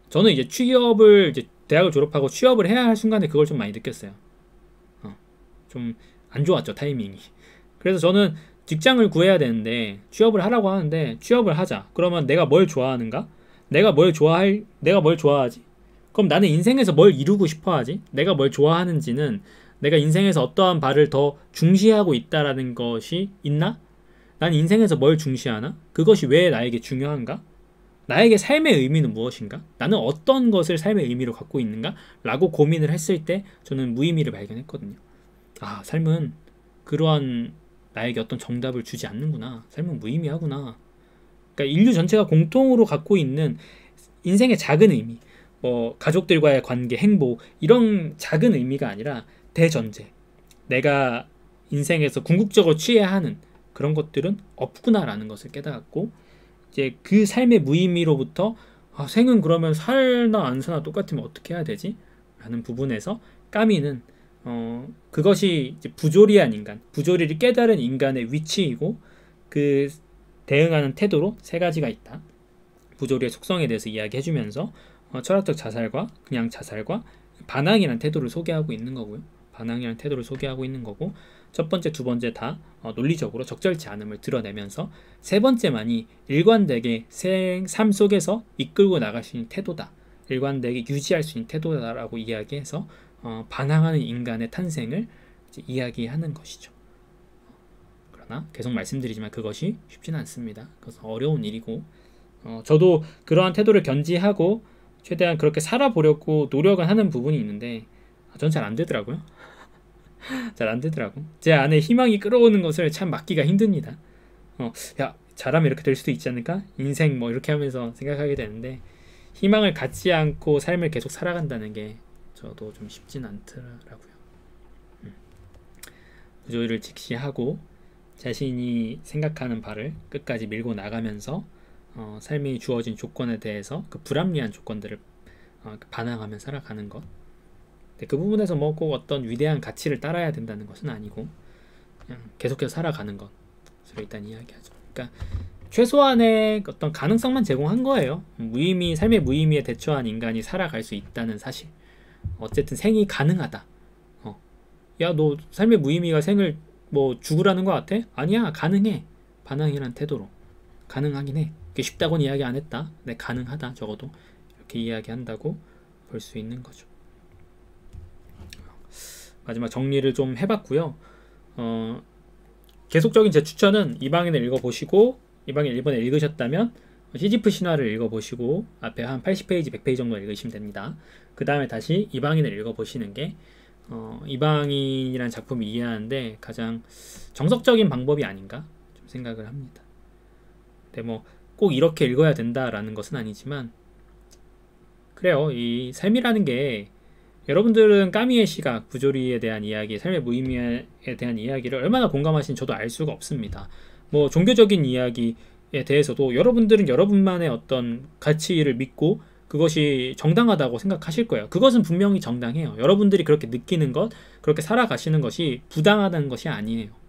저는 이제 이제 대학을 졸업하고 취업을 해야 할 순간에 그걸 좀 많이 느꼈어요. 좀 안 좋았죠, 타이밍이. 그래서 저는 직장을 구해야 되는데 취업을 하라고 하는데, 취업을 하자. 그러면 내가 뭘 좋아하는가? 내가 뭘 좋아하지? 그럼 나는 인생에서 뭘 이루고 싶어 하지? 내가 뭘 좋아하는지는, 내가 인생에서 어떠한 바를 더 중시하고 있다라는 것이 있나? 난 인생에서 뭘 중시하나? 그것이 왜 나에게 중요한가? 나에게 삶의 의미는 무엇인가? 나는 어떤 것을 삶의 의미로 갖고 있는가? 라고 고민을 했을 때 저는 무의미를 발견했거든요. 아, 삶은 그러한 나에게 어떤 정답을 주지 않는구나. 삶은 무의미하구나. 그러니까 인류 전체가 공통으로 갖고 있는 인생의 작은 의미, 뭐 가족들과의 관계, 행복, 이런 작은 의미가 아니라 대전제, 내가 인생에서 궁극적으로 취해야 하는 그런 것들은 없구나라는 것을 깨달았고, 이제 그 삶의 무의미로부터 생은 그러면 살나 안 사나 똑같으면 어떻게 해야 되지? 라는 부분에서 까미는 그것이 이제 부조리한 인간, 부조리를 깨달은 인간의 위치이고, 그 대응하는 태도로 세 가지가 있다. 부조리의 속성에 대해서 이야기해주면서 철학적 자살과 그냥 자살과 반항이라는 태도를 소개하고 있는 거고요. 반항이라는 태도를 소개하고 있는 거고, 첫 번째, 두 번째 다 논리적으로 적절치 않음을 드러내면서, 세 번째만이 일관되게 삶 속에서 이끌고 나갈 수 있는 태도다, 일관되게 유지할 수 있는 태도다라고 이야기해서 반항하는 인간의 탄생을 이제 이야기하는 것이죠. 그러나 계속 말씀드리지만 그것이 쉽지는 않습니다. 그것은 어려운 일이고, 저도 그러한 태도를 견지하고 최대한 그렇게 살아보려고 노력은 하는 부분이 있는데, 전 잘 안 되더라고요. 잘 안 되더라고. 제 안에 희망이 끌어오는 것을 참 막기가 힘듭니다. 야, 잘하면 이렇게 될 수도 있지 않을까? 인생 뭐 이렇게 하면서 생각하게 되는데, 희망을 갖지 않고 삶을 계속 살아간다는 게 저도 좀 쉽진 않더라고요. 부조리를 직시하고 자신이 생각하는 바를 끝까지 밀고 나가면서 삶이 주어진 조건에 대해서 그 불합리한 조건들을 반항하며 살아가는 것. 그 부분에서 뭐 꼭 어떤 위대한 가치를 따라야 된다는 것은 아니고, 그냥 계속해서 살아가는 것을 일단 이야기하죠. 그러니까 최소한의 어떤 가능성만 제공한 거예요. 삶의 무의미에 대처한 인간이 살아갈 수 있다는 사실. 어쨌든 생이 가능하다. 야, 너 삶의 무의미가 생을 뭐 죽으라는 거 같아? 아니야, 가능해. 반항이란 태도로 가능하긴 해. 이게 쉽다고는 이야기 안 했다. 네, 가능하다 적어도 이렇게 이야기한다고 볼 수 있는 거죠. 마지막 정리를 좀 해봤고요. 계속적인 제 추천은 이방인을 읽어보시고, 이방인 1번에 읽으셨다면 시지프 신화를 읽어보시고 앞에 한 80페이지, 100페이지 정도 읽으시면 됩니다. 그 다음에 다시 이방인을 읽어보시는 게 이방인이라는 작품을 이해하는데 가장 정석적인 방법이 아닌가 좀 생각을 합니다. 근데 뭐 꼭 이렇게 읽어야 된다라는 것은 아니지만, 그래요. 이 삶이라는 게, 여러분들은 까미의 시각, 부조리에 대한 이야기, 삶의 무의미에 대한 이야기를 얼마나 공감하시는지 저도 알 수가 없습니다. 뭐 종교적인 이야기에 대해서도 여러분들은 여러분만의 어떤 가치를 믿고 그것이 정당하다고 생각하실 거예요. 그것은 분명히 정당해요. 여러분들이 그렇게 느끼는 것, 그렇게 살아가시는 것이 부당하다는 것이 아니에요.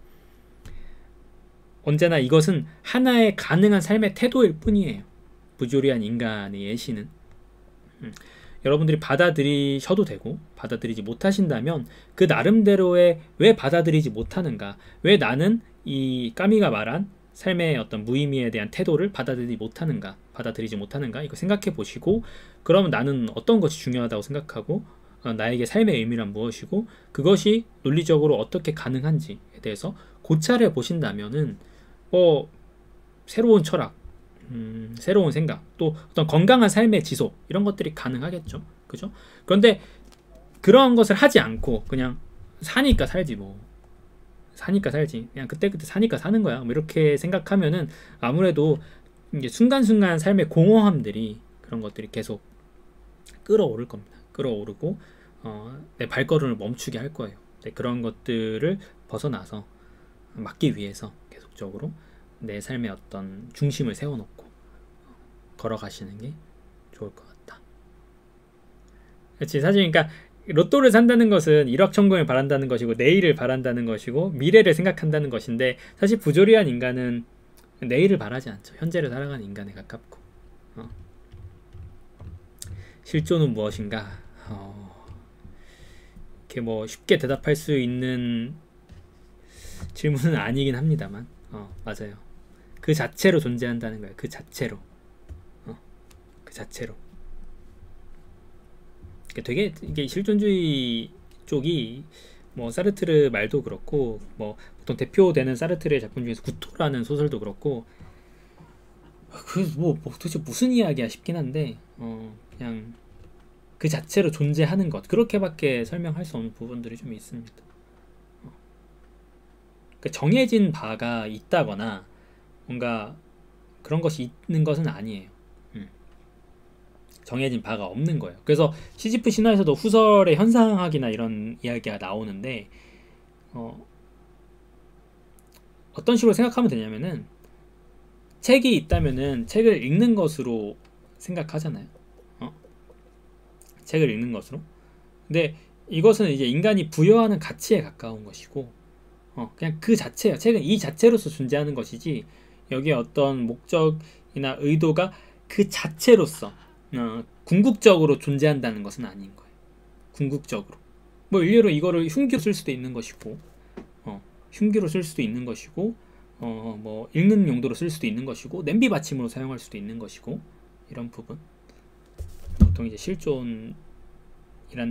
언제나 이것은 하나의 가능한 삶의 태도일 뿐이에요. 부조리한 인간의 예시는. 여러분들이 받아들이셔도 되고 받아들이지 못하신다면 그 나름대로의 왜 받아들이지 못하는가, 왜 나는 이 까미가 말한 삶의 어떤 무의미에 대한 태도를 받아들이지 못하는가 이거 생각해 보시고, 그러면 나는 어떤 것이 중요하다고 생각하고 나에게 삶의 의미란 무엇이고 그것이 논리적으로 어떻게 가능한지에 대해서 고찰해 보신다면은 새로운 철학, 새로운 생각, 또 어떤 건강한 삶의 지속, 이런 것들이 가능하겠죠. 그죠? 그런데 그런 것을 하지 않고 그냥 사니까 살지, 그냥 그때그때 사니까 사는 거야, 뭐 이렇게 생각하면은 아무래도 이제 순간순간 삶의 공허함들이, 그런 것들이 계속 끌어오를 겁니다. 끌어오르고 내 발걸음을 멈추게 할 거예요. 그런 것들을 벗어나서 막기 위해서 계속적으로 내 삶의 어떤 중심을 세워놓고 걸어가시는 게 좋을 것 같다. 그렇지, 사실 그러니까 로또를 산다는 것은 일확천금을 바란다는 것이고 내일을 바란다는 것이고 미래를 생각한다는 것인데, 사실 부조리한 인간은 내일을 바라지 않죠. 현재를 살아가는 인간에 가깝고. 실존은 무엇인가? 이렇게 뭐 쉽게 대답할 수 있는 질문은 아니긴 합니다만, 맞아요. 그 자체로 존재한다는 거예요. 그 자체로. 그 자체로. 되게 이게 실존주의 쪽이 뭐 사르트르 말도 그렇고, 뭐 보통 대표되는 사르트르의 작품 중에서 구토라는 소설도 그렇고, 뭐 도대체 무슨 이야기야 싶긴 한데, 그냥 그 자체로 존재하는 것, 그렇게밖에 설명할 수 없는 부분들이 좀 있습니다. 정해진 바가 있다거나 뭔가 그런 것이 있는 것은 아니에요. 정해진 바가 없는 거예요. 그래서 시지프 신화에서도 후설의 현상학이나 이런 이야기가 나오는데, 어떤 식으로 생각하면 되냐면은, 책이 있다면은 책을 읽는 것으로 생각하잖아요. 책을 읽는 것으로. 근데 이것은 이제 인간이 부여하는 가치에 가까운 것이고, 그냥 그 자체예요. 책은 이 자체로서 존재하는 것이지, 여기에 어떤 목적이나 의도가 그 자체로서 궁극적으로 존재한다는 것은 아닌 거예요. 궁극적으로. 뭐 일례로 이거를 흉기로 쓸 수도 있는 것이고, 흉기로 쓸 수도 있는 것이고, 뭐 읽는 용도로 쓸 수도 있는 것이고, 냄비 받침으로 사용할 수도 있는 것이고, 이런 부분. 보통 이제 실존이라는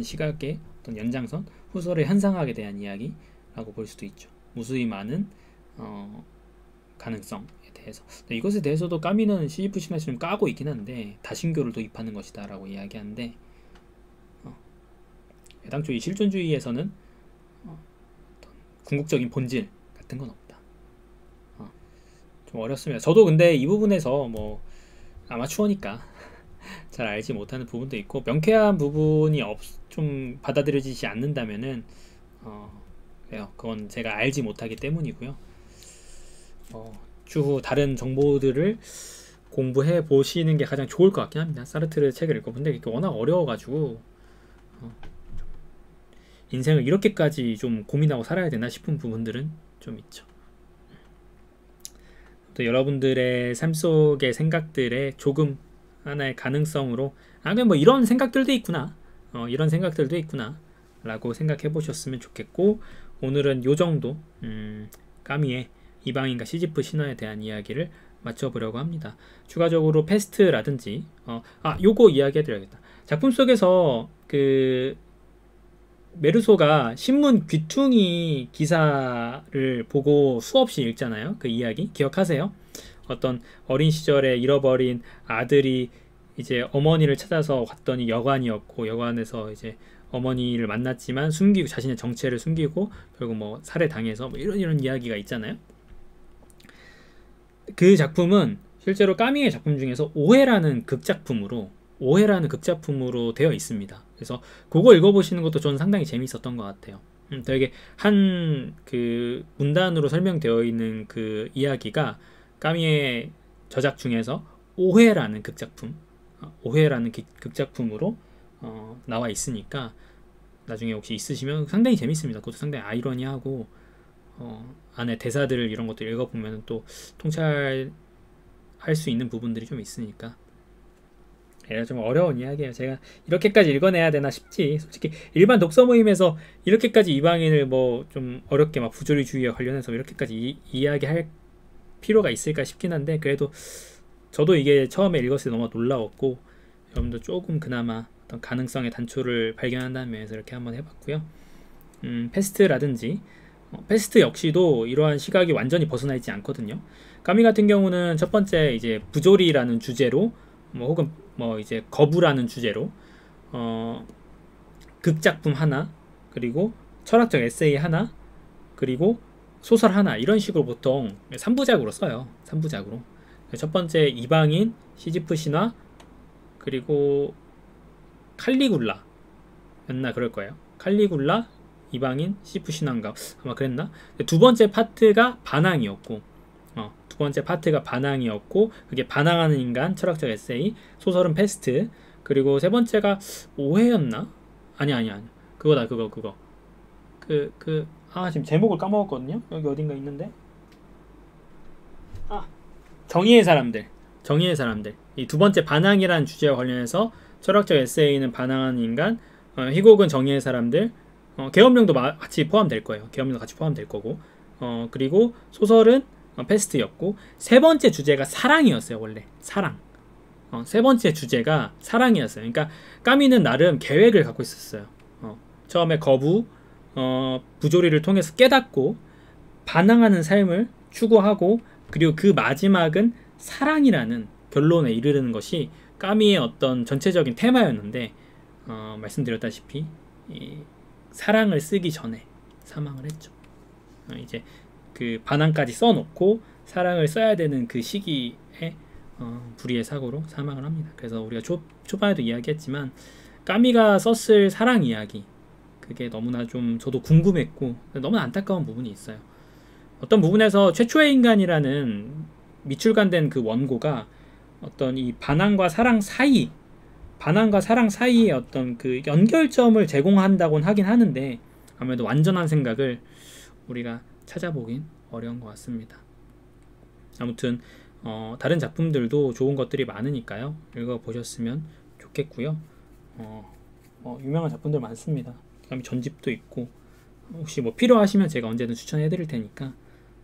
시각의 어떤 연장선, 후설의 현상학에 대한 이야기라고 볼 수도 있죠. 무수히 많은 가능성에 대해서. 이것에 대해서도 까미는 시지프 신화에서 좀 까고 있긴 한데, 다신교를 도입하는 것이다 라고 이야기하는데, 애당초 이 실존주의에서는 궁극적인 본질 같은 건 없다. 좀 어렵습니다. 저도 근데 이 부분에서 뭐 아마추어니까 잘 알지 못하는 부분도 있고, 명쾌한 부분이 좀 받아들여지지 않는다면은 그래요. 그건 제가 알지 못하기 때문이고요. 추후 다른 정보들을 공부해 보시는 게 가장 좋을 것 같긴 합니다. 사르트르 책을 읽어본데 이게 워낙 어려워가지고 인생을 이렇게까지 좀 고민하고 살아야 되나 싶은 부분들은 좀 있죠. 또 여러분들의 삶 속의 생각들의 조금 하나의 가능성으로, 그냥 뭐 이런 생각들도 있구나, 이런 생각들도 있구나 라고 생각해 보셨으면 좋겠고, 오늘은 요 정도 까미의 이방인과 시지프 신화에 대한 이야기를 맞춰보려고 합니다. 추가적으로 패스트라든지 요거 이야기해드려야겠다. 작품 속에서 그 메르소가 신문 귀퉁이 기사를 보고 수없이 읽잖아요. 그 이야기 기억하세요? 어떤 어린 시절에 잃어버린 아들이 이제 어머니를 찾아서 왔더니 여관이었고, 여관에서 이제 어머니를 만났지만 숨기고, 자신의 정체를 숨기고 결국 뭐 살해당해서 뭐 이런 이야기가 있잖아요. 그 작품은 실제로 까미의 작품 중에서 오해라는 극작품으로 되어 있습니다. 그래서 그거 읽어보시는 것도 저는 상당히 재밌었던 것 같아요. 되게 한 그 문단으로 설명되어 있는 그 이야기가 까미의 저작 중에서 오해라는 극작품으로 나와 있으니까 나중에 혹시 있으시면 상당히 재밌습니다. 그것도 상당히 아이러니하고 안에 대사들 이런 것들 읽어보면 또 통찰할 수 있는 부분들이 좀 있으니까 좀 어려운 이야기예요. 제가 이렇게까지 읽어내야 되나 싶지. 솔직히 일반 독서 모임에서 이렇게까지 이방인을 뭐 좀 어렵게 막 부조리주의와 관련해서 이렇게까지 이야기할 필요가 있을까 싶긴 한데, 그래도 저도 이게 처음에 읽었을 때 너무 놀라웠고, 여러분도 조금 그나마 어떤 가능성의 단초를 발견한다는 면에서 이렇게 한번 해봤고요. 패스트라든지 패스트 역시도 이러한 시각이 완전히 벗어나 있지 않거든요. 까미 같은 경우는 첫 번째 이제 부조리라는 주제로 혹은 이제 거부라는 주제로 극작품 하나, 그리고 철학적 에세이 하나, 그리고 소설 하나, 이런 식으로 보통 3부작으로 써요. 3부작으로. 첫 번째 이방인, 시지프 신화, 그리고 칼리굴라 였나 그럴 거예요. 칼리굴라, 이방인, 시지프 신화인가 아마 그랬나? 두 번째 파트가 반항이었고, 그게 반항하는 인간, 철학적 에세이, 소설은 패스트, 그리고 세 번째가 오해였나? 아니야. 그거다. 그거. 지금 제목을 까먹었거든요. 여기 어딘가 있는데. 정의의 사람들. 이 두 번째 반항이라는 주제와 관련해서 철학적 에세이는 반항하는 인간, 희곡은 정의의 사람들, 계엄령도 같이 포함될 거예요. 계엄령도 같이 포함될 거고, 그리고 소설은 패스트였고, 세 번째 주제가 사랑이었어요. 원래 사랑. 세 번째 주제가 사랑이었어요. 그러니까 까미는 나름 계획을 갖고 있었어요. 처음에 거부, 부조리를 통해서 깨닫고 반항하는 삶을 추구하고, 그리고 그 마지막은 사랑이라는 결론에 이르는 것이 까미의 어떤 전체적인 테마였는데, 말씀드렸다시피 이 사랑을 쓰기 전에 사망을 했죠. 이제 그 반항까지 써놓고 사랑을 써야 되는 그 시기에 불의의 사고로 사망을 합니다. 그래서 우리가 초반에도 이야기했지만 까미가 썼을 사랑 이야기, 그게 너무나 좀 저도 궁금했고 너무나 안타까운 부분이 있어요. 어떤 부분에서 최초의 인간이라는 미출간된 그 원고가 어떤 이 반항과 사랑 사이의 어떤 그 연결점을 제공한다고는 하긴 하는데, 아무래도 완전한 생각을 우리가 찾아보긴 어려운 것 같습니다. 아무튼 다른 작품들도 좋은 것들이 많으니까요. 읽어보셨으면 좋겠고요. 유명한 작품들 많습니다. 그다음에 전집도 있고, 혹시 뭐 필요하시면 제가 언제든 추천해드릴 테니까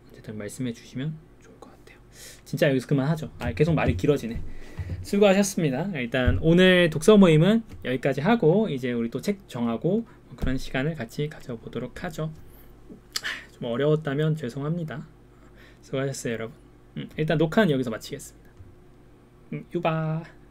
언제든 말씀해 주시면 좋을 것 같아요. 진짜 여기서 그만하죠. 계속 말이 길어지네. 수고하셨습니다. 일단 오늘 독서 모임은 여기까지 하고, 이제 우리 또 책 정하고 그런 시간을 같이 가져보도록 하죠. 좀 어려웠다면 죄송합니다. 수고하셨어요, 여러분. 일단 녹화는 여기서 마치겠습니다. 유바.